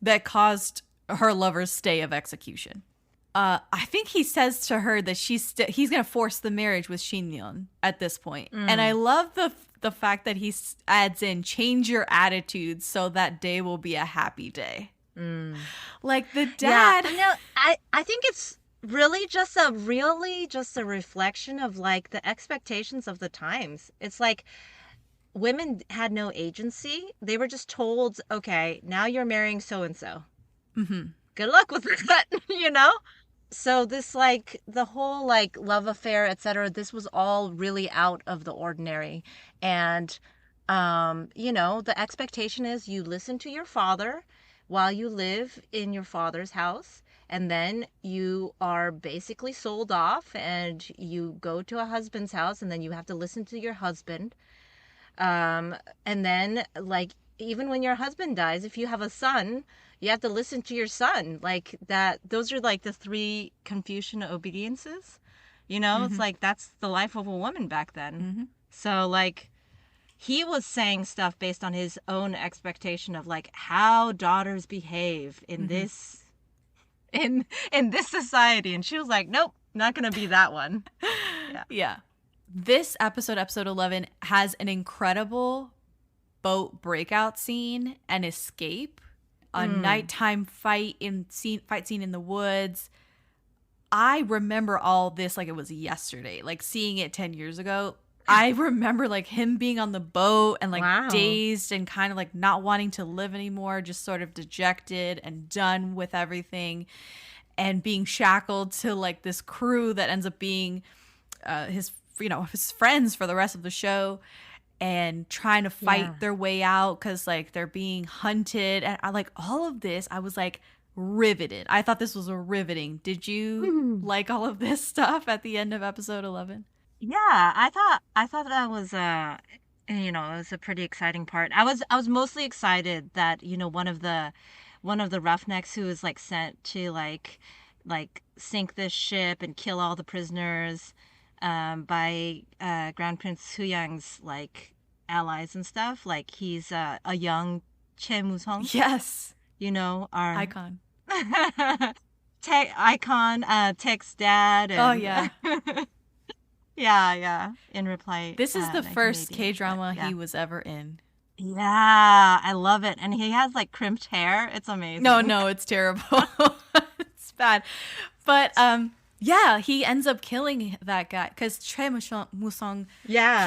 that caused her lover's stay of execution. I think he says to her that he's going to force the marriage with Shin-yeon at this point. And I love the fact that he adds in, change your attitude so that day will be a happy day. Like, the dad. Yeah, no, I think it's really just a reflection of like the expectations of the times. It's like women had no agency. They were just told, okay, now you're marrying so-and-so. Good luck with that, you know? So this, like, the whole, like, love affair, etc., this was all really out of the ordinary. And, you know, the expectation is you listen to your father while you live in your father's house. And then you are basically sold off and you go to a husband's house, and then you have to listen to your husband. And then, like, even when your husband dies, if you have a son, you have to listen to your son. Like, that, those are like the 3 Confucian obediences. You know, it's like, that's the life of a woman back then. So, like, he was saying stuff based on his own expectation of like how daughters behave in this in this society, and she was like, nope, not gonna be that one. Yeah. This episode 11, has an incredible boat breakout scene and escape, a nighttime fight scene in the woods. I remember all this like it was yesterday, like seeing it 10 years ago. I remember like him being on the boat and like dazed and kind of like not wanting to live anymore, just sort of dejected and done with everything, and being shackled to like this crew that ends up being his friends for the rest of the show, and trying to fight their way out because like they're being hunted. And I like all of this. I was like riveted. I thought this was riveting. Did you like all of this stuff at the end of episode 11? Yeah, I thought that was it was a pretty exciting part. I was mostly excited that, you know, one of the roughnecks who was like sent to like sink this ship and kill all the prisoners by Grand Prince Suyang's like allies and stuff. Like, he's a young Chae Moo-sung. Yes. You know, our icon. Taek's dad. And, oh yeah. Yeah. In reply, this is the first K-drama he was ever in. Yeah, I love it. And he has like crimped hair. It's amazing. No, it's terrible. It's bad. But Yeah, he ends up killing that guy because Chae Musong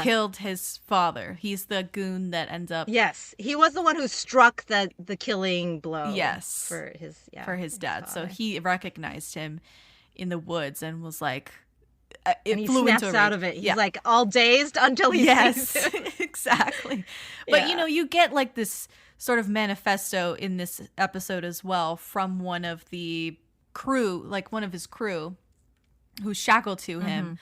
killed his father. He's the goon that ends up. Yes, he was the one who struck the killing blow. Yes, for his dad. So he recognized him in the woods and was like, and he snaps out of it. He's like all dazed until he sees it. Exactly. But you get like this sort of manifesto in this episode as well from one of the crew, like one of his crew, who's shackled to him,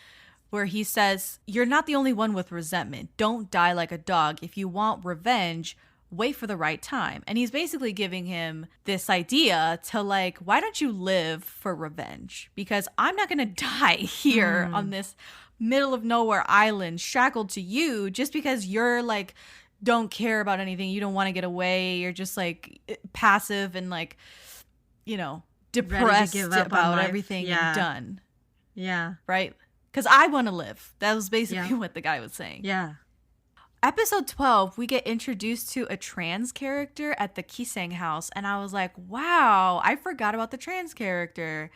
where he says, "You're not the only one with resentment. Don't die like a dog. If you want revenge, wait for the right time." And he's basically giving him this idea to like, why don't you live for revenge? Because I'm not going to die here on this middle of nowhere island shackled to you just because you're like, don't care about anything. You don't want to get away. You're just like passive and like, depressed about everything you've done. Yeah. Right? Because I want to live. That was basically what the guy was saying. Yeah. Episode 12, we get introduced to a trans character at the Kiseng house. And I was like, wow, I forgot about the trans character.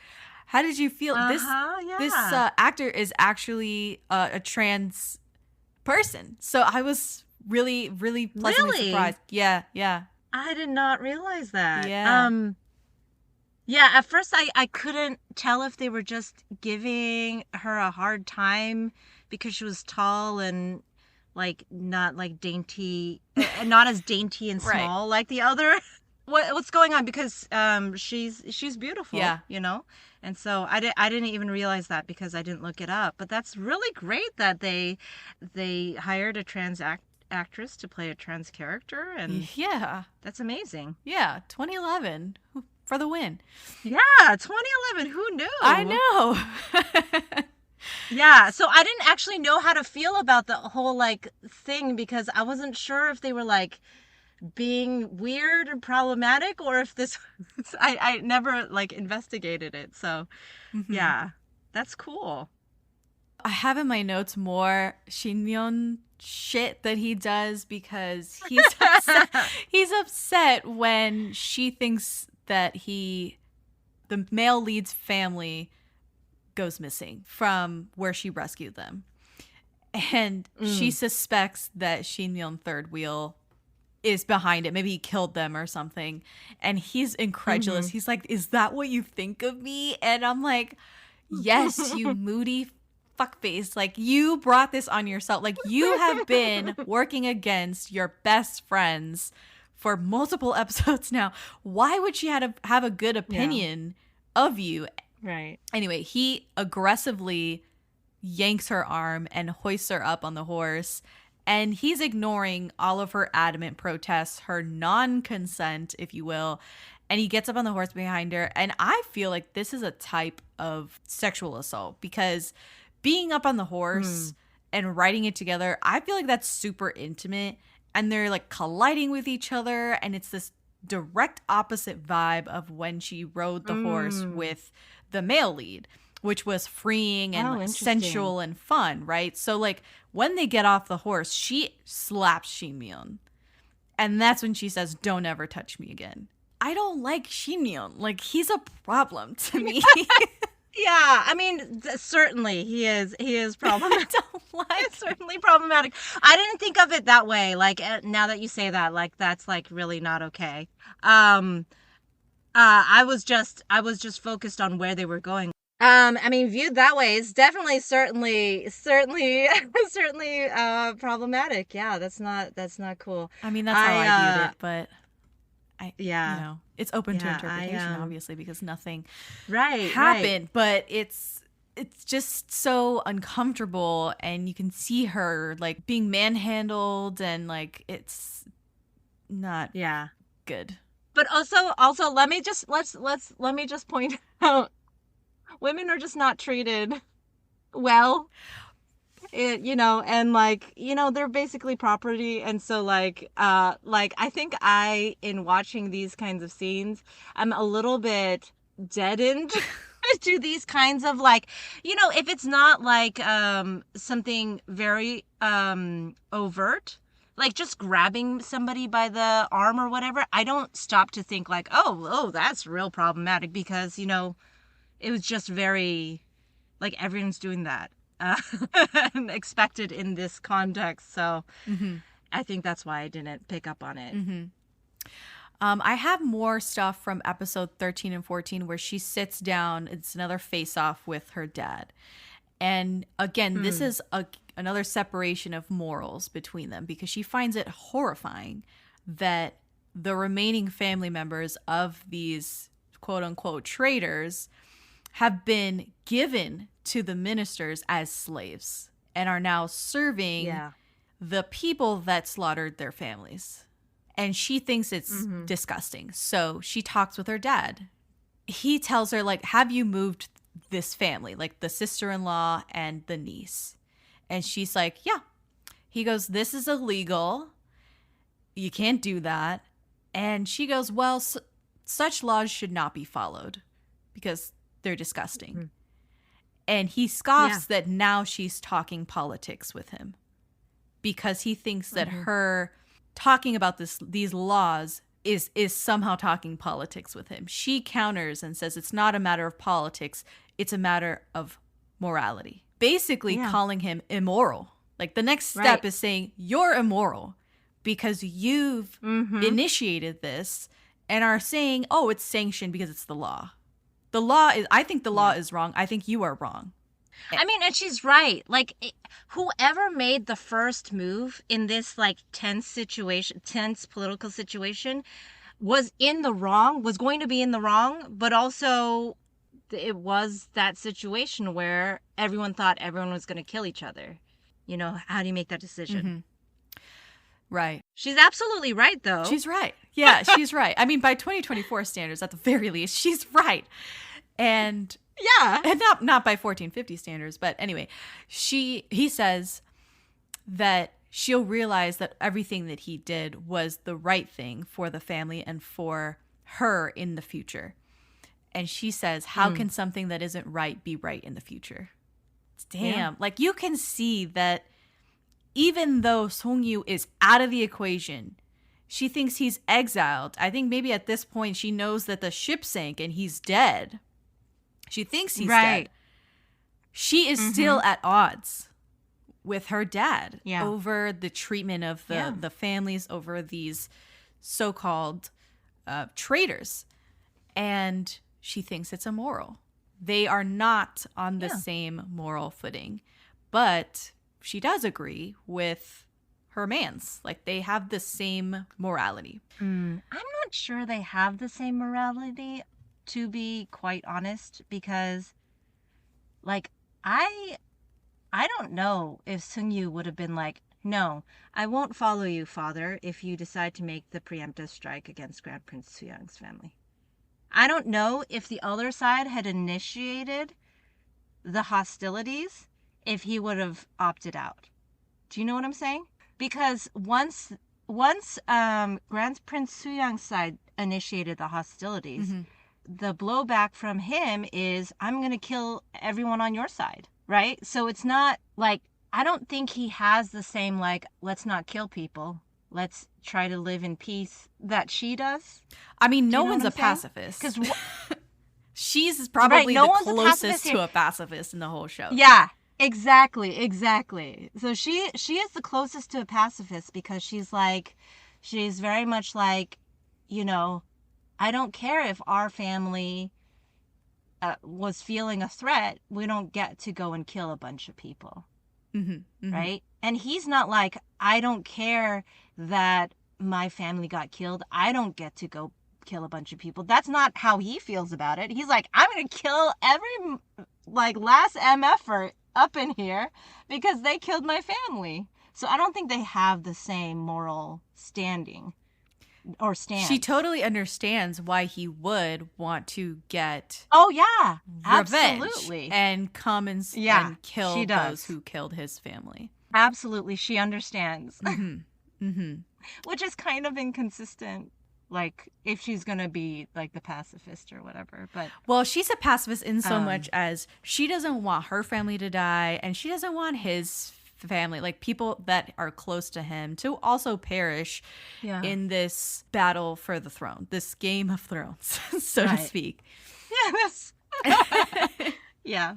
How did you feel? This actor is actually a trans person. So I was really, really pleasantly surprised. Yeah. I did not realize that. Yeah. Yeah, at first I couldn't tell if they were just giving her a hard time because she was tall and like not like dainty, not as dainty and small like the other. What's going on? Because she's beautiful, and so I didn't even realize that because I didn't look it up. But that's really great that they hired a trans actress to play a trans character, and that's amazing. Yeah, 2011. For the win. Yeah, 2011. Who knew? I know. Yeah, so I didn't actually know how to feel about the whole like thing because I wasn't sure if they were like being weird and problematic or if this I never like investigated it. So yeah, that's cool. I have in my notes more Shin-yeon shit that he does because he's upset when she thinks that the male lead's family goes missing from where she rescued them. And she suspects that Shin-yeon third wheel is behind it. Maybe he killed them or something. And he's incredulous. He's like, is that what you think of me? And I'm like, yes, you moody fuckface. Like, you brought this on yourself. Like, you have been working against your best friends for multiple episodes now. Why would she have a good opinion of you? Right. Anyway, he aggressively yanks her arm and hoists her up on the horse. And he's ignoring all of her adamant protests, her non-consent, if you will. And he gets up on the horse behind her. And I feel like this is a type of sexual assault because being up on the horse and riding it together, I feel like that's super intimate. And they're like colliding with each other. And it's this direct opposite vibe of when she rode the horse with the male lead, which was freeing and like sensual and fun, right? So like when they get off the horse, she slaps Shin-yeon. And that's when she says, "Don't ever touch me again." I don't like Shin-yeon. Like, he's a problem to me. Yeah, I mean, certainly he is problematic. I don't like It's certainly problematic. I didn't think of it that way. Like, now that you say that, like, that's like really not okay. I was just focused on where they were going. I mean, viewed that way, it's definitely, certainly problematic. Yeah, that's not cool. I mean, that's how I viewed it, but it's open to interpretation, obviously, because nothing happened. But it's just so uncomfortable, and you can see her like being manhandled, and like it's not good. But also let me just point out, women are just not treated well. And like, they're basically property. And so like I think in watching these kinds of scenes, I'm a little bit deadened to these kinds of like, if it's not like something very overt, like just grabbing somebody by the arm or whatever, I don't stop to think like, oh, that's real problematic, because, it was just very Like everyone's doing that. And expected in this context. So I think that's why I didn't pick up on it. I have more stuff from episode 13 and 14 where she sits down. It's another face-off with her dad. And again, this is another separation of morals between them because she finds it horrifying that the remaining family members of these quote-unquote traitors have been given to the ministers as slaves and are now serving the people that slaughtered their families. And she thinks it's disgusting. So she talks with her dad. He tells her, like, have you moved this family, like the sister-in-law and the niece? And she's like, yeah. He goes, this is illegal. You can't do that. And she goes, well, such laws should not be followed because they're disgusting. And he scoffs that now she's talking politics with him because he thinks that her talking about these laws is somehow talking politics with him. She counters and says it's not a matter of politics, it's a matter of morality. Basically calling him immoral. Like the next step is saying you're immoral because you've initiated this and are saying, oh, it's sanctioned because it's the law. The law is, I think the law is wrong. I think you are wrong. I mean, and she's right. Like, whoever made the first move in this, like, tense political situation was in the wrong, was going to be in the wrong, but also it was that situation where everyone thought everyone was going to kill each other. You know, how do you make that decision? Right. She's absolutely right, though. She's right. Yeah, she's right. I mean, by 2024 standards, at the very least, she's right. And not by 1450 standards, but anyway, he says that she'll realize that everything that he did was the right thing for the family and for her in the future. And she says, how can something that isn't right be right in the future? Damn. Like, you can see that even though Song-yu is out of the equation, she thinks he's exiled. I think maybe at this point she knows that the ship sank and he's dead. She thinks he's dead. She is still at odds with her dad over the treatment of the families, over these so-called traitors. And she thinks it's immoral. They are not on the same moral footing. But she does agree with her mans. Like, they have the same morality. I'm not sure they have the same morality, to be quite honest, because, like, I don't know if Sung-yu would have been like, no, I won't follow you, father, if you decide to make the preemptive strike against Grand Prince Soo-young's family. I don't know if the other side had initiated the hostilities, if he would have opted out. Do you know what I'm saying? Because once Grand Prince Soo-young's side initiated the hostilities, the blowback from him is, I'm going to kill everyone on your side, right? So it's not like, I don't think he has the same, like, let's not kill people, let's try to live in peace that she does. I mean, no one's a pacifist. Because she's probably the closest to a pacifist in the whole show. Yeah, exactly. So she is the closest to a pacifist because she's very much like, you know, I don't care if our family was feeling a threat. We don't get to go and kill a bunch of people. Right? And he's not like, I don't care that my family got killed. I don't get to go kill a bunch of people. That's not how he feels about it. He's like, I'm going to kill every, like, last MFer up in here because they killed my family. So I don't think they have the same moral standing. Or stance. She totally understands why he would want to get revenge absolutely. And come and kill those who killed his family. Absolutely, she understands. Which is kind of inconsistent, like, if she's gonna be like the pacifist or whatever. But well, she's a pacifist in so much as she doesn't want her family to die, and she doesn't want his family, like people that are close to him, to also perish in this battle for the throne, this Game of Thrones, so to speak. Yes. Yeah.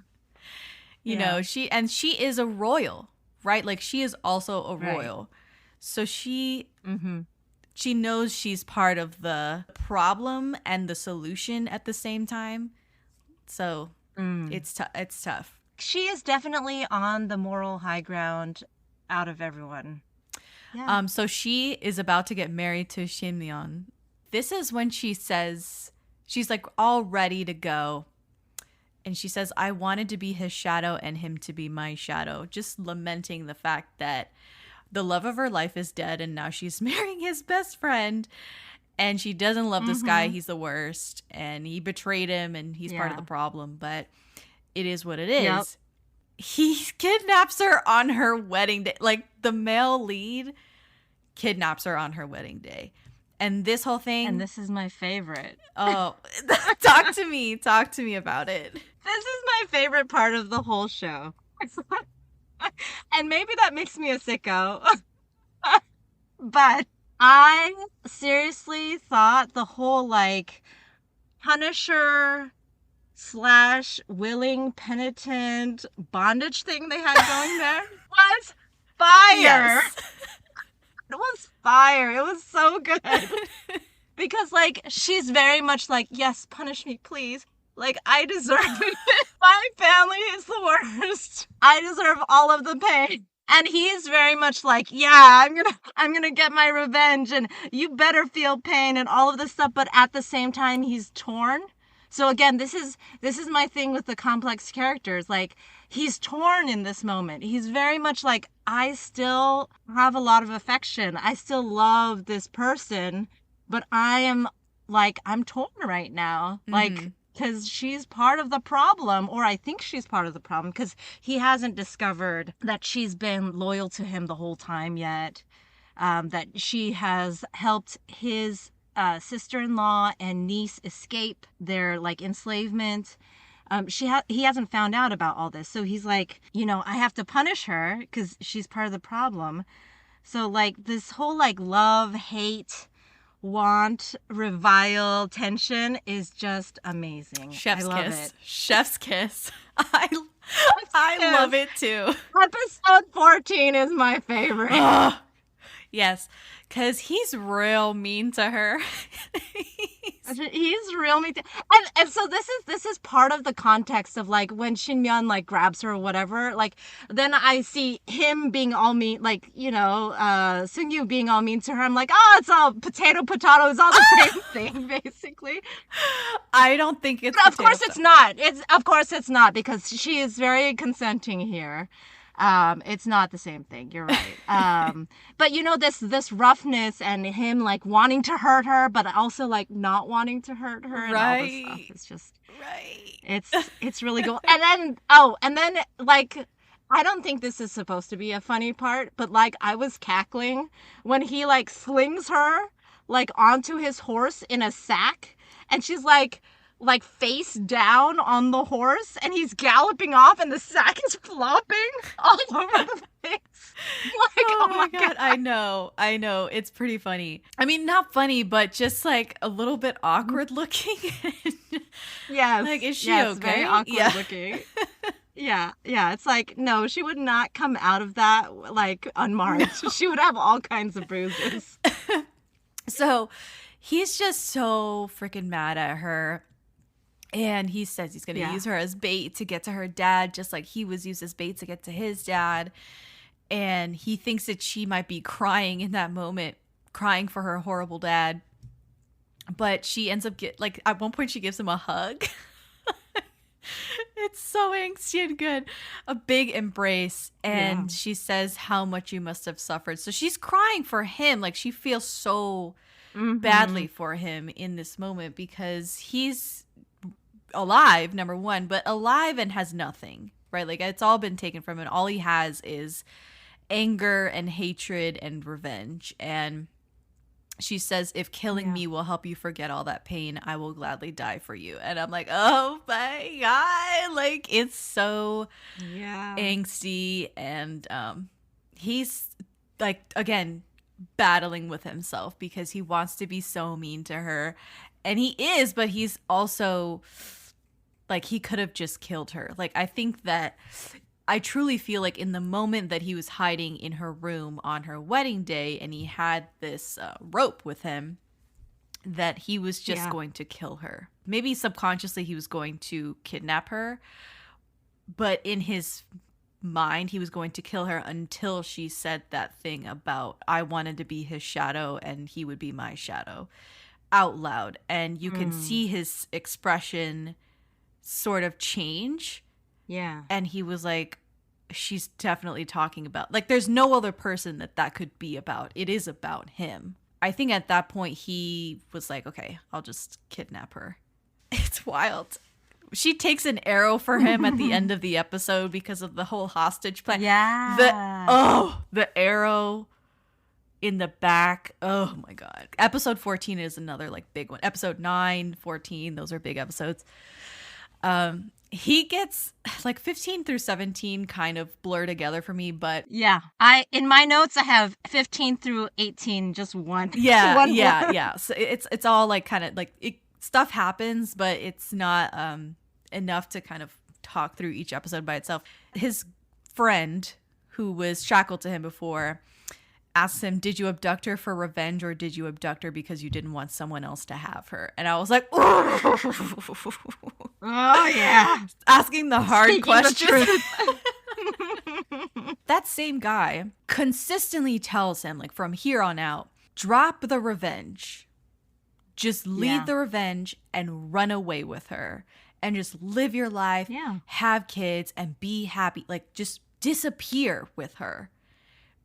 You know, she is a royal, right? Like she is also a royal. So she knows she's part of the problem and the solution at the same time. So it's tough. She is definitely on the moral high ground out of everyone. Yeah. So she is about to get married to Shin-yeon. This is when she says, she's like all ready to go. And she says, I wanted to be his shadow and him to be my shadow. Just lamenting the fact that the love of her life is dead and now she's marrying his best friend. And she doesn't love this guy. He's the worst. And he betrayed him and he's part of the problem. But it is what it is. Yep. He kidnaps her on her wedding day. Like the male lead kidnaps her on her wedding day. And this whole thing. And this is my favorite. Oh, talk to me about it. This is my favorite part of the whole show. And maybe that makes me a sicko. But I seriously thought the whole like Punisher / willing penitent bondage thing they had going there was fire. Yes. It was fire. It was so good. Because like she's very much like, yes, punish me, please. Like I deserve it. My family is the worst. I deserve all of the pain. And he's very much like, yeah, I'm gonna get my revenge and you better feel pain and all of this stuff. But at the same time, he's torn. So again, this is my thing with the complex characters. Like he's torn in this moment. He's very much like, I still have a lot of affection. I still love this person, but I'm torn right now. Like, because she's part of the problem, or I think she's part of the problem, because he hasn't discovered that she's been loyal to him the whole time yet, that she has helped his sister-in-law and niece escape their like enslavement. He hasn't found out about all this, so he's like, I have to punish her because she's part of the problem. So like this whole like love, hate, want, revile tension is just amazing. Chef's I love kiss. it. Chef's kiss. I love it too. Episode 14 is my favorite. Yes, because he's real mean to her. He's real mean. And so this is part of the context of like when Shin-yeon like grabs her or whatever. Like then I see him being all mean, like Seung-yu being all mean to her. I'm like, it's all potato. It's all the same thing basically. I don't think it's. But of course it's not. Of course it's not because she is very consenting here. It's not the same thing. You're right. But this roughness and him like wanting to hurt her, but also like not wanting to hurt her and all this stuff. It's just It's really cool. And then like I don't think this is supposed to be a funny part, but like I was cackling when he like slings her like onto his horse in a sack, and she's like face down on the horse, and he's galloping off, and the sack is flopping all over the face. Like, oh my god, I know, it's pretty funny. I mean, not funny, but just like a little bit awkward looking. Yes, like is she okay? Very awkward looking. Yeah, it's like, no, she would not come out of that like unmarked. No. She would have all kinds of bruises. So he's just so freaking mad at her. And he says he's going to use her as bait to get to her dad, just like he was used as bait to get to his dad. And he thinks that she might be crying in that moment, crying for her horrible dad. But she ends up at one point she gives him a hug. It's so angsty and good. A big embrace. And she says how much you must have suffered. So she's crying for him. Like she feels so badly for him in this moment because he's alive, number one, but alive and has nothing, right? Like it's all been taken from him. All he has is anger and hatred and revenge. And she says, if killing me will help you forget all that pain, I will gladly die for you. And I'm like, oh my god, like it's so angsty. And he's like, again, battling with himself because he wants to be so mean to her, and he is, but he's also Like, he could have just killed her. Like, I truly feel like in the moment that he was hiding in her room on her wedding day and he had this rope with him, that he was just going to kill her. Maybe subconsciously he was going to kidnap her, but in his mind he was going to kill her until she said that thing about I wanted to be his shadow and he would be my shadow out loud. And you can see his expression sort of change. Yeah. And he was like, she's definitely talking about, like, there's no other person that could be about. It is about him. I think at that point he was like, okay, I'll just kidnap her. It's wild. She takes an arrow for him at the end of the episode because of the whole hostage plan. Yeah. The arrow in the back. Oh my God. Episode 14 is another like big one. Episode 9, 14, those are big episodes. He gets like 15 through 17 kind of blur together for me, but yeah, in my notes I have 15 through 18, just one. Yeah. So it's all like kind of like stuff happens, but it's not enough to kind of talk through each episode by itself. His friend, who was shackled to him before, asks him, did you abduct her for revenge or did you abduct her because you didn't want someone else to have her? And I was like, oh yeah, asking the hard Speaking questions. That same guy consistently tells him, like, from here on out, drop the revenge, just leave the revenge and run away with her and just live your life, have kids and be happy. Like, just disappear with her,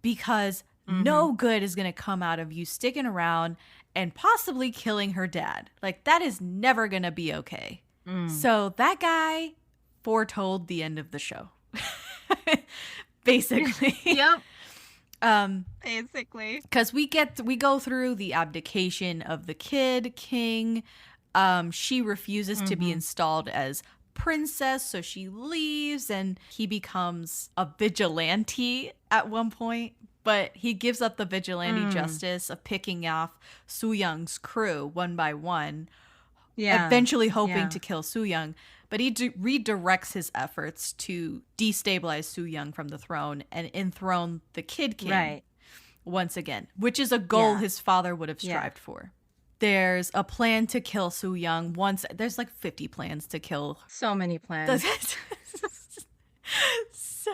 because no good is going to come out of you sticking around and possibly killing her dad. Like, that is never going to be okay. So that guy foretold the end of the show. Basically. Yep. Basically. Because we go through the abdication of the king. She refuses to be installed as princess, so she leaves and he becomes a vigilante at one point. But he gives up the vigilante justice of picking off Soo-young's crew one by one, eventually hoping to kill Soo-young. But he redirects his efforts to destabilize Soo-young from the throne and enthrone the Kid King once again, which is a goal his father would have strived for. There's a plan to kill Soo-young. There's like 50 plans to kill. So many plans.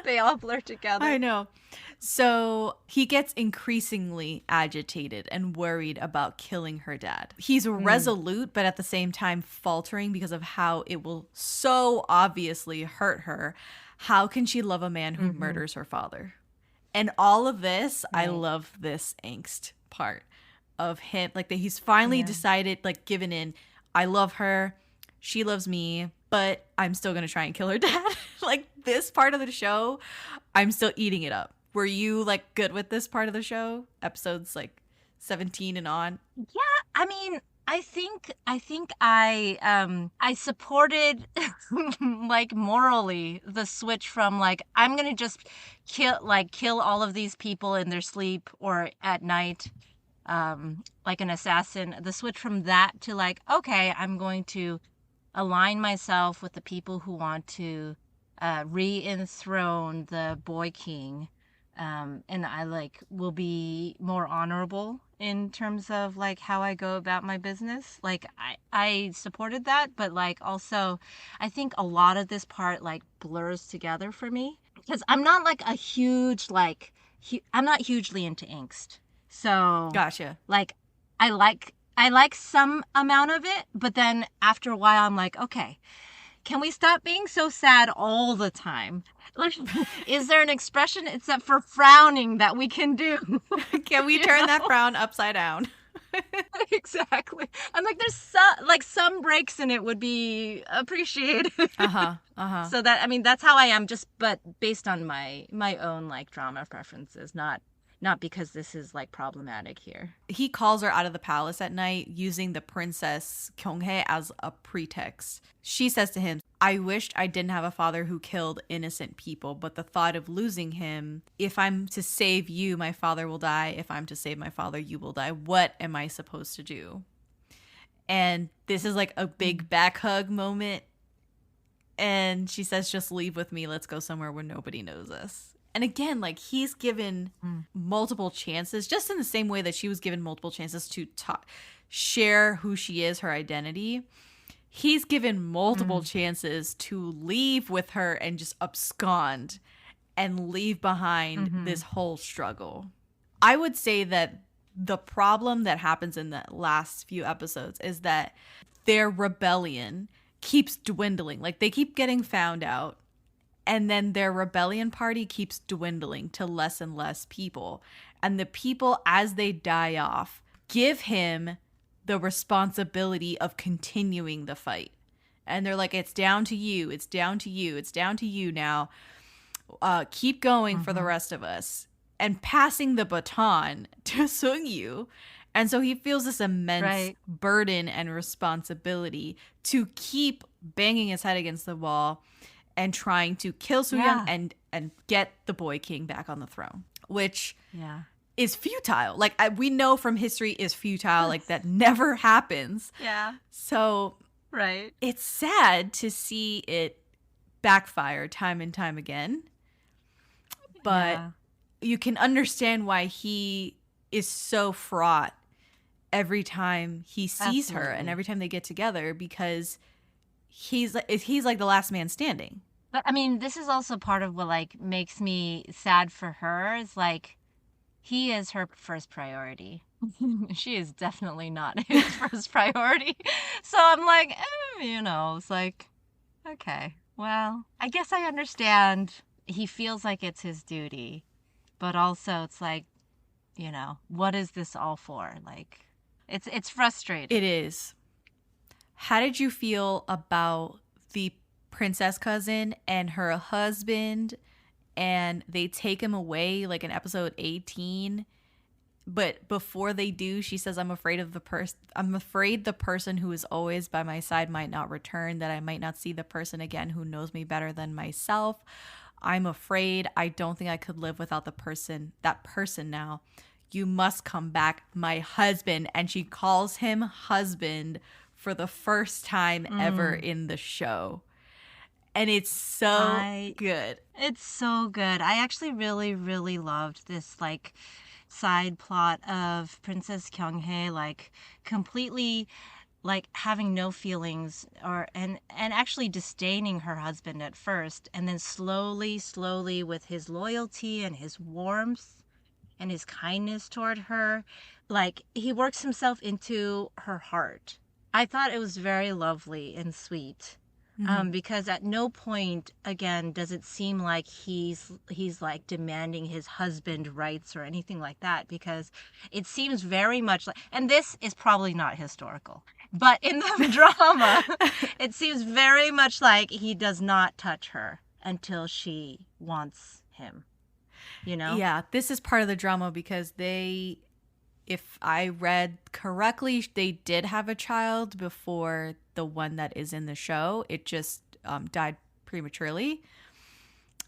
They all blur together. I know. So he gets increasingly agitated and worried about killing her dad. He's resolute, but at the same time faltering because of how it will so obviously hurt her. How can she love a man who murders her father? And all of this, I love this angst part of him. Like, that he's finally decided, like, given in, I love her, she loves me, but I'm still going to try and kill her dad. Like, this part of the show, I'm still eating it up. Were you, like, good with this part of the show? Episodes, like, 17 and on? Yeah, I mean, I think I supported, like, morally the switch from, like, I'm going to just kill all of these people in their sleep or at night, like an assassin. The switch from that to, like, okay, I'm going to align myself with the people who want to re-enthrone the boy king. And I, like, will be more honorable in terms of, like, how I go about my business. Like, I supported that, but, like, also I think a lot of this part, like, blurs together for me because I'm not, like, a huge, like, I'm not hugely into angst. So gotcha. Like, I like some amount of it, but then after a while I'm like, okay, can we stop being so sad all the time? Like, is there an expression except for frowning that we can do? Can we turn that frown upside down? Exactly. I'm like, there's some breaks in it would be appreciated. So that, I mean, that's how I am, but based on my own, like, drama preferences, not because this is, like, problematic here. He calls her out of the palace at night using the princess Kyung-hae as a pretext. She says to him, I wished I didn't have a father who killed innocent people, but the thought of losing him, if I'm to save you, my father will die. If I'm to save my father, you will die. What am I supposed to do? And this is, like, a big back hug moment. And she says, just leave with me. Let's go somewhere where nobody knows us. And again, like, he's given multiple chances, just in the same way that she was given multiple chances to share who she is, her identity. He's given multiple chances to leave with her and just abscond and leave behind this whole struggle. I would say that the problem that happens in the last few episodes is that their rebellion keeps dwindling. Like, they keep getting found out, and then their rebellion party keeps dwindling to less and less people. And the people, as they die off, give him the responsibility of continuing the fight. And they're like, it's down to you. It's down to you. It's down to you now. Keep going for the rest of us. And passing the baton to Sung-yu. And so he feels this immense burden and responsibility to keep banging his head against the wall and trying to kill Soo-young and get the Boy King back on the throne, which is futile. Like, we know from history is futile. Like, that never happens. Yeah. So it's sad to see it backfire time and time again. But you can understand why he is so fraught every time he sees her and every time they get together, because he's like the last man standing. But I mean, this is also part of what like makes me sad for her. Is like, he is her first priority. She is definitely not his first priority. So I'm like, it's like, okay, well, I guess I understand. He feels like it's his duty, but also it's like, what is this all for? Like, it's frustrating. It is. How did you feel about the princess cousin and her husband, and they take him away like in episode 18, but before they do, she says, I'm afraid the person who is always by my side might not return, that I might not see the person again who knows me better than myself. I'm afraid. I don't think I could live without that person now. You must come back, my husband. And she calls him husband for the first time ever in the show. And it's so good. It's so good. I actually really, really loved this like side plot of Princess Kyung-hae like completely like having no feelings and actually disdaining her husband at first, and then slowly with his loyalty and his warmth and his kindness toward her, like he works himself into her heart. I thought it was very lovely and sweet. Because at no point, again, does it seem like he's like demanding his husband rights or anything like that, because it seems very much like, and this is probably not historical, but in the drama, it seems very much like he does not touch her until she wants him, Yeah, this is part of the drama because if I read correctly, they did have a child before the one that is in the show. It just died prematurely.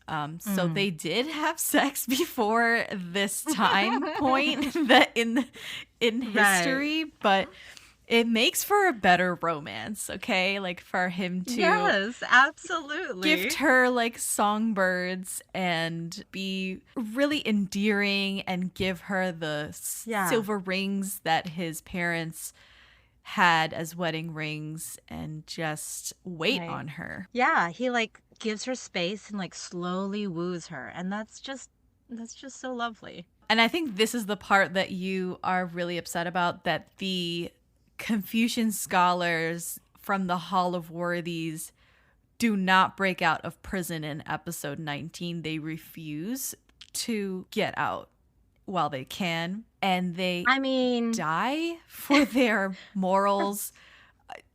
So they did have sex before this time point that in history, but it makes for a better romance, okay? Like for him to yes, absolutely gift her like songbirds and be really endearing and give her the silver rings that his parents had as wedding rings and just wait on her. Yeah, he like gives her space and like slowly woos her, and that's just so lovely. And I think this is the part that you are really upset about, that the Confucian scholars from the Hall of Worthies do not break out of prison in episode 19. They refuse to get out while they can, and they die for their morals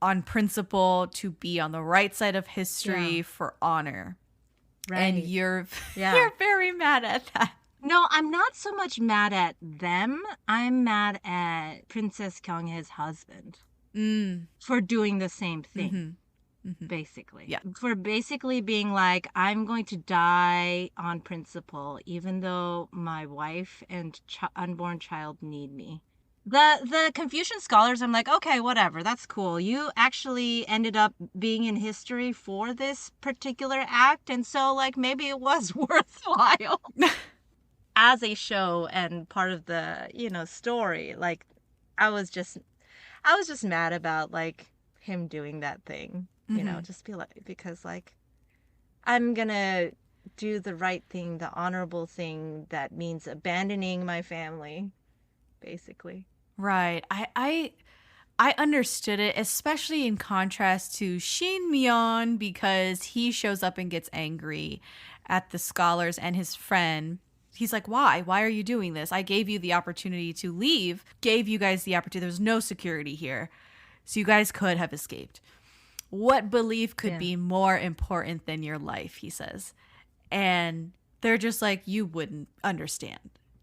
on principle, to be on the right side of history for honor. And you're very mad at that. No, I'm not so much mad at them. I'm mad at Princess Kyung-hae's husband for doing the same thing, basically. Yeah. For basically being like, I'm going to die on principle, even though my wife and unborn child need me. The Confucian scholars, I'm like, okay, whatever, that's cool. You actually ended up being in history for this particular act, and so like maybe it was worthwhile as a show and part of the, story. Like I was just mad about like him doing that thing, just be like, because like I'm gonna do the right thing, the honorable thing that means abandoning my family, basically. Right. I understood it, especially in contrast to Shin Myeon, because he shows up and gets angry at the scholars and his friend. He's like, why? Why are you doing this? I gave you the opportunity to leave, gave you guys the opportunity. There's no security here. So you guys could have escaped. What belief could be more important than your life, he says. And they're just like, you wouldn't understand.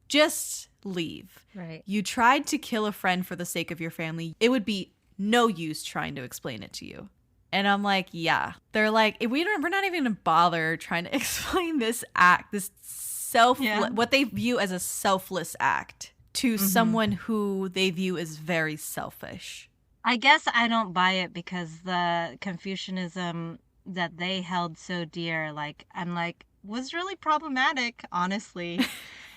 Just leave. Right. You tried to kill a friend for the sake of your family. It would be no use trying to explain it to you. And I'm like, yeah. They're like, we're not even gonna bother trying to explain this act, this what they view as a selfless act to someone who they view as very selfish. I guess I don't buy it because the Confucianism that they held so dear, like, I'm like, was really problematic, honestly.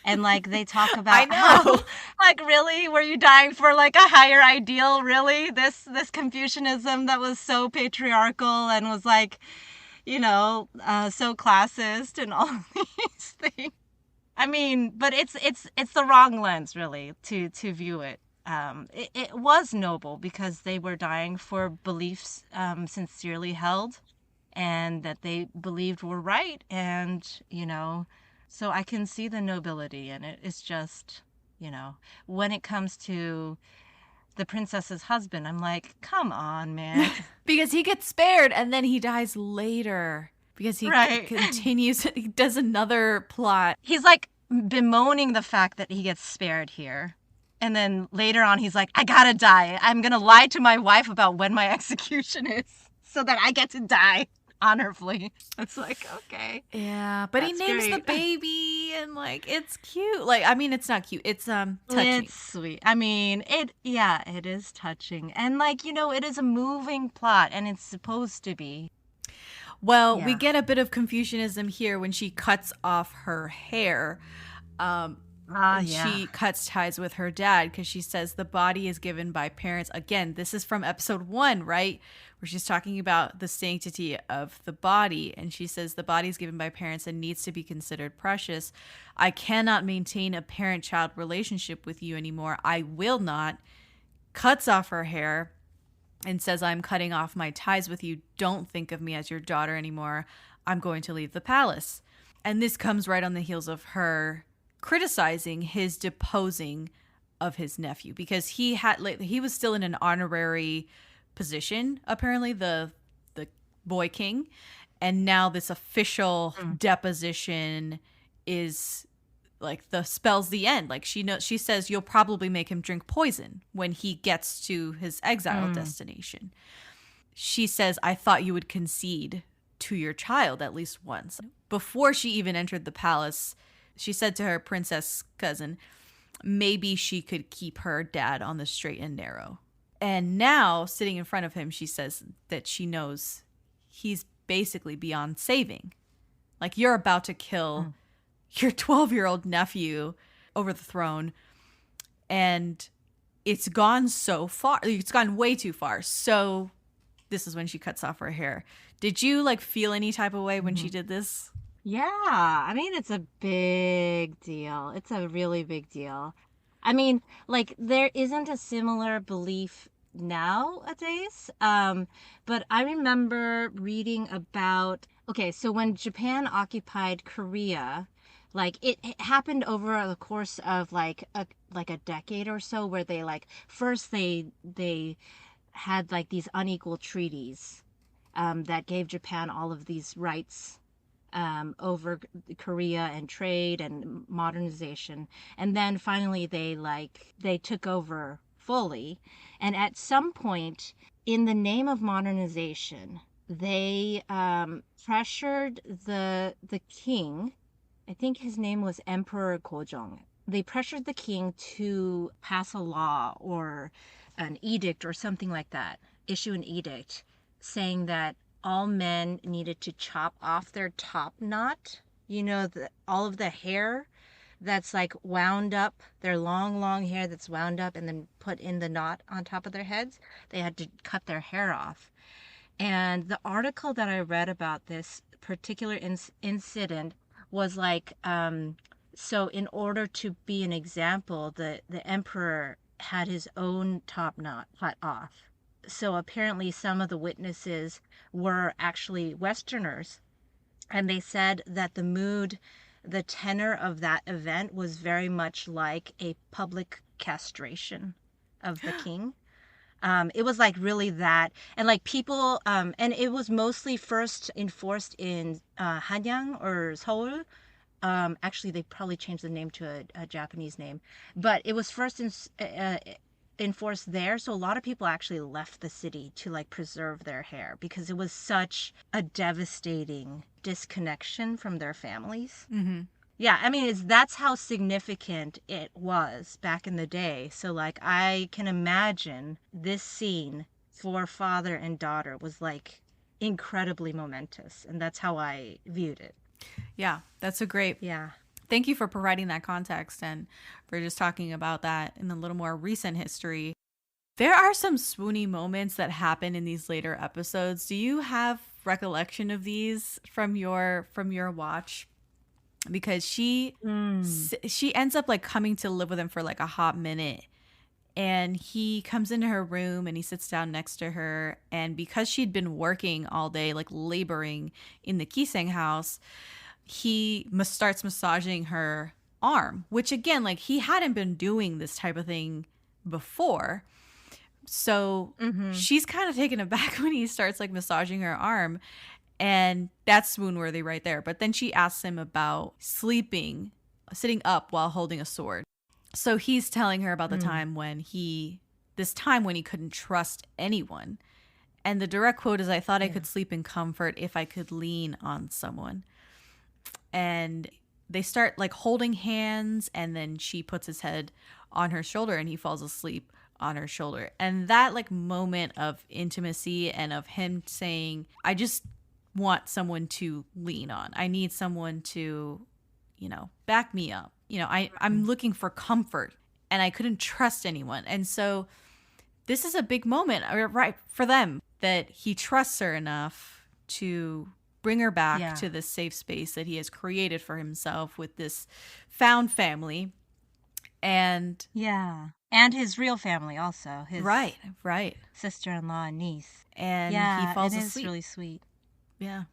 And like they talk about how, like, really, were you dying for like a higher ideal? Really, this Confucianism that was so patriarchal and was like, so classist and all these things. I mean, but it's the wrong lens, really, to view it. It was noble because they were dying for beliefs sincerely held and that they believed were right. And, so I can see the nobility in it. It's just, when it comes to the princess's husband, I'm like, come on, man. Because he gets spared and then he dies later. Because he continues, he does another plot. He's like bemoaning the fact that he gets spared here. And then later on, he's like, I gotta die. I'm gonna lie to my wife about when my execution is so that I get to die honorably. It's like, okay. Yeah, but he names the baby and like, it's cute. Like, I mean, it's not cute. It's touching. It's sweet. I mean, it is touching. And like, it is a moving plot and it's supposed to be. Well, we get a bit of Confucianism here when she cuts off her hair. She cuts ties with her dad because she says the body is given by parents. Again, this is from episode 1, right? Where she's talking about the sanctity of the body. And she says the body is given by parents and needs to be considered precious. I cannot maintain a parent-child relationship with you anymore. I will not. Cuts off her hair and says, I'm cutting off my ties with you. Don't think of me as your daughter anymore. I'm going to leave the palace. And this comes right on the heels of her criticizing his deposing of his nephew because he was still in an honorary position, apparently the boy king, and now this official deposition is like the spells the end. Like she says you'll probably make him drink poison when he gets to his exile destination. She says, I thought you would concede to your child at least once. Before she even entered the palace, she said to her princess cousin, maybe she could keep her dad on the straight and narrow. And now, sitting in front of him, she says that she knows he's basically beyond saving. Like, you're about to kill your 12-year-old nephew over the throne. And it's gone so far. It's gone way too far. So this is when she cuts off her hair. Did you, like, feel any type of way when she did this? Yeah, I mean, it's a big deal. It's a really big deal. I mean, like, there isn't a similar belief nowadays, but I remember reading about, so when Japan occupied Korea, like, it happened over the course of, like a decade or so, where they, like, first they had, like, these unequal treaties that gave Japan all of these rights over Korea and trade and modernization. And then finally they took over fully. And at some point in the name of modernization, they pressured the king. I think his name was Emperor Gojong. they pressured the king to pass a law or an edict or something like that, issue an edict saying that all men needed to chop off their top knot, all of the hair that's like wound up, their long hair that's wound up and then put in the knot on top of their heads. They had to cut their hair off. And the article that I read about this particular incident was like, so in order to be an example, the emperor had his own top knot cut off. So apparently some of the witnesses were actually Westerners. And they said that the tenor of that event was very much like a public castration of the king. It was like really that. And like people, and it was mostly first enforced in Hanyang or Seoul. Actually, they probably changed the name to a Japanese name. But it was first enforced there. So a lot of people actually left the city to like preserve their hair because it was such a devastating disconnection from their families. Mm-hmm. Yeah, I mean, that's how significant it was back in the day. So like I can imagine this scene for father and daughter was like incredibly momentous, and that's how I viewed it. Yeah, that's a great. Yeah. Thank you for providing that context and for just talking about that in a little more recent history. There are some swoony moments that happen in these later episodes. Do you have recollection of these from your watch? Because she ends up like coming to live with him for like a hot minute, and he comes into her room and he sits down next to her, and because she'd been working all day, like laboring in the Kiseng house, he starts massaging her arm, which again, like he hadn't been doing this type of thing before. So she's kind of taken aback when he starts like massaging her arm, and that's swoon-worthy right there. But then she asks him about sitting up while holding a sword. So he's telling her about the time when he couldn't trust anyone. And the direct quote is, "I thought I could sleep in comfort if I could lean on someone." And they start like holding hands, and then she puts his head on her shoulder and he falls asleep on her shoulder. And that like moment of intimacy and of him saying, "I just want someone to lean on. I need someone to, back me up. I'm looking for comfort, and I couldn't trust anyone." And so this is a big moment, right, for them, that he trusts her enough to bring her back to this safe space that he has created for himself with this found family. And his real family also, his right sister-in-law and niece. And he falls asleep. It is really sweet. Yeah.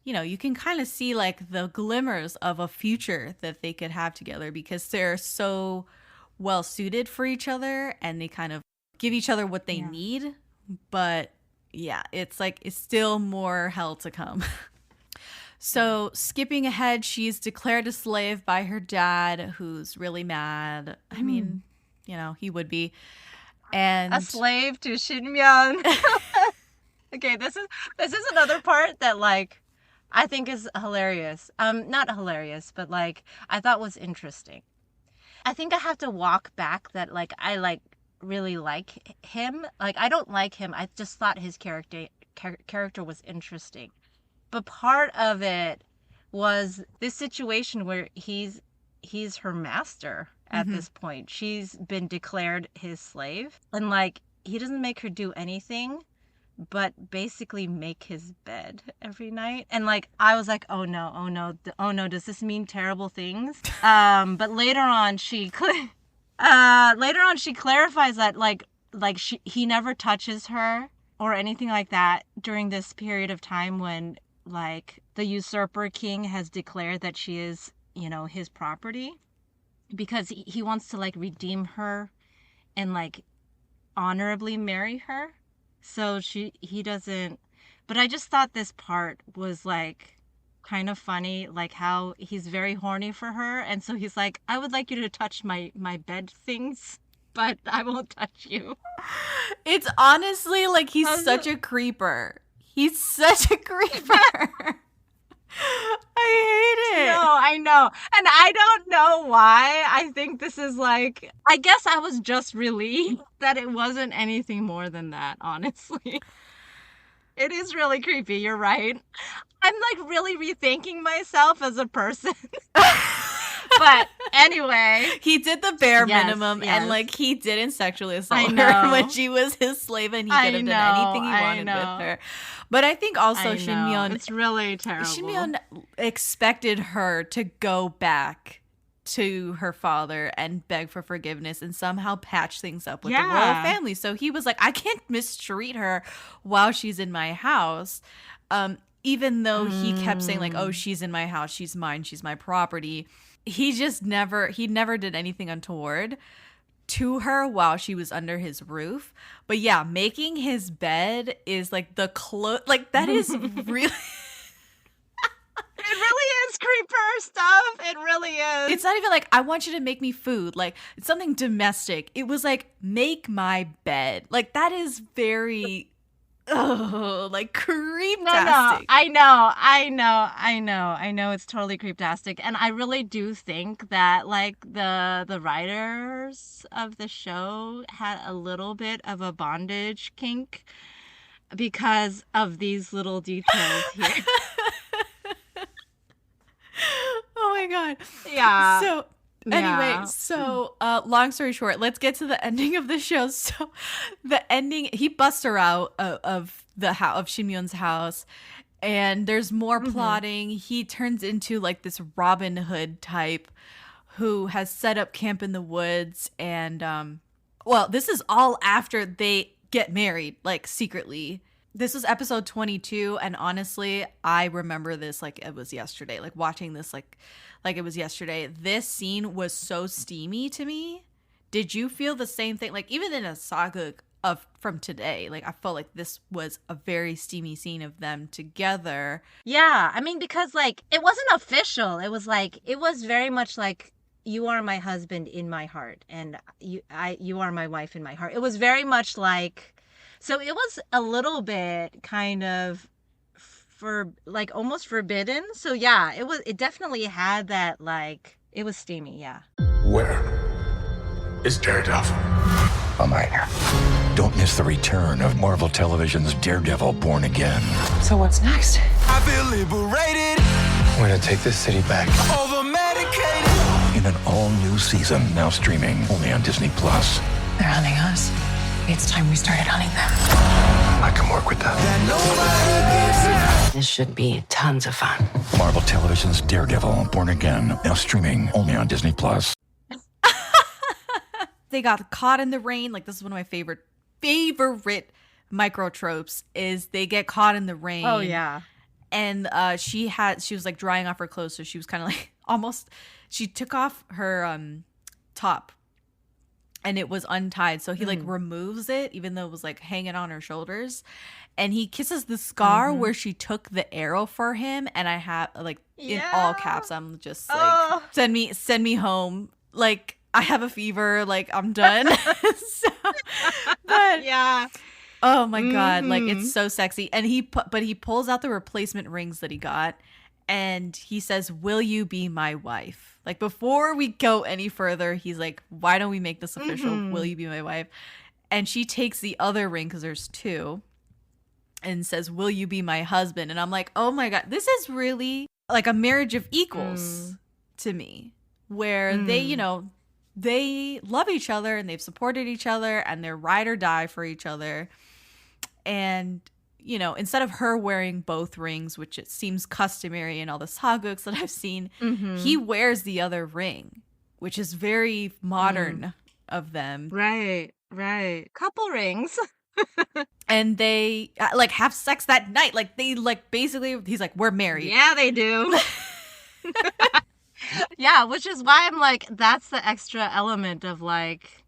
You can kind of see like the glimmers of a future that they could have together because they're so well suited for each other and they kind of give each other what they need. But yeah, it's like it's still more hell to come. So skipping ahead, she's declared a slave by her dad, who's really mad. I mean, he would be. And a slave to Shinmyeon. Okay, this is another part that like I think is hilarious. Not hilarious, but like I thought was interesting. I think I have to walk back that like I like really like him. Like I don't like him. I just thought his character was interesting. But part of it was this situation where he's her master at this point. She's been declared his slave, and like he doesn't make her do anything but basically make his bed every night. And like I was like, oh no, does this mean terrible things? But later on she clarifies that he never touches her or anything like that during this period of time when like the usurper king has declared that she is, his property, because he wants to like redeem her and like honorably marry her. So he doesn't, but I just thought this part was like kind of funny, like how he's very horny for her. And so he's like, I would like you to touch my bed things, but I won't touch you. It's honestly like he's such a creeper. He's such a creeper. I hate it. No, I know. And I don't know why. I think this is like, I guess I was just relieved that it wasn't anything more than that, honestly. It is really creepy. You're right. I'm like really rethinking myself as a person. But anyway. He did the bare minimum and like he didn't sexually assault I her know. when she was his slave and he could have done anything he wanted with her. But I think also Shin-myeon, it's really terrible. Shin-myeon expected her to go back to her father and beg for forgiveness and somehow patch things up with the royal family. So he was like, I can't mistreat her while she's in my house. Even though he kept saying like, oh, she's in my house, she's mine, she's my property. He never did anything untoward to her while she was under his roof. But yeah, making his bed is like like that is really It really is creeper stuff. It really is. It's not even like, I want you to make me food. Like, it's something domestic. It was like, make my bed. Like, that is very, like, creeptastic. No, I know. It's totally creeptastic. And I really do think that, like, the writers of the show had a little bit of a bondage kink because of these little details here. Oh my God. Yeah. So anyway, long story short, let's get to the ending of the show. So the ending, he busts her out of the house, of Shin-myeon's house, and there's more plotting. He turns into like this Robin Hood type who has set up camp in the woods, and well, this is all after they get married, like secretly. This was episode 22, and honestly, I remember this like it was yesterday. Like watching this like it was yesterday. This scene was so steamy to me. Did you feel the same thing? Like even in a sageuk from today, like I felt like this was a very steamy scene of them together. Yeah, I mean, because like it wasn't official. It was very much like, you are my husband in my heart, and you are my wife in my heart. It was very much like. So it was a little bit kind of almost forbidden. So yeah, it definitely had that, like, it was steamy, yeah. Where is Daredevil? I'm right here. Don't miss the return of Marvel Television's Daredevil Born Again. So what's next? I feel liberated. We're gonna take this city back. Over-medicated. In an all-new season, now streaming only on Disney+. They're hunting us. It's time we started hunting them. I can work with that. This should be tons of fun. Marvel Television's Daredevil Born Again, now streaming only on Disney+. They got caught in the rain. Like, this is one of my favorite micro tropes is they get caught in the rain. Oh yeah. And she was like drying off her clothes, so she was kind of like she took off her top and it was untied, so he like removes it even though it was like hanging on her shoulders, and he kisses the scar where she took the arrow for him, and I have like in all caps, I'm just like, send me home, like I have a fever, like I'm done. But yeah. Oh my God, like it's so sexy. And he pulls out the replacement rings that he got, and he says, "Will you be my wife?" Like before we go any further, he's like, "Why don't we make this official? Will you be my wife?" And she takes the other ring, because there's two, and says, "Will you be my husband?" And I'm like, oh my God, this is really like a marriage of equals to me, where they love each other and they've supported each other and they're ride or die for each other. And, instead of her wearing both rings, which it seems customary in all the sageuks that I've seen, he wears the other ring, which is very modern of them. Right. Couple rings. And they like have sex that night. Like they like basically, he's like, we're married. Yeah, they do. Yeah, which is why I'm like, that's the extra element of like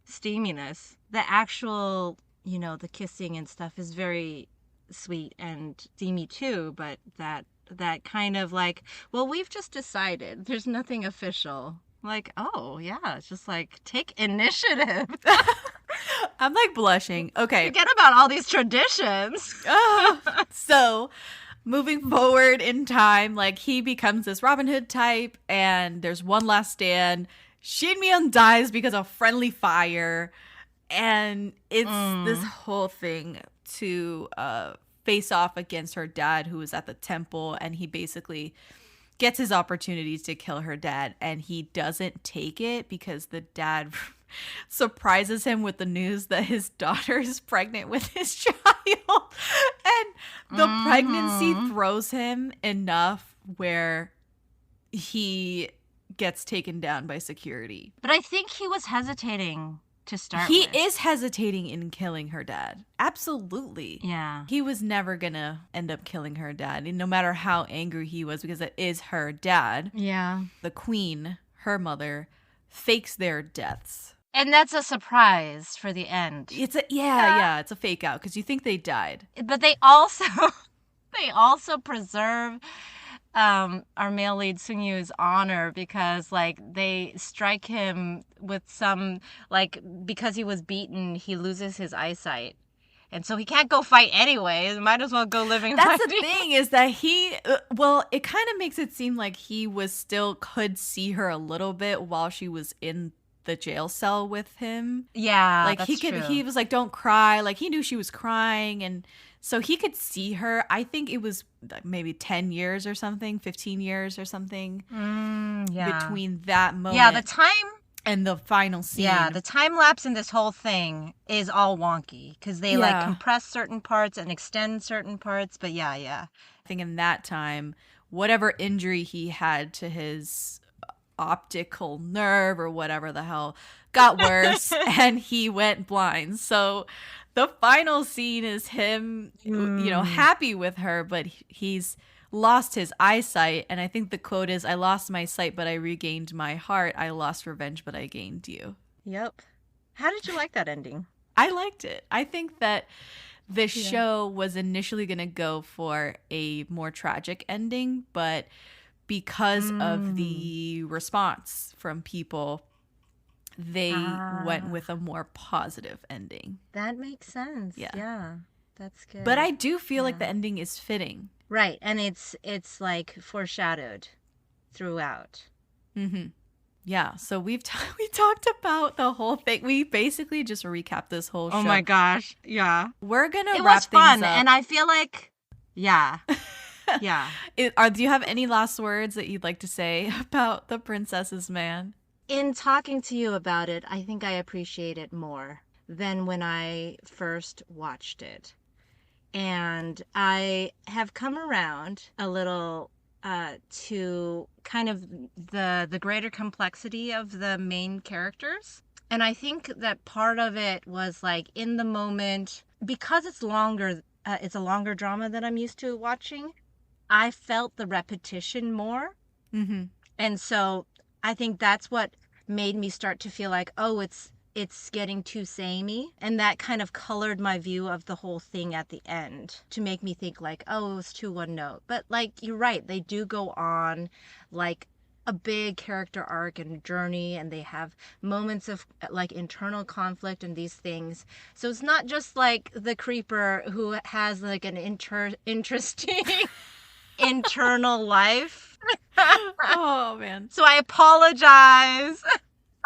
steaminess. The actual, the kissing and stuff is very sweet and steamy too, but that kind of like, well, we've just decided there's nothing official. Like, oh yeah, it's just like, take initiative. I'm like blushing. Okay. Forget about all these traditions. So moving forward in time, like he becomes this Robin Hood type, and there's one last stand. Shin Mi-yeon dies because of friendly fire, and it's this whole thing to face off against her dad, who was at the temple, and he basically gets his opportunities to kill her dad, and he doesn't take it because the dad surprises him with the news that his daughter is pregnant with his child. And the pregnancy throws him enough where he gets taken down by security. But I think he was hesitating to start He with. is hesitating in killing her dad. Absolutely. Yeah. He was never gonna end up killing her dad, no matter how angry he was, because it is her dad. Yeah. The queen, her mother, fakes their deaths. And that's a surprise for the end. It's a it's a fake out because you think they died. But they also preserve our male lead Sung-yu's honor, because like they strike him with some, like, because he was beaten, he loses his eyesight. And so he can't go fight anyway. Might as well go living. That's the thing, is that he, it kind of makes it seem like he could see her a little bit while she was in the jail cell with him. Yeah, like that's true. He was like, don't cry. Like he knew she was crying, and so he could see her. I think it was like maybe 10 years or something, 15 years or something between that moment. Yeah, the time and the final scene. Yeah, the time lapse in this whole thing is all wonky because they like compress certain parts and extend certain parts. But yeah. I think in that time, whatever injury he had to his optical nerve or whatever the hell got worse and he went blind. So the final scene is him, happy with her, but he's lost his eyesight. And I think the quote is, "I lost my sight, but I regained my heart. I lost revenge, but I gained you." Yep. How did you like that ending? I liked it. I think that the show was initially going to go for a more tragic ending, but because of the response from people, they went with a more positive ending. That makes sense. Yeah. That's good. But I do feel like the ending is fitting. Right. And it's like foreshadowed throughout. Mm-hmm. Yeah. So we talked about the whole thing. We basically just recapped this whole show. Oh my gosh. Yeah. We're going to wrap things up. It was fun. Up. And I feel like, yeah. Do you have any last words that you'd like to say about The Princess's Man? In talking to you about it, I think I appreciate it more than when I first watched it. And I have come around a little to kind of the greater complexity of the main characters. And I think that part of it was like in the moment, because it's longer, it's a longer drama than I'm used to watching, I felt the repetition more. Mm-hmm. And so I think that's what made me start to feel like, oh, it's getting too samey. And that kind of colored my view of the whole thing at the end to make me think like, oh, it was too one note. But like, you're right. They do go on like a big character arc and journey, and they have moments of like internal conflict and these things. So it's not just like the creeper who has like an interesting internal life. Oh man. So I apologize.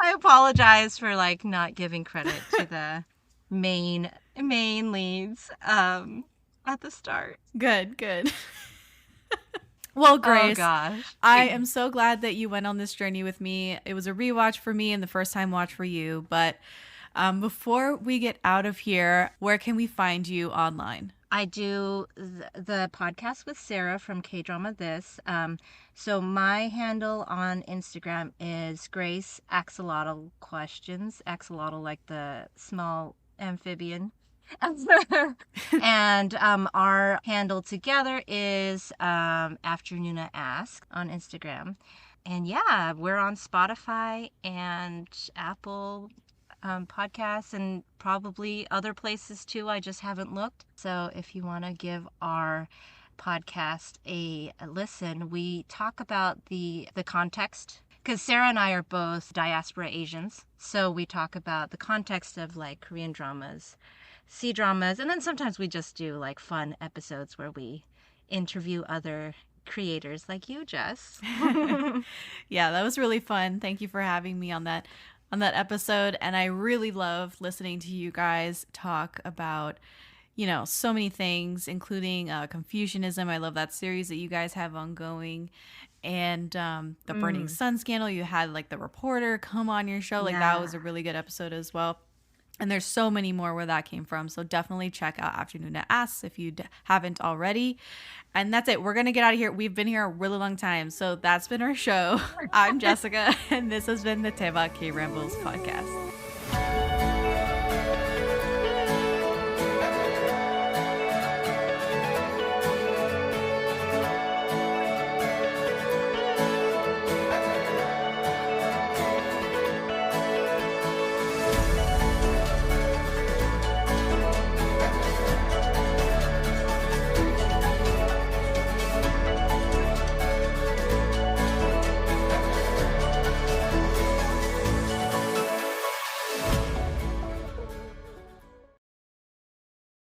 I apologize for like not giving credit to the main leads at the start. Good. Well, Grace, oh gosh. I am so glad that you went on this journey with me. It was a rewatch for me and the first time watch for you. But before we get out of here, where can we find you online? I do the podcast with Sarah from K-Drama This. So my handle on Instagram is Grace Axolotl Questions. Axolotl like the small amphibian. And our handle together is Afternoona Asks on Instagram. And yeah, we're on Spotify and Apple podcasts and probably other places too. I just haven't looked. So if you want to give our podcast a listen, we talk about the context, because Sarah and I are both diaspora Asians. So we talk about the context of like Korean dramas, C-dramas, and then sometimes we just do like fun episodes where we interview other creators like you, Jess. Yeah, that was really fun. Thank you for having me on that episode. And I really love listening to you guys talk about, so many things, including Confucianism. I love that series that you guys have ongoing. And the Burning Sun scandal. You had like the reporter come on your show. Like that was a really good episode as well. And there's so many more where that came from. So definitely check out Afternoona Asks if you haven't already. And that's it. We're going to get out of here. We've been here a really long time. So that's been our show. I'm Jessica, and this has been the Daebak K-Rambles Podcast.